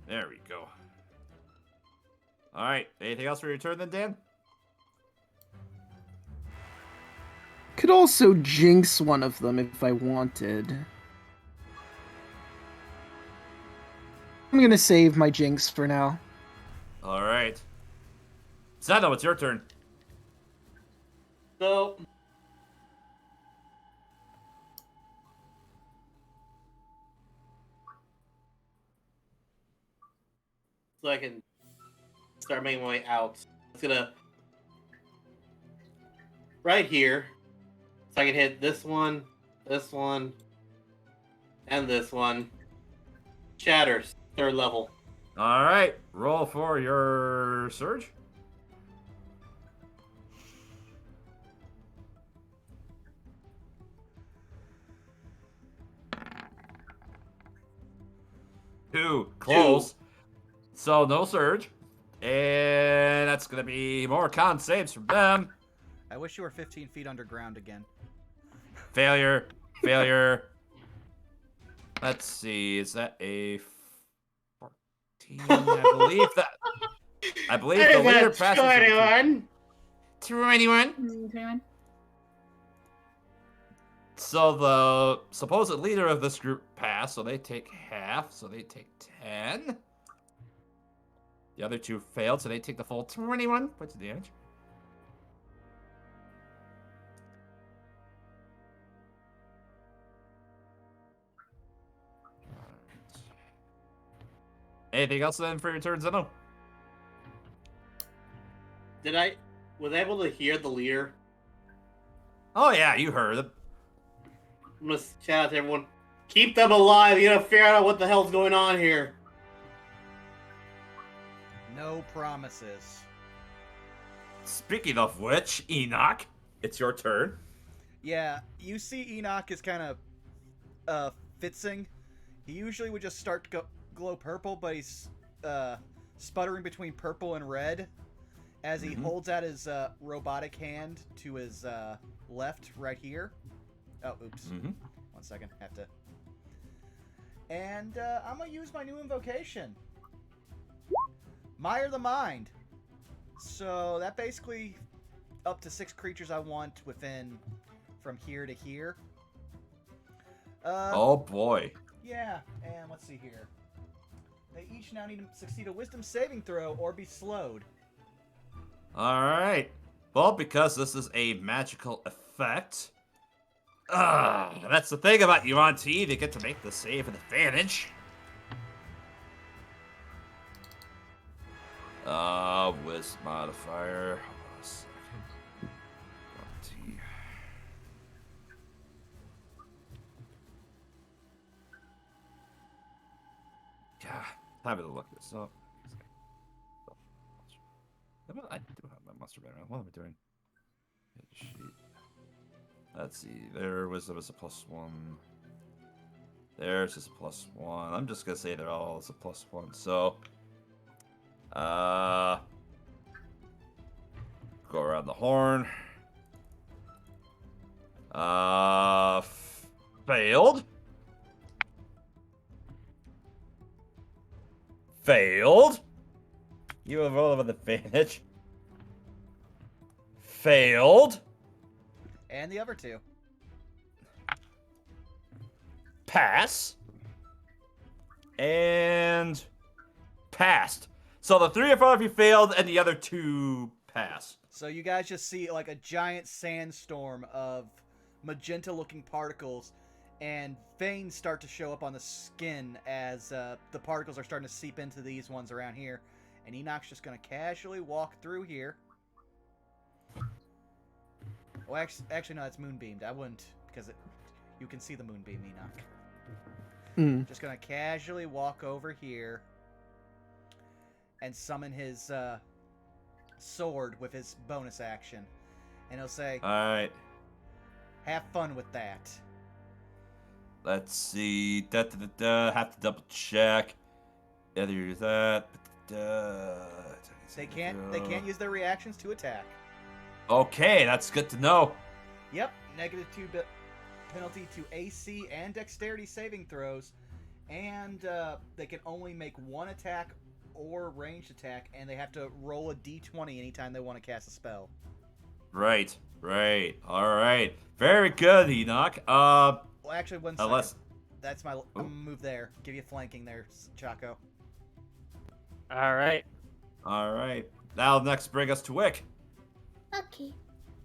There we go. Alright, anything else for your turn then, Dan? Could also jinx one of them if I wanted. I'm gonna save my jinx for now. Alright. Sando, it's your turn. So, I can start making my way out. It's gonna right here, so I can hit this one, and this one. Shatters, 3rd level. Alright, roll for your surge. Two. Close. So no surge. And that's going to be more con saves from them. I wish you were 15 feet underground again. Failure. Failure. Let's see. Is that a 14? I believe the leader passes. 21. 21. 21. So the supposed leader of this group passed, so they take half, so they take 10. The other 2 failed, so they take the full 21 points of damage. Alright. Anything else then for your turn, Zeno? Was I able to hear the leader? Oh yeah, you heard it. I'm gonna shout out to everyone. Keep them alive. You gotta figure out what the hell's going on here. No promises. Speaking of which, Enoch, it's your turn. Yeah, you see Enoch is kind of fitzing. He usually would just start to glow purple, but he's sputtering between purple and red as he holds out his robotic hand to his left right here. Oh, oops. 1 second. Have to. And I'm going to use my new invocation. Mire the Mind. So that basically up to 6 creatures I want within from here to here. Oh boy. Yeah, and let's see here. They each now need to succeed a wisdom saving throw or be slowed. Alright. Well, because this is a magical effect. That's the thing about Yuan-Ti, they get to make the save with advantage. Wisdom modifier. Hold on a second. Yuan-Ti. Yeah, having a look at this. So, I do have my monster banner. What am I doing? Hit sheet. Let's see. There was a +1. There's just a +1. I'm just gonna say they're all as a +1. So, go around the horn. Failed. Failed. You have rolled with advantage. Failed. And the other two. Pass. And passed. So the 3 in front of you failed, and the other 2 passed. So you guys just see like a giant sandstorm of magenta-looking particles, and veins start to show up on the skin as the particles are starting to seep into these ones around here. And Enoch's just going to casually walk through here. Well, actually, no, it's moonbeamed. I wouldn't, because you can see the moonbeam, Enoch. Just going to casually walk over here and summon his sword with his bonus action. And he'll say, Alright. have fun with that. Let's see. Have to double check. Either that. They can't use their reactions to attack. Okay, that's good to know. Yep, -2 penalty to AC and dexterity saving throws, and they can only make one attack or ranged attack, and they have to roll a d20 anytime they want to cast a spell. Right. All right. Very good, Enoch. Well, actually, one second. Unless... That's my move there. Give you flanking there, Chaco. All right. That'll next bring us to Wick. Okay.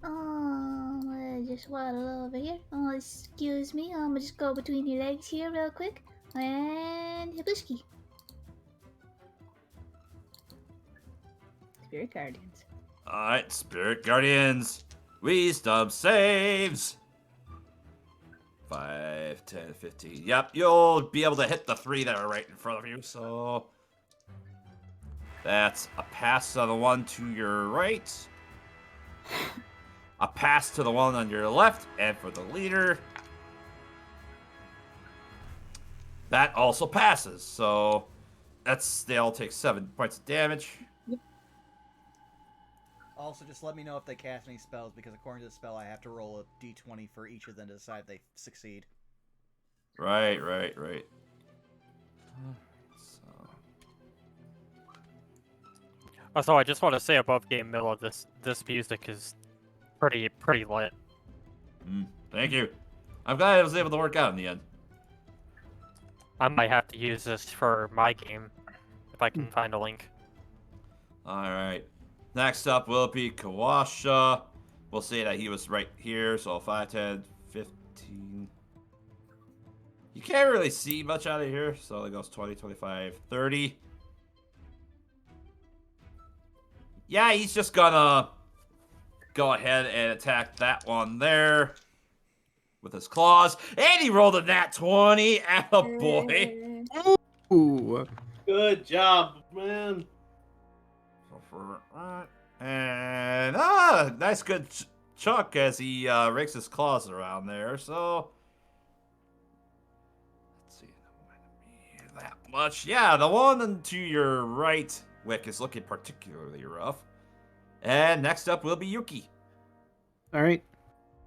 I just waddle over here. Oh, excuse me. I'm gonna just go between your legs here real quick. And Hibushki. Spirit Guardians. Alright, Spirit Guardians. Wisdom saves. 5, 10, 15. Yep, you'll be able to hit the 3 that are right in front of you, so... That's a pass on the one to your right. A pass to the one on your left, and for the leader... That also passes, so... They all take 7 points of damage. Also, just let me know if they cast any spells, because according to the spell, I have to roll a d20 for each of them to decide if they succeed. Right. Also, I just want to say above game middle, this music is pretty lit. Thank you. I'm glad I was able to work out in the end. I might have to use this for my game if I can find a link. Alright. Next up will be Kawasha. We'll say that he was right here, so 5, 10, 15. You can't really see much out of here, so it goes 20, 25, 30. Yeah, he's just gonna go ahead and attack that one there with his claws. And he rolled a nat 20. Attaboy. Ooh. Good job, man. And nice good chunk as he rakes his claws around there. So let's see, that much. Yeah, the one to your right, Wick, is looking particularly rough. And next up will be Yuki. All right.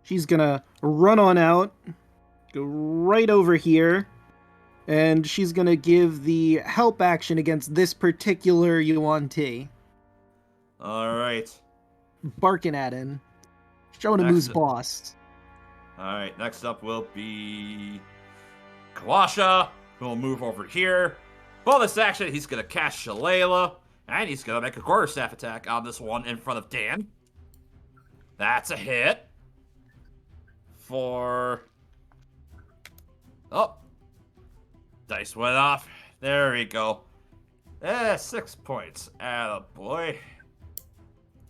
She's gonna run on out, go right over here, and she's gonna give the help action against this particular Yuan-Ti. All right. Barking at him, showing him who's boss. All right. Next up will be Kawasha, who will move over here. Bonus action, he's gonna cast Shillelagh, and he's gonna make a quarterstaff attack on this one in front of Dan. That's a hit. For... Oh. Dice went off. There we go. 6 points. Attaboy.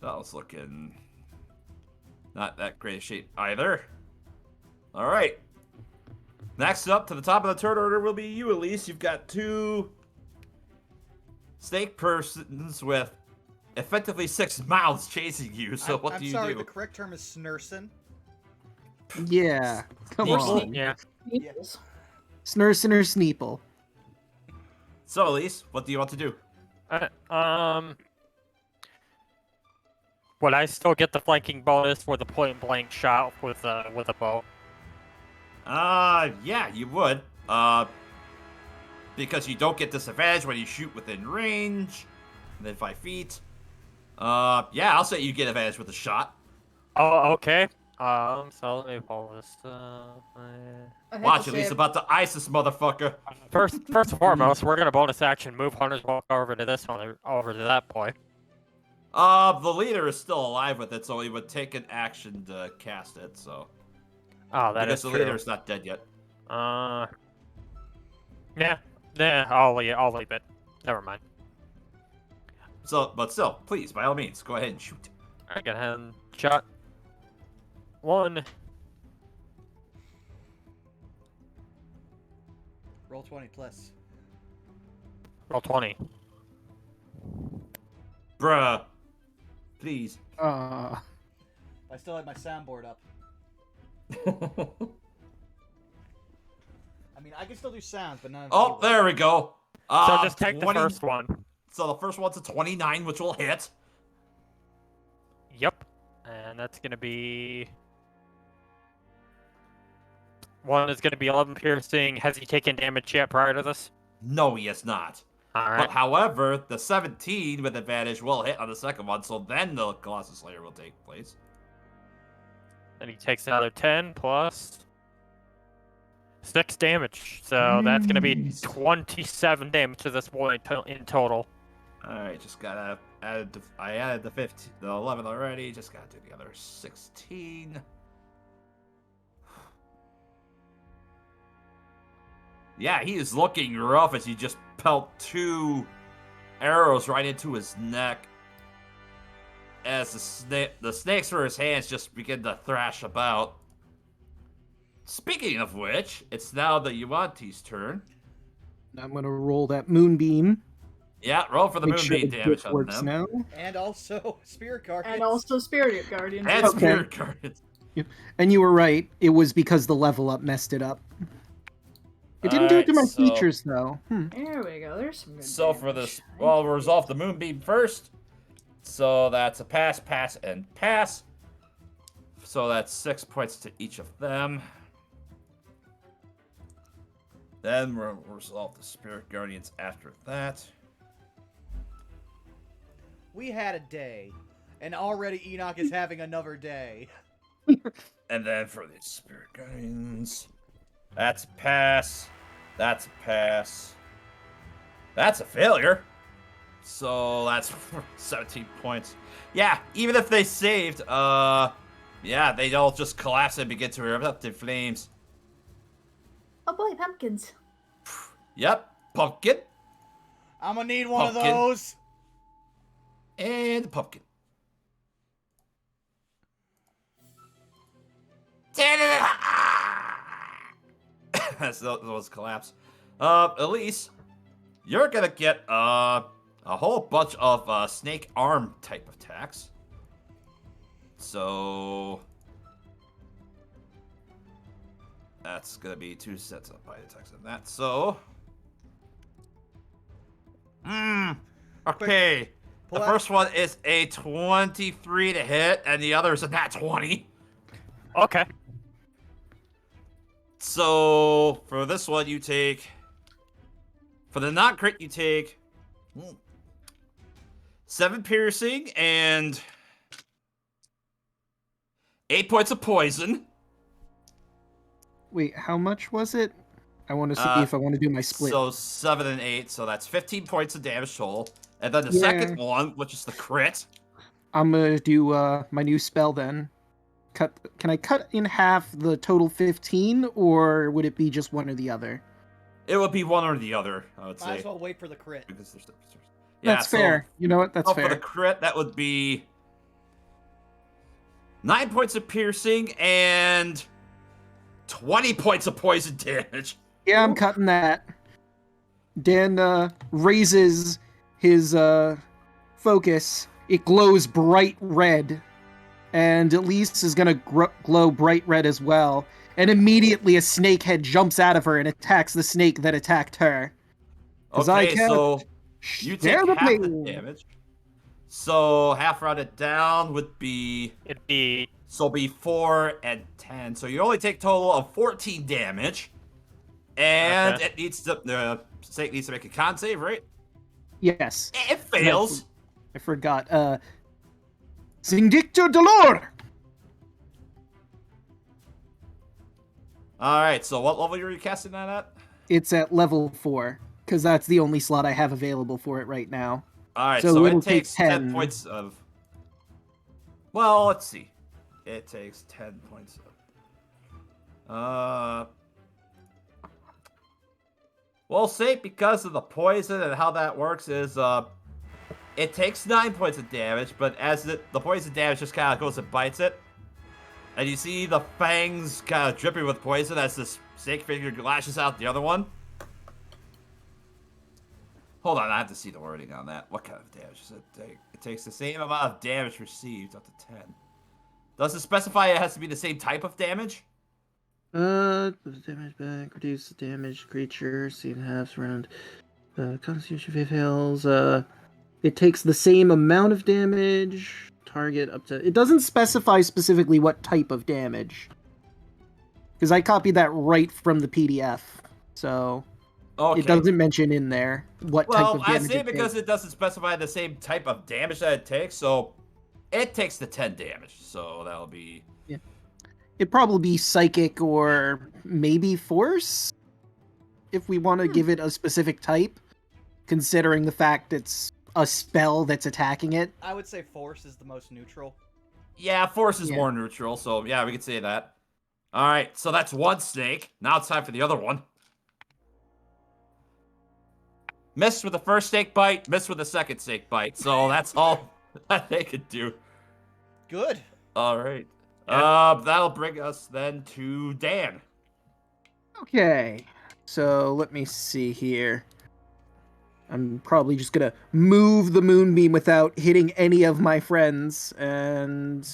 That was looking not that great a shape either. Alright. Next up to the top of the turn order will be you, Elise. You've got 2 snake persons with effectively 6 mouths chasing you. So what I'm do you sorry, do? the correct term is snursin. Yeah, come Or on. Yeah. Sneeples. Snursin or Sneeple. So, Elise, what do you want to do? Would I still get the flanking bonus for the point blank shot with a bow? Yeah, you would. Because you don't get disadvantage when you shoot within range, within 5 feet. Yeah, I'll say you get advantage with the shot. Oh, okay. So let me pull this. I have Watch, to Elise say, about to ice this motherfucker. First and foremost, we're gonna bonus action move hunters walk over to this one, over to that boy. The leader is still alive with it, so he would take an action to cast it, so. Oh, that because is the true. leader is not dead yet. Yeah, I'll leave it. Never mind. So, but still, please, by all means, go ahead and shoot. I can hand shot. 1. Roll 20 plus. Roll 20. Bruh. Please. I still have my soundboard up. I mean, I can still do sounds, but none of Oh, there we go. So just take 20... the first one. So the first one's a 29, which will hit. Yep. And that's gonna be... 1 is gonna be 11 piercing. Has he taken damage yet prior to this? No, he has not. Alright. But however, the 17 with advantage will hit on the second one, so then the Colossus Slayer will take place. Then he takes another 10 plus 6 damage. So that's gonna be 27 damage to this boy in total. Alright, just gotta add. I added the 15, the 11 already. Just gotta do the other 16. Yeah, he is looking rough as you just pelt 2 arrows right into his neck. As the snakes for his hands just begin to thrash about. Speaking of which, it's now the Yuanti's turn. I'm gonna roll that moonbeam. Yeah, roll for the Make sure moonbeam the damage gift on works them. now. And also Spirit Guardians. and also Spirit Guardians. And Okay. Spirit Guardians. And you were right. It was because the level up messed it up. It didn't do it to my Alright, so- features though. There we go. There's some good So for damage. this, well, we'll resolve the moonbeam first. So that's a pass, pass, and pass. So that's 6 points to each of them. Then we'll resolve the Spirit Guardians after that. We had a day, and already Enoch is having another day. And then for the Spirit Guardians, that's a pass. That's a pass. That's a failure. So that's 17 points. Yeah, even if they saved, yeah, they all just collapse and begin to erupt in flames. Oh boy, pumpkins. Yep, pumpkin I'm gonna need one Pumpkin. of those. and pumpkin. As those collapse. Elise, you're gonna get a whole bunch of snake arm type attacks. So that's gonna be 2 sets of bite attacks on that. So, okay. Pull The out- first one is a 23 to hit, and the other is a nat 20. Okay. So for this one, you take, for the not crit, you take 7 piercing and 8 points of poison. Wait, how much was it? I want to see if I want to do my split. So 7 and 8, so that's 15 points of damage total. And then the Yeah. second one, which is the crit. I'm gonna do my new spell then. Can I cut in half the total 15, or would it be just one or the other? It would be one or the other, I would Might say. as well wait for the crit. Because there's That's fair. You know what? That's For fair. the crit, that would be 9 points of piercing and 20 points of poison damage. Yeah, I'm cutting that. Dan raises his focus, it glows bright red. And Elise is gonna glow bright red as well. And immediately a snake head jumps out of her and attacks the snake that attacked her. 'Cause I Okay, can't so you share take the half the pain. damage. So half rounded down would be It'd be 4 and 10. So you only take total of 14 damage. And Okay. it needs to the snake needs to make a con save, right? Yes. It fails. I forgot. Sindicto Dolor! Alright, so what level are you casting that at? It's at level 4, because that's the only slot I have available for it right now. Alright, So so it'll it take takes 10. 10 points of... Well, let's see. It takes 10 points of... We'll say because of the poison and how that works is, it takes 9 points of damage, but as the poison damage just kind of goes and bites it, and you see the fangs kind of dripping with poison as this snake figure lashes out the other one. Hold on, I have to see the wording on that. What kind of damage does it take? It takes the same amount of damage received up to 10. Does it specify it has to be the same type of damage? Damage back, reduce the damage creature, see it halves around. Constitution fails. It takes the same amount of damage. Target up to. It doesn't specify specifically what type of damage. Because I copied that right from the PDF. So. Okay. It doesn't mention in there what type of damage. Well, I say it because takes. it doesn't specify the same type of damage that it takes, so it takes the 10 damage. So that'll be. Yeah. It'd probably be psychic or maybe force. If we want to give it a specific type. Considering the fact it's a spell that's attacking it. I would say force is the most neutral. Yeah, force is more neutral, so yeah, we could say that. Alright, so that's one snake. Now it's time for the other one. Missed with the first snake bite, missed with the second snake bite, so that's all that they could do. Good. Alright. That'll bring us then to Dan. Okay. So let me see here. I'm probably just gonna move the moonbeam without hitting any of my friends, and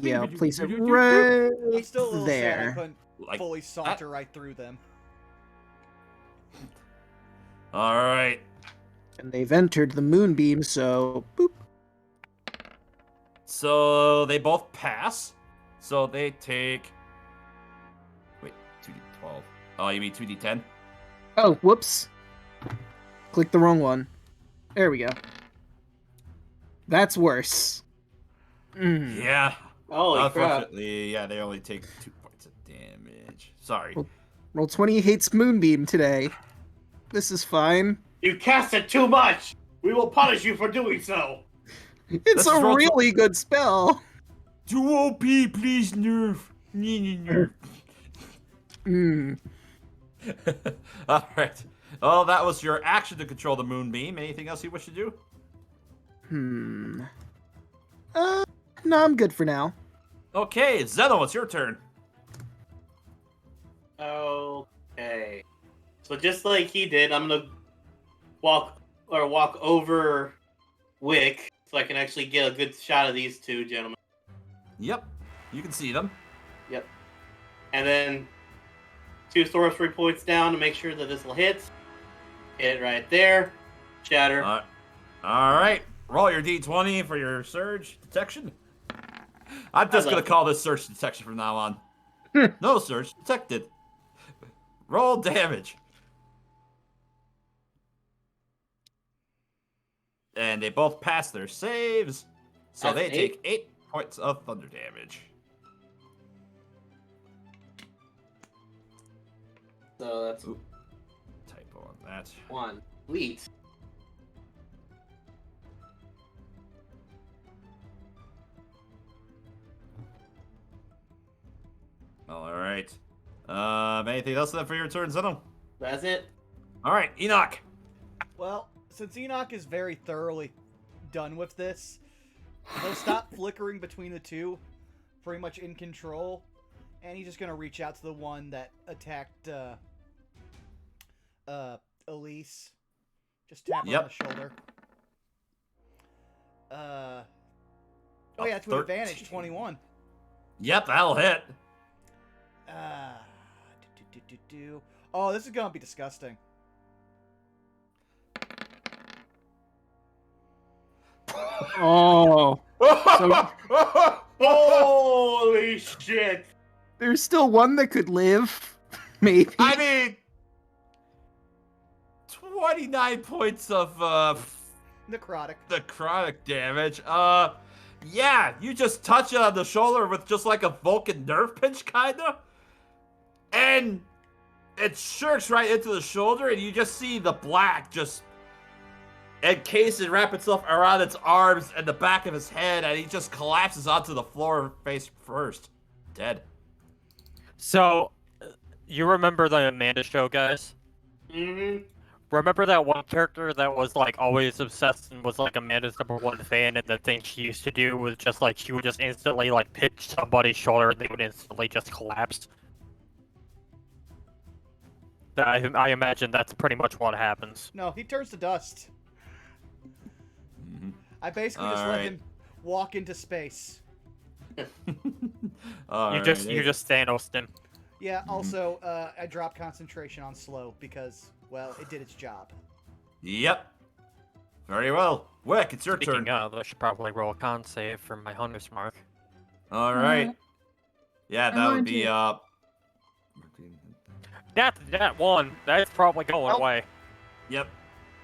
yeah, I'll place it right I'm still a little sad I there. couldn't fully saunter right through them. Alright. And they've entered the moonbeam, so boop. So they both pass. So they take... Wait, 2d12. Oh, you mean 2d10? Oh, whoops. Click the wrong one. There we go. That's worse. Yeah. Holy crap. Unfortunately, yeah, they only take 2 points of damage. Sorry. Roll20 hates moonbeam today. This is fine. You cast it too much! We will punish you for doing so! It's a really good spell. Too OP, please nerf. Nerf. Alright. Oh, that was your action to control the moonbeam. Anything else you wish to do? No, I'm good for now. Okay, Zeno, it's your turn. Okay. So just like he did, I'm gonna walk over Wick so I can actually get a good shot of these two gentlemen. Yep. You can see them. Yep. And then 2 sorcery points down to make sure that this will hit. Hit right there. Shatter. Alright. Roll your d20 for your surge detection. I'm just going to call this surge detection from now on. No surge detected. Roll damage. And they both pass their saves. So That's they take 8 points of thunder damage. So that's typo on that. 1. Sweet. Alright. Anything else for your turn, Zeno? That's it. Alright, Enoch. Well, since Enoch is very thoroughly done with this, he'll stop flickering between the two, pretty much in control, and he's just gonna reach out to the one that attacked Elise. Just tap her on the shoulder. Oh yeah, to an advantage, 21. Yep, that'll hit. Oh, this is gonna be disgusting. Oh. Holy shit! There's still one that could live. Maybe. I mean, 29 points of necrotic damage. Yeah, you just touch it on the shoulder with just like a Vulcan nerve pinch, kinda, and it shirks right into the shoulder, and you just see the black just encase and wrap itself around its arms and the back of his head, and he just collapses onto the floor face first, dead. So, you remember the Amanda show, guys? Mm-hmm. Remember that one character that was like always obsessed and was like Amanda's #1 fan, and the thing she used to do was just like she would just instantly like pinch somebody's shoulder and they would instantly just collapse? I imagine that's pretty much what happens. No, he turns to dust. Mm-hmm. I basically just let him walk into space. You just Thanos'd him. Yeah, also, I dropped concentration on slow because, well, it did its job. Yep. Very well. Wick, it's your turn. Speaking of, I should probably roll a con save for my 100th mark. All right. Yeah, that would be That one, that's probably going away. Yep.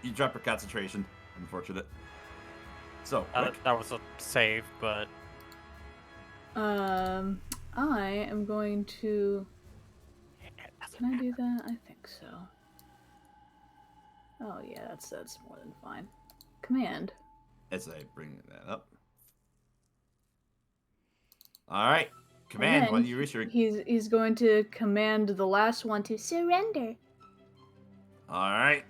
You drop your concentration. Unfortunate. So, that was a save, but I am going to. Can I do that? I think so. Oh yeah, that's more than fine. Command. As I bring that up. All right. Command when you reach your. He's going to command the last one to surrender. All right.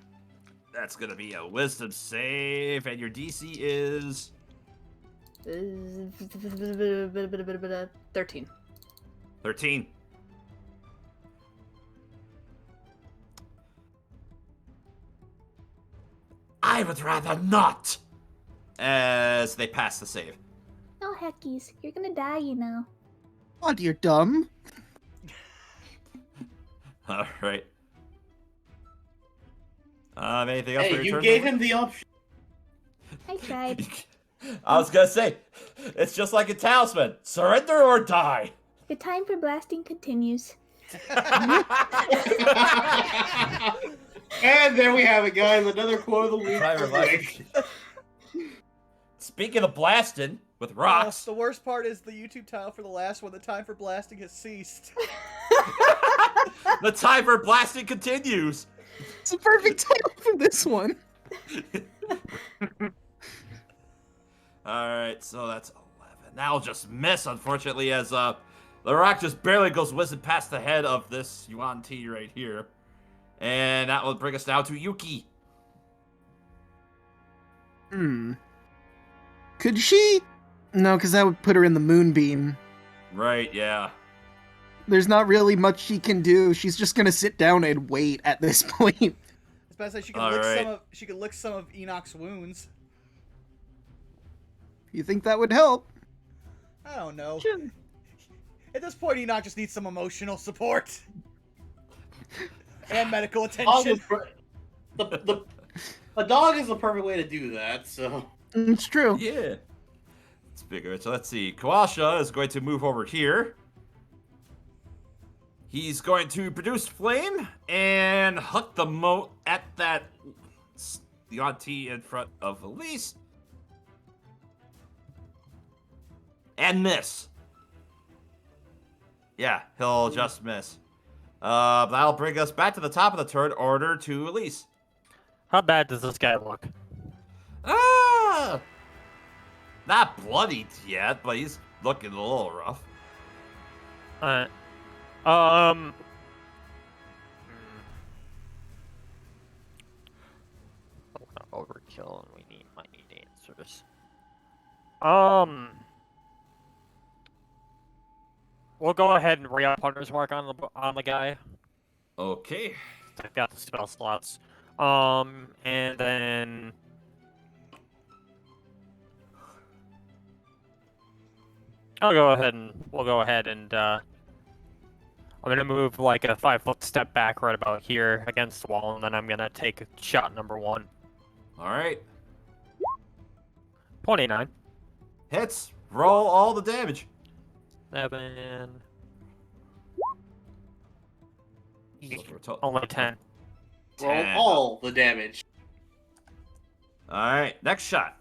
That's gonna be a wisdom save, and your DC is 13. 13. I would rather not. As they pass the save. Oh, heckies. You're gonna die, you know. God, you're dumb. All right. Anything else? Hey, you gave him the option. I tried. I was gonna say, it's just like a talisman: surrender or die. The time for blasting continues. And there we have it, guys. Another quote of the week. Speaking of blasting with rocks, The worst part is the YouTube title for the last one. The time for blasting has ceased. the time for blasting continues. It's a perfect title for this one. Alright, so that's 11. That'll just miss, unfortunately, as the rock just barely goes whizzing past the head of this Yuan T right here. And that will bring us now to Yuki. Could she? No, because that would put her in the moonbeam. Right, yeah. There's not really much she can do. She's just gonna sit down and wait at this point. Especially she could lick some of Enoch's wounds. You think that would help? I don't know. Sure. At this point, Enoch just needs some emotional support. And medical attention. A dog is the perfect way to do that, so. It's true. Yeah. It's bigger. So let's see. Kawasha is going to move over here. He's going to produce flame and huck the moat at that Yuan T in front of Elise. And miss. Yeah, he'll just miss. That'll bring us back to the top of the turn order to Elise. How bad does this guy look? Not bloodied yet, but he's looking a little rough. Alright. Overkill, and we might need answers. We'll go ahead and re-up Hunter's Mark on the guy. Okay. I've got the spell slots. And then I'll go ahead and we'll go ahead and I'm gonna move like a 5-foot step back right about here against the wall, and then I'm gonna take shot number 1. All right. 29. Hits. Roll all the damage. 7. So for a total- Only 10. Roll 10. all the damage. All right. Next shot.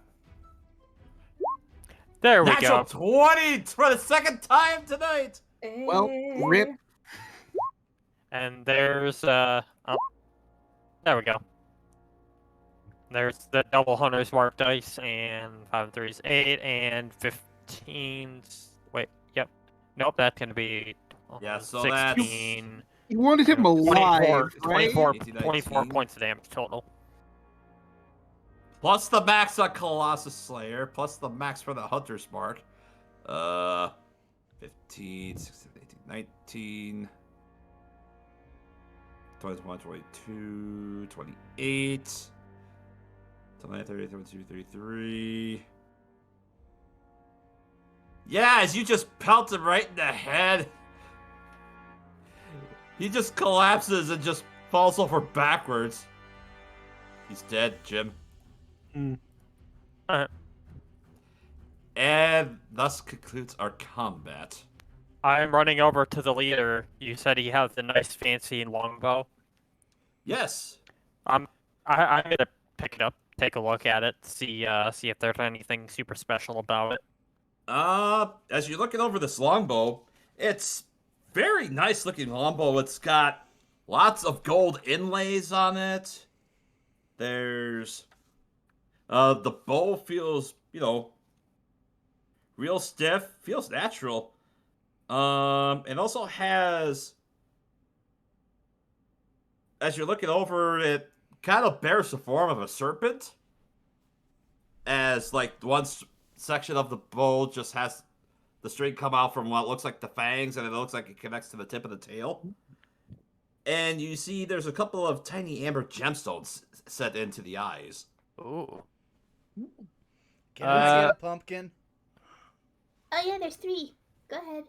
There we Natural go. 20 for the second time tonight. Well, rip. And there's oh, there we go. There's the double hunter's mark dice, and 5 and 3 is 8, and 15. Wait, yep. Nope, that's gonna be Yeah, so 16. You wanted him 24, alive, right? 24, 18, 24 19. points of damage total. Plus the max on Colossus Slayer, plus the max for the Hunter's Mark. 15, 16, 18, 19, 21, 22, 28, 29, 30, 32, 33. Yeah, as you just pelt him right in the head. He just collapses and just falls over backwards. He's dead, Jim. And thus concludes our combat. I'm running over to the leader. You said he has the nice fancy longbow. Yes. I'm gonna pick it up, take a look at it, see if there's anything super special about it. As you're looking over this longbow, it's very nice looking longbow. It's got lots of gold inlays on it. There's the bow feels, real stiff, feels natural. It also has, as you're looking over it, kind of bears the form of a serpent. As like one section of the bow just has the string come out from what looks like the fangs, and it looks like it connects to the tip of the tail. And you see there's a couple of tiny amber gemstones set into the eyes. Ooh. Can I get a pumpkin? Oh yeah, there's 3. Go ahead.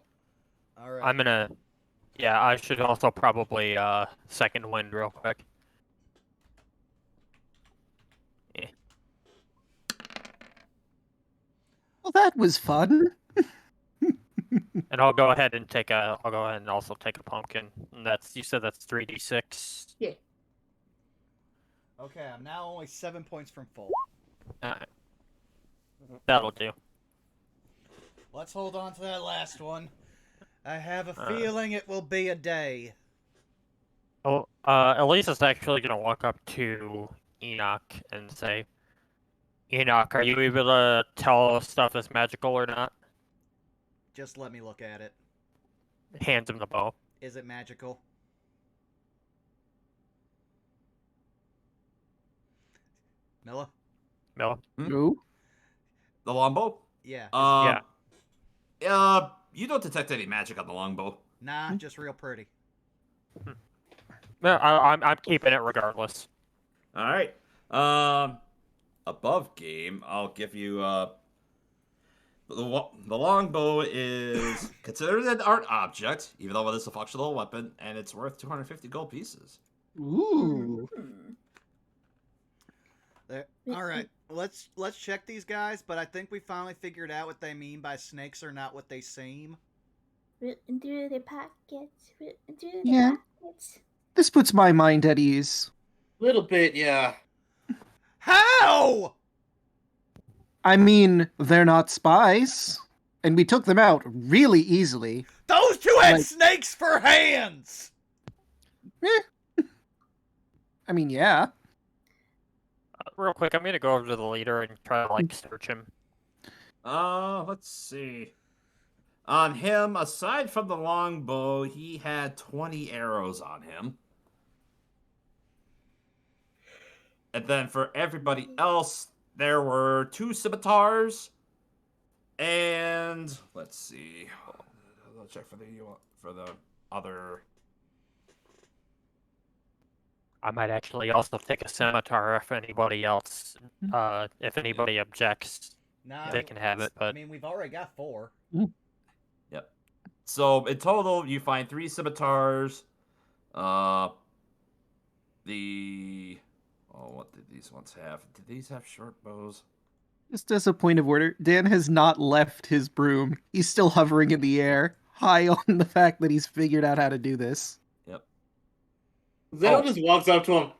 All right. I'm gonna. Yeah, I should also probably second wind real quick. Yeah. Well, that was fun. And I'll go ahead and take a. I'll go ahead and also take a pumpkin. And that's, you said that's 3d6. Yeah. Okay, I'm now only 7 points from full. Alright. That'll do. Let's hold on to that last one. I have a feeling it will be a day. Oh, Elisa's actually gonna walk up to Enoch and say, "Enoch, are you able to tell if stuff is magical or not?" Just let me look at it. Hands him the bow. Is it magical? Milla? Miller. Who? The longbow? Yeah. You don't detect any magic on the longbow. Nah, just real pretty. No, I'm keeping it regardless. All right. Above game, I'll give you the longbow is considered an art object, even though it is a functional weapon, and it's worth 250 gold pieces. Ooh. There. All right. Let's check these guys, but I think we finally figured out what they mean by snakes are not what they seem. Rootin' through their pockets. Rootin' through their Yeah. pockets. This puts my mind at ease. Little bit, yeah. How? I mean, they're not spies. And we took them out really easily. Those two had Like- snakes for hands! I mean, yeah. Real quick, I'm gonna go over to the leader and try to like search him. Let's see. On him, aside from the longbow, he had 20 arrows on him. And then for everybody else, there were 2 scimitars. And let's see. I'll check for the other. I might actually also take a scimitar if anybody else, if anybody objects, Nah, they can have it. I But mean, we've already got 4. So in total, you find 3 scimitars. What did these ones have? Did these have short bows? Just as a point of order, Dan has not left his broom. He's still hovering in the air, high on the fact that he's figured out how to do this. Yep. Zeno just walks up to him.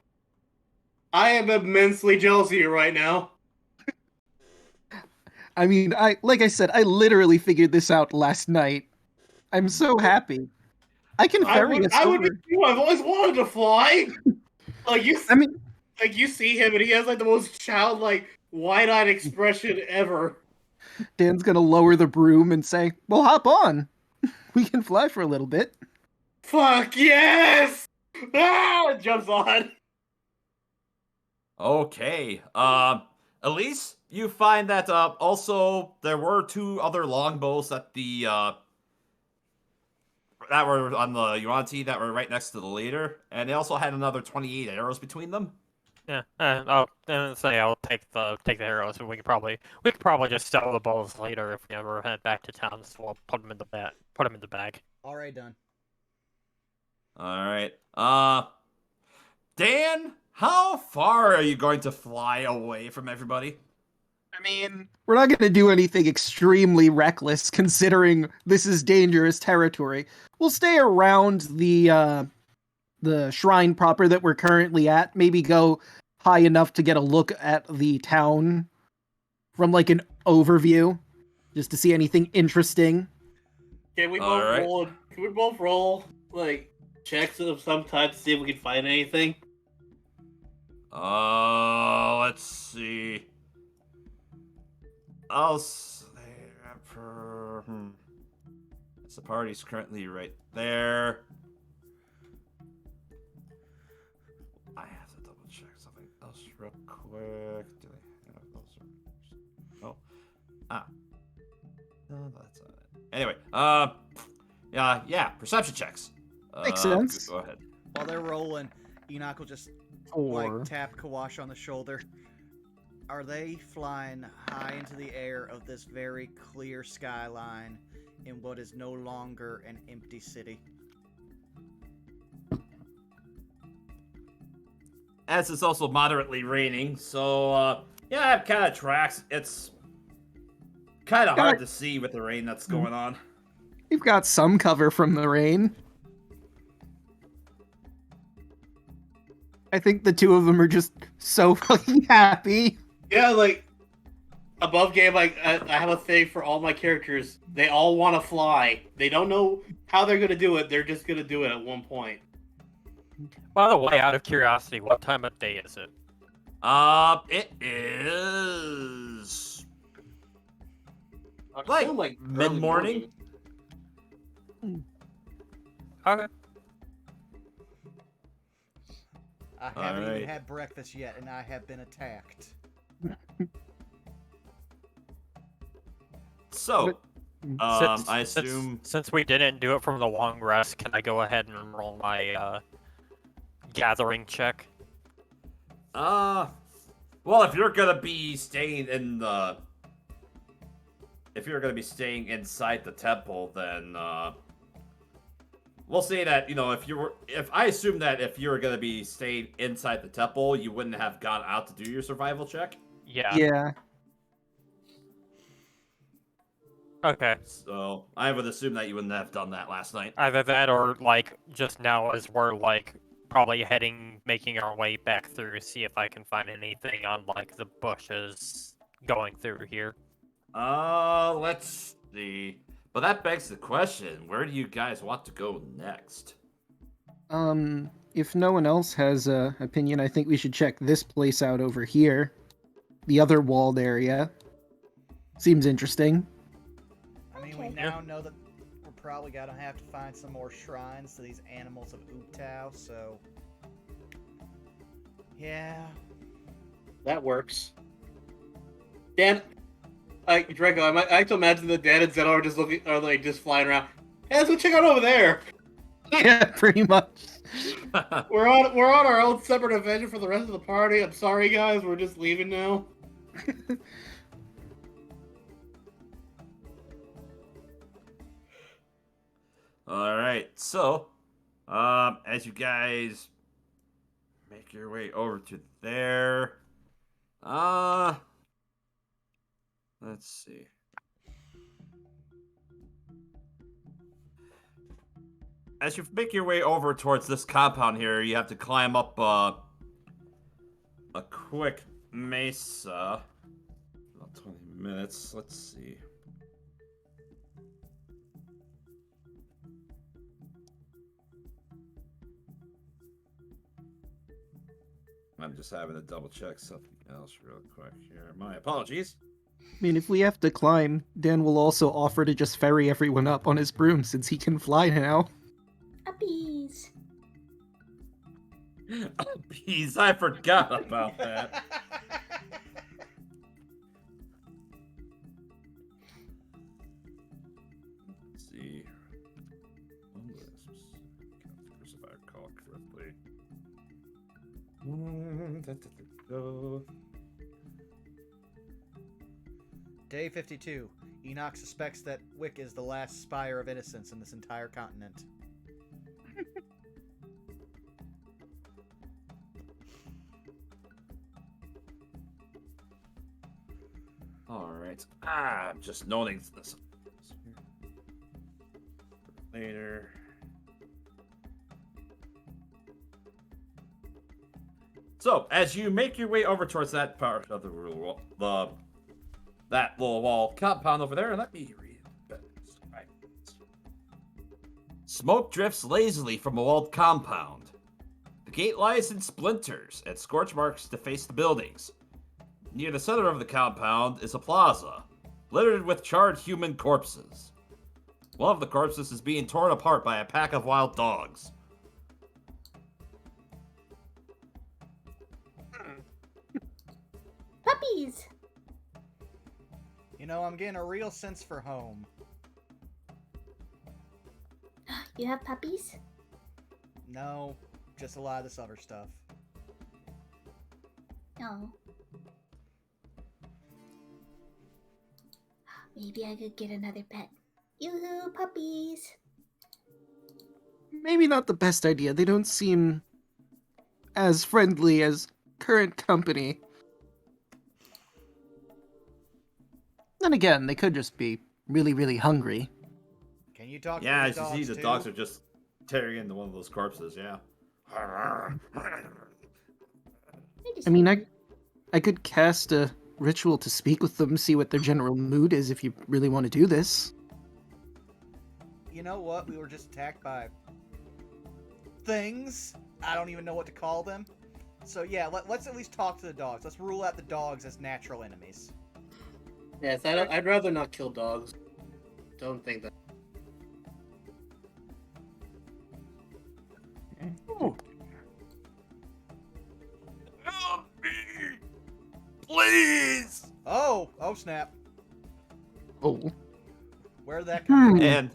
I am immensely jealous of you right now. I mean, like I said, I literally figured this out last night. I'm so happy. I can ferry us I would over. be too. I've always wanted to fly. Like you see him and he has like the most childlike, wide-eyed expression ever. Dan's gonna lower the broom and say, "Well, hop on. We can fly for a little bit." Fuck yes! Ah! Jumps on. Okay. Elise, you find that also there were 2 other longbows that that were on the Yuan-Ti that were right next to the leader, and they also had another 28 arrows between them. Yeah, I'll take the arrows, and we could probably just sell the bows later if we ever head back to town. So we'll put them in the bag. All right, done. All right. Dan, how far are you going to fly away from everybody? I mean, we're not gonna do anything extremely reckless, considering this is dangerous territory. We'll stay around the shrine proper that we're currently at. Maybe go high enough to get a look at the town from like an overview, just to see anything interesting. Can we both roll like checks of some type to see if we can find anything? Let's see. I'll say for the party's currently right there. I have to double check something else real quick. Do they have those? Oh, no, that's not it. Anyway, yeah, perception checks. Makes sense. Go ahead. While they're rolling, Enoch will just tap Kawash on the shoulder. Are they flying high into the air of this very clear skyline in what is no longer an empty city? As it's also moderately raining, so yeah, it kind of tracks. It's kind of hard to see with the rain that's going on. We've got some cover from the rain. I think the 2 of them are just so fucking happy. Yeah, like above game, like I have a thing for all my characters. They all want to fly. They don't know how they're gonna do it. They're just gonna do it at one point. By the way, out of curiosity, what time of day is it? It is like mid-morning. Okay. I haven't even had breakfast yet, and I have been attacked. So, I assume since we didn't do it from the long rest, can I go ahead and roll my gathering check? well, if you're gonna be staying inside the temple, then we'll say that, if I assume that if you were gonna be staying inside the temple, you wouldn't have gone out to do your survival check. Yeah. Okay. So I would assume that you wouldn't have done that last night. Either that or, like, just now as we're, like, probably making our way back through to see if I can find anything on, like, the bushes going through here. Let's see. But that begs the question, where do you guys want to go next? If no one else has an opinion, I think we should check this place out over here. The other walled area. Seems interesting. I mean, we now know that we're probably gonna have to find some more shrines to these animals of Ooptao, so... yeah. That works. Dan, Draco, I like to imagine that Dan and Zeno are just flying around. Hey, let's go check out over there. Yeah, pretty much. We're on our own separate adventure for the rest of the party. I'm sorry, guys. We're just leaving now. All right. So, as you guys make your way over to there, let's see. As you make your way over towards this compound here, you have to climb up a quick mesa. About 20 minutes. Let's see. I'm just having to double check something else real quick here. My apologies. I mean, if we have to climb, Dan will also offer to just ferry everyone up on his broom since he can fly now. Puppies. Bees, I forgot about that. Let's see. If I recall correctly. Day 52. Enoch suspects that Wick is the last spire of innocence in this entire continent. Alright. I'm just noting this. Later. So, as you make your way over towards that part of that little wall compound over there, let me read it. Right. Smoke drifts lazily from a walled compound. The gate lies in splinters and scorch marks deface the buildings. Near the center of the compound is a plaza, littered with charred human corpses. One of the corpses is being torn apart by a pack of wild dogs. Puppies. You know, I'm getting a real sense for home. You have puppies? No, just a lot of this other stuff. No. Maybe I could get another pet. Yoo-hoo, puppies! Maybe not the best idea. They don't seem as friendly as current company. Then again, they could just be really, really hungry. Can you talk Yeah, to the as dogs you see, the too? dogs are just tearing into one of those corpses, yeah. I mean, I could cast a ritual to speak with them, see what their general mood is if you really want to do this. You know what? We were just attacked by things. I don't even know what to call them. So yeah, let's at least talk to the dogs. Let's rule out the dogs as natural enemies. Yes, I'd rather not kill dogs. Don't think that. Oh. Help me! Please! Oh snap. Oh. Where'd that come from?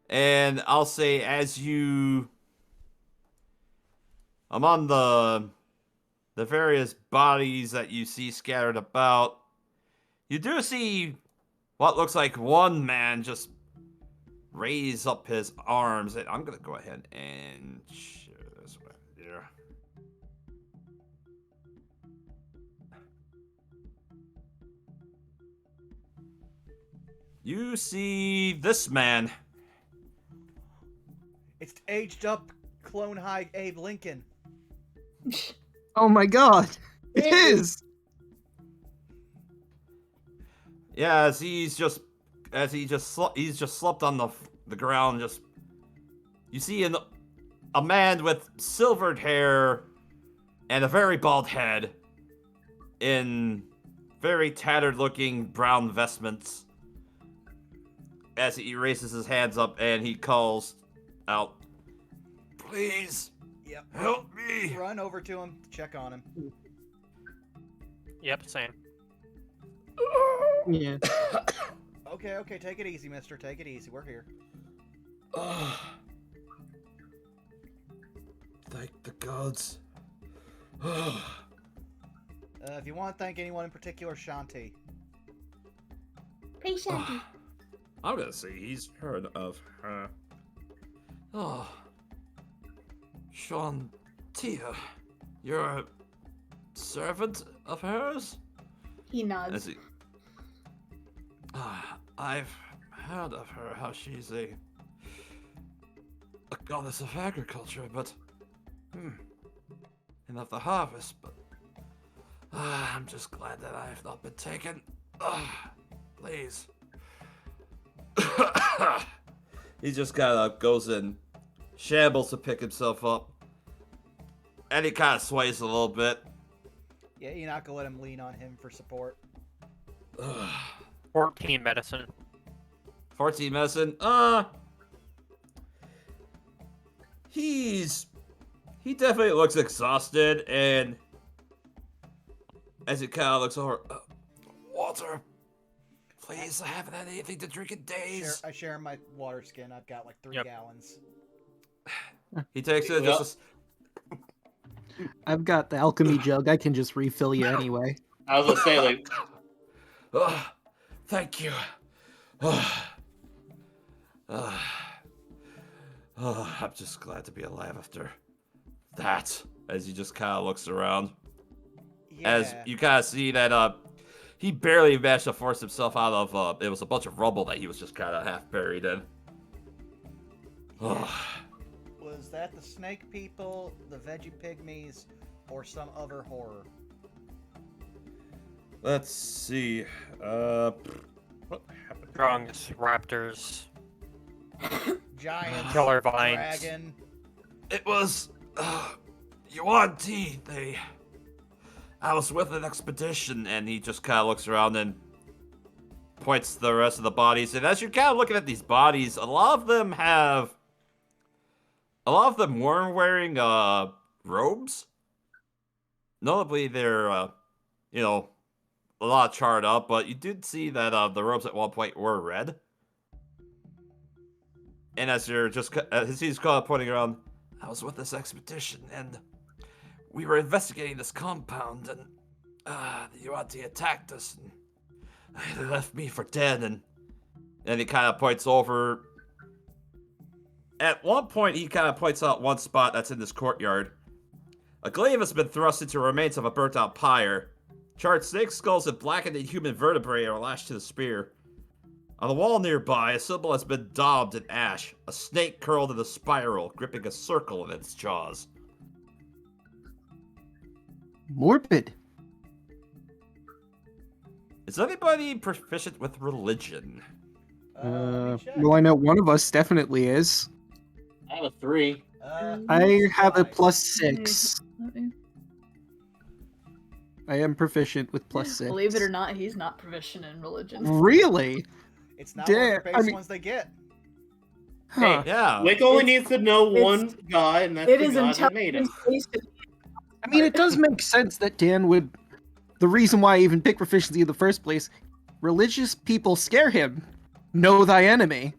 And I'll say as you among the various bodies that you see scattered about, you do see what looks like one man just raise up his arms. And I'm gonna go ahead and share this with you. You see this man. It's aged up clone high Abe Lincoln. Oh my god! It is! Yeah, as he's just slumped on the ground. Just you see a man with silvered hair and a very bald head, in very tattered looking brown vestments. As he raises his hands up and he calls out, "Please, Yep. help me!" Run over to him, check on him. Yep, same. Yeah. Okay, take it easy, mister. Take it easy. We're here. Thank the gods. If you want to thank anyone in particular, Shanti. Praise Shanti. I'm gonna say he's heard of her. Oh, Shantia, you're a servant of hers? He nods. I've heard of her, how she's a goddess of agriculture, but and of the harvest, but I'm just glad that I have not been taken. Please. He just kind of goes in, shambles to pick himself up, and he kind of sways a little bit. Yeah, you're not gonna let him lean on him for support. 14 medicine. 14 medicine. He definitely looks exhausted, and as he kind of looks over, water. Please, I haven't had anything to drink in days. I share my water skin. I've got like 3 gallons. He takes it. Just I've got the alchemy jug. I can just refill you anyway. I was gonna say, like, thank you. I'm just glad to be alive after that. As he just kind of looks around, as you kind of see that he barely managed to force himself out of it was a bunch of rubble that he was just kind of half buried in. Was that the snake people, the veggie pygmies, or some other horror? Let's see. What happened? Drunks, raptors, Giants, killer vines. dragon. It was Yuan T. I was with an expedition, and he just kind of looks around and points to the rest of the bodies. And as you're kind of looking at these bodies, a lot of them weren't wearing robes. Notably, they're a lot charred up, but you did see that the robes at one point were red. And as he's kind of pointing around, I was with this expedition, and we were investigating this compound, and the Yuan-Ti attacked us, and they left me for dead, and he kind of points over. At one point, he kind of points out one spot that's in this courtyard. A glaive has been thrust into remains of a burnt-out pyre. Charred snake skulls and blackened human vertebrae are lashed to the spear. On the wall nearby, a symbol has been daubed in ash. A snake curled in a spiral, gripping a circle in its jaws. Morbid. Is anybody proficient with religion? Well, I know one of us definitely is. I have a 3. I have a +6. I am proficient with +6. Believe it or not, he's not proficient in religion. Really? It's not one of the base ones they get. Huh. Yeah. Wick only needs to know one god, and that's It the is god that made him. intelligence-based. I mean, it does make sense that Dan would... The reason why I even picked proficiency in the first place, religious people scare him. Know thy enemy.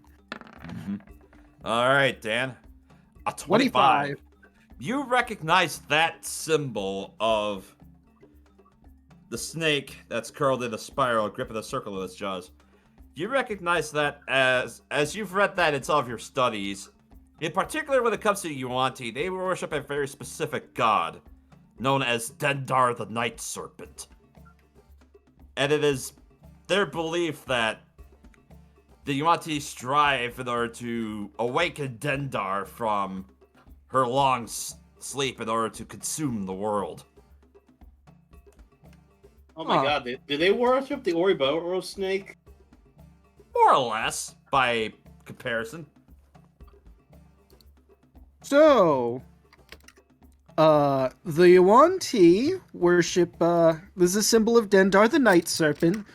All right, Dan. A 25. You recognize that symbol of the snake that's curled in a spiral, gripping a circle in its jaws. You recognize that as you've read that in some of your studies. In particular, when it comes to Yuan-Ti, they worship a very specific god, known as Dendar the Night Serpent. And it is their belief that the Yuan-Ti strive in order to awaken Dendar from her long sleep in order to consume the world. Oh my god, did they worship the Ouroboros snake? More or less, by comparison. So, the Yuan-Ti worship, this is a symbol of Dendar the Night Serpent.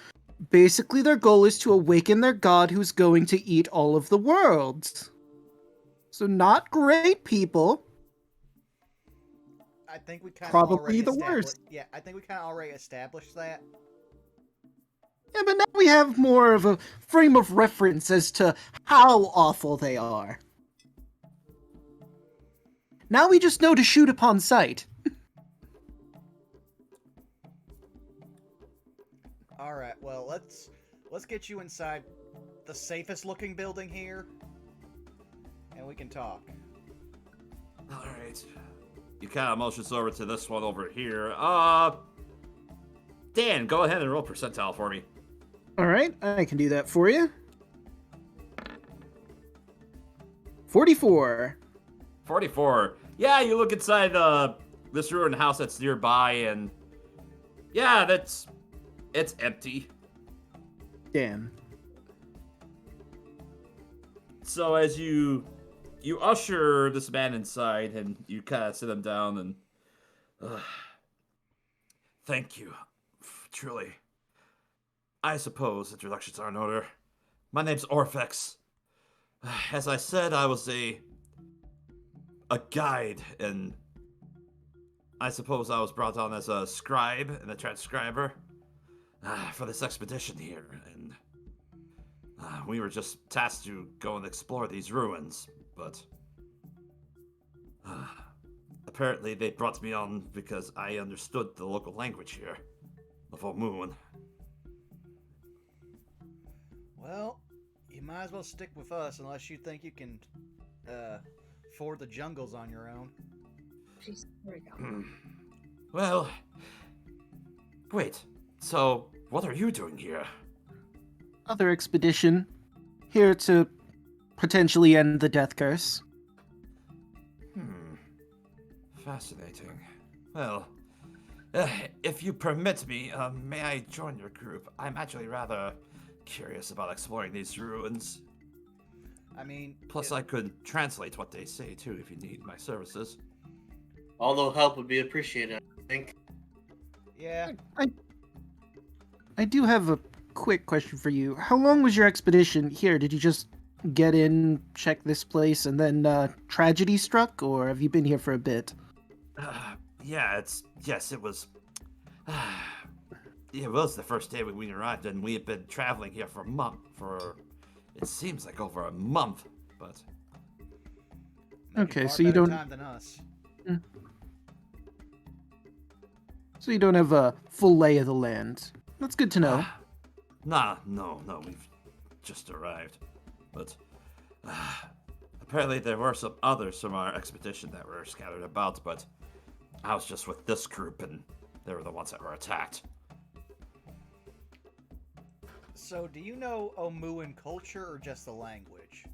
Basically, their goal is to awaken their god who's going to eat all of the world. So not great people. I think we kind of Probably the worst. Yeah, I think we kind of already established that. Yeah, but now we have more of a frame of reference as to how awful they are. Now we just know to shoot upon sight. All right, well, let's get you inside the safest looking building here, and we can talk. All right. You kind of motions over to this one over here. Dan, go ahead and roll percentile for me. All right, I can do that for you. 44. 44. Yeah, you look inside this ruined house that's nearby, and yeah, it's empty. Damn. So as you usher this man inside, and you kind of sit him down, and thank you, truly. I suppose introductions are in order. My name's Orphex. As I said, I was a guide, and I suppose I was brought on as a scribe and a transcriber for this expedition here, and we were just tasked to go and explore these ruins, but apparently they brought me on because I understood the local language here, the full moon. Well, you might as well stick with us unless you think you can ford the jungles on your own. Jeez, there we go. Well, wait, so what are you doing here? Other expedition. Here to potentially end the death curse. Fascinating. Well, if you permit me, may I join your group? I'm actually rather curious about exploring these ruins. I mean... Plus, I could translate what they say, too, if you need my services. Although help would be appreciated, I think. Yeah. I do have a quick question for you. How long was your expedition here? Did you just get in, check this place, and then tragedy struck, or have you been here for a bit? Yes, it was. It was the first day we arrived, and we had been traveling here for a month. It seems like over a month, but. Okay, so you don't. Time than us. So you don't have a full lay of the land. That's good to know. No, we've just arrived. But apparently there were some others from our expedition that were scattered about, but I was just with this group, and they were the ones that were attacked. So, do you know Omuan culture or just the language?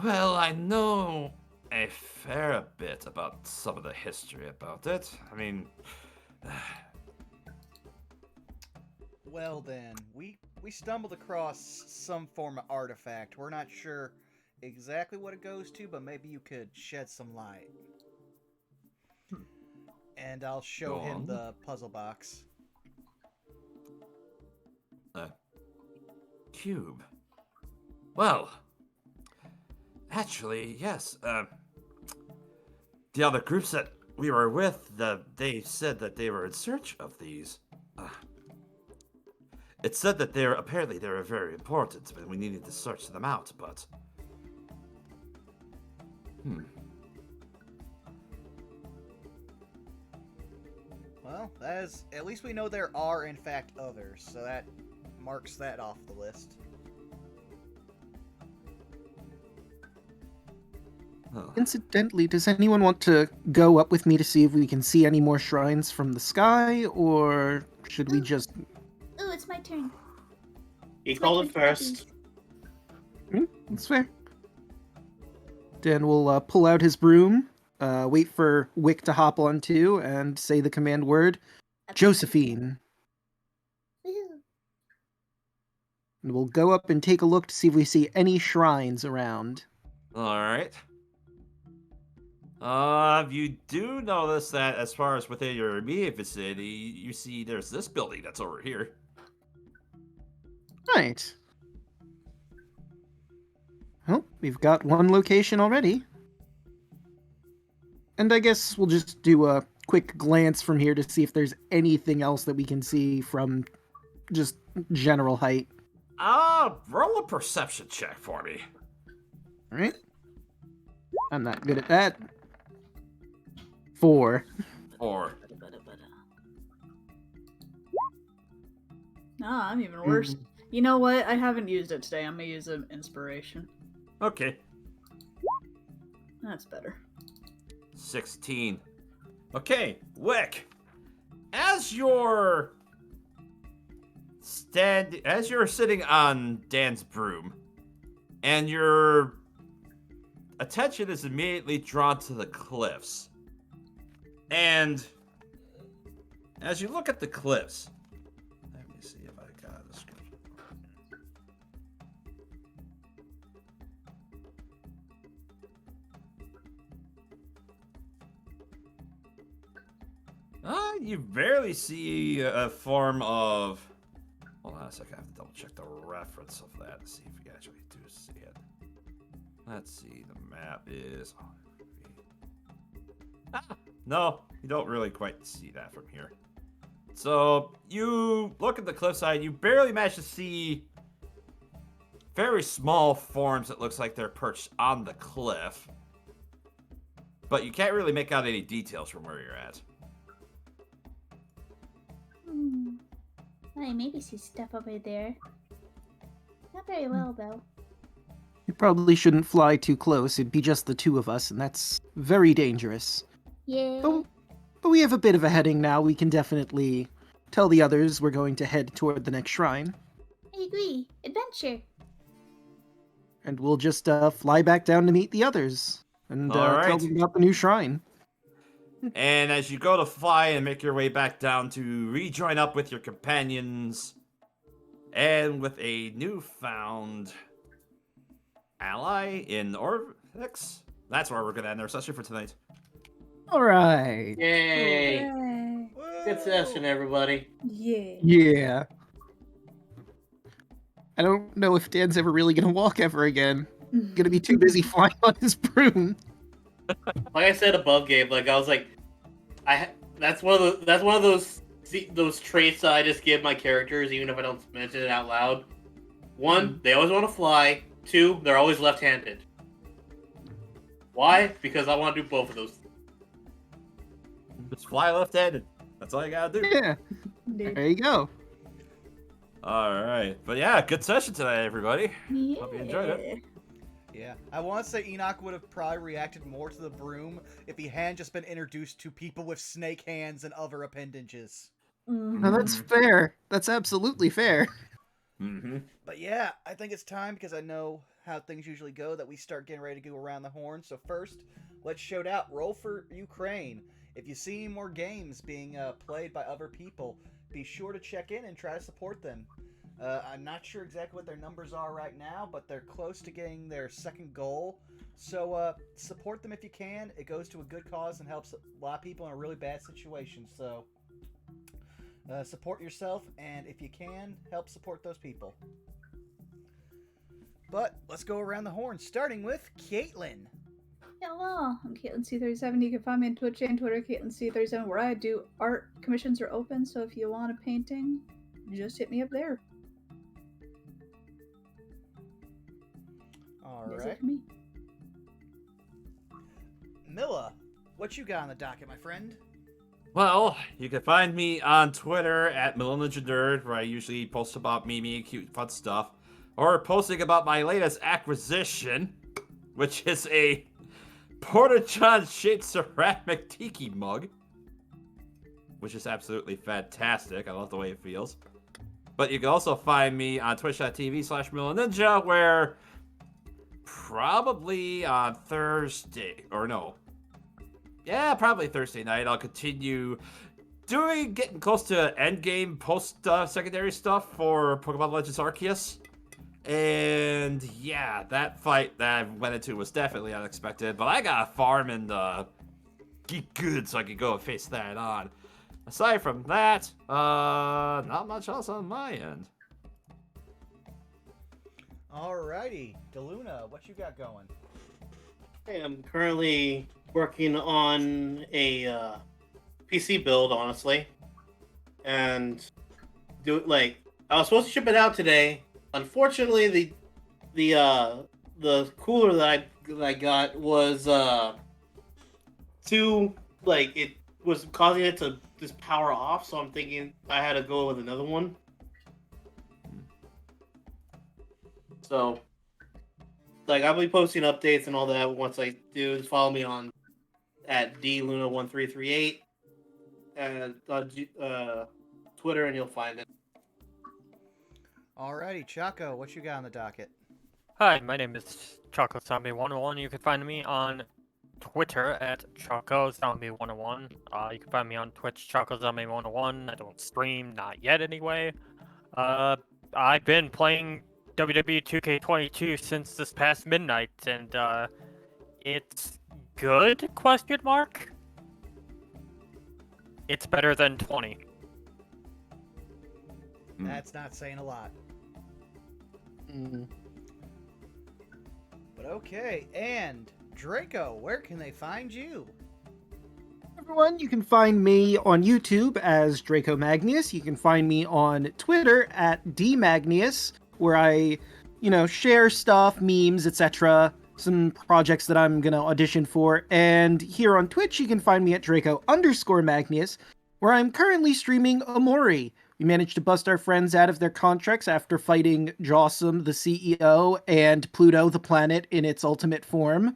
Well, I know a fair bit about some of the history about it. I mean... Well then, we stumbled across some form of artifact. We're not sure exactly what it goes to, but maybe you could shed some light. And I'll show him the puzzle box. Cube. Well, actually, yes. The other groups that we were with, they said that they were in search of these. It said that apparently they were very important, but we needed to search them out, but... Well, at least we know there are in fact others, so that marks that off the list. Incidentally, does anyone want to go up with me to see if we can see any more shrines from the sky, or should we just... Ooh, it's my turn. He called it first. That's fair. Dan will pull out his broom, wait for Wick to hop on too, and say the command word, Josephine. Woohoo. And we'll go up and take a look to see if we see any shrines around. Alright. You do notice that as far as within your immediate vicinity, you see there's this building that's over here. Right. Well, we've got one location already. And I guess we'll just do a quick glance from here to see if there's anything else that we can see from just general height. Roll a perception check for me. Alright. I'm not good at that. 4. Nah, I'm even worse. You know what? I haven't used it today. I'm gonna use an inspiration. Okay. That's better. 16. Okay, Wick. As you're sitting on Dan's broom, and your attention is immediately drawn to the cliffs. And as you look at the cliffs, let me see if I got a description. You barely see a form of. Hold on a second, I have to double check the reference of that to see if you actually do see it. Let's see, the map is. No, you don't really quite see that from here. So you look at the cliffside, you barely manage to see very small forms that looks like they're perched on the cliff. But you can't really make out any details from where you're at. I maybe see stuff over there. Not very well, though. You probably shouldn't fly too close. It'd be just the two of us, and that's very dangerous. Yeah. But we have a bit of a heading now. We can definitely tell the others we're going to head toward the next shrine. I agree. Adventure. And we'll just fly back down to meet the others and All tell right. them about the new shrine. And as you go to fly and make your way back down to rejoin up with your companions, and with a newfound ally in Orvix, that's where we're going to end our session for tonight. All right. Yay! Hooray. Good session, everybody. Yeah. Yeah. I don't know if Dan's ever really going to walk ever again. Gonna be too busy flying on his broom. Like I said above, Gabe, like I was like, that's one of those traits that I just give my characters, even if I don't mention it out loud. One, they always want to fly. Two, they're always left-handed. Why? Because I want to do both of those. Just fly left-handed. That's all you gotta do. Yeah. There you go. All right. But yeah, good session today, everybody. Yeah. Hope you enjoyed it. Yeah, I want to say Enoch would have probably reacted more to the broom if he hadn't just been introduced to people with snake hands and other appendages. No, that's fair. That's absolutely fair. Mm-hmm. But yeah, I think it's time, because I know how things usually go, that we start getting ready to go around the horn. So first, let's shout out Roll for Ukraine. If you see any more games being played by other people, be sure to check in and try to support them. I'm not sure exactly what their numbers are right now, but they're close to getting their second goal. So support them if you can. It goes to a good cause and helps a lot of people in a really bad situation. So support yourself, and if you can, help support those people. But let's go around the horn, starting with Caitlin. Hello, I'm Caitlin C37. You can find me on Twitch and Twitter, Caitlin C37, where I do art. Commissions are open, so if you want a painting, just hit me up there. All That's right. it for me. Milla, what you got on the docket, my friend? Well, you can find me on Twitter at @MillennialNerd, where I usually post about me, cute, fun stuff, or posting about my latest acquisition, which is a Porta-John-shaped ceramic tiki mug, which is absolutely fantastic. I love the way it feels. But you can also find me on twitch.tv/MillenNinja, where probably on Thursday, or no, yeah, probably Thursday night, I'll continue getting close to endgame post-secondary stuff for Pokemon Legends Arceus. And yeah, that fight that I went into was definitely unexpected, but I got a farm and get good so I could go and face that on. Aside from that, not much else on my end. Alrighty, DeLuna, what you got going? Hey, I'm currently working on a PC build, honestly, and I was supposed to ship it out today. Unfortunately, the cooler that I got was it was causing it to just power off. So I'm thinking I had to go with another one. So, like, I'll be posting updates and all that once I do. Just follow me on at dluna1338 and Twitter, and you'll find it. Alrighty, Chaco, what you got on the docket? Hi, my name is ChocoZombie101. You can find me on Twitter at ChocoZombie101. You can find me on Twitch, ChocoZombie101. I don't stream, not yet anyway. I've been playing WWE 2K22 since this past midnight, and it's good? Question mark. It's better than 20. That's not saying a lot. But okay, and Draco, where can they find you? Everyone, you can find me on YouTube as Draco Magnius. You can find me on Twitter at DMagnius, where I, share stuff, memes, etc. Some projects that I'm gonna audition for. And here on Twitch, you can find me at Draco_Magnius, where I'm currently streaming Omori. We managed to bust our friends out of their contracts after fighting Jawsome, the CEO, and Pluto, the planet, in its ultimate form.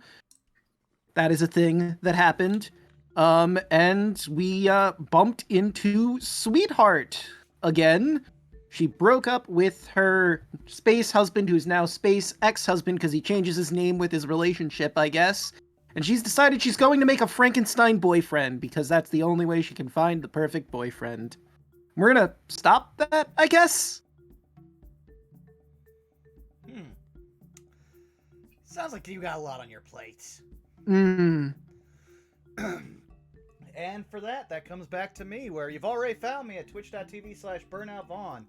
That is a thing that happened. And we bumped into Sweetheart again. She broke up with her space husband, who's now space ex-husband because he changes his name with his relationship, I guess. And she's decided she's going to make a Frankenstein boyfriend because that's the only way she can find the perfect boyfriend. We're gonna stop that, I guess? Sounds like you got a lot on your plate. Mm. And for that comes back to me, where you've already found me at twitch.tv/BurnoutVaughn.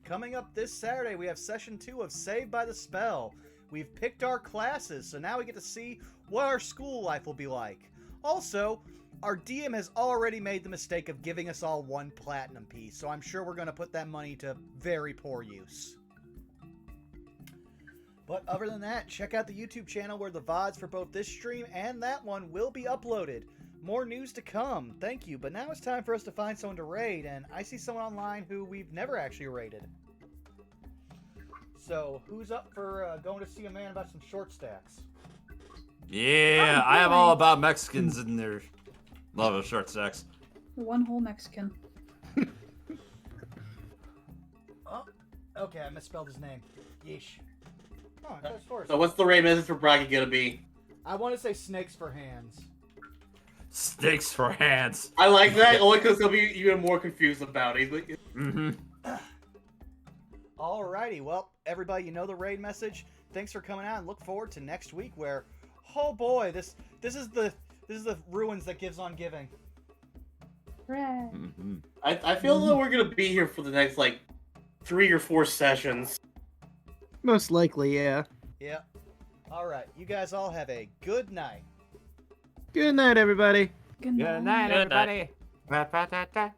Coming up this Saturday, we have Session 2 of Saved by the Spell. We've picked our classes, so now we get to see what our school life will be like. Also, our DM has already made the mistake of giving us all 1 platinum piece, so I'm sure we're going to put that money to very poor use. But other than that, check out the YouTube channel where the VODs for both this stream and that one will be uploaded. More news to come, thank you, but now it's time for us to find someone to raid, and I see someone online who we've never actually raided. So, who's up for going to see a man about some short stacks? Yeah, I am all about Mexicans and their love of short stacks. One whole Mexican. Oh, okay, I misspelled his name. Yeesh. Oh, that's first. So what's the raid message for Bracky gonna be? I want to say snakes for hands. Snakes for hands. I like that, only because he'll be even more confused about it. Mm-hmm. Alrighty, well, everybody, you know the raid message. Thanks for coming out, and look forward to next week, where, oh boy, this is the ruins that gives on giving. Right. Mm-hmm. I feel that we're gonna be here for the next 3 or 4 sessions. Most likely, yeah. Yeah. Alright, you guys all have a good night. Good night, everybody. Good night. Good night, Good night. everybody.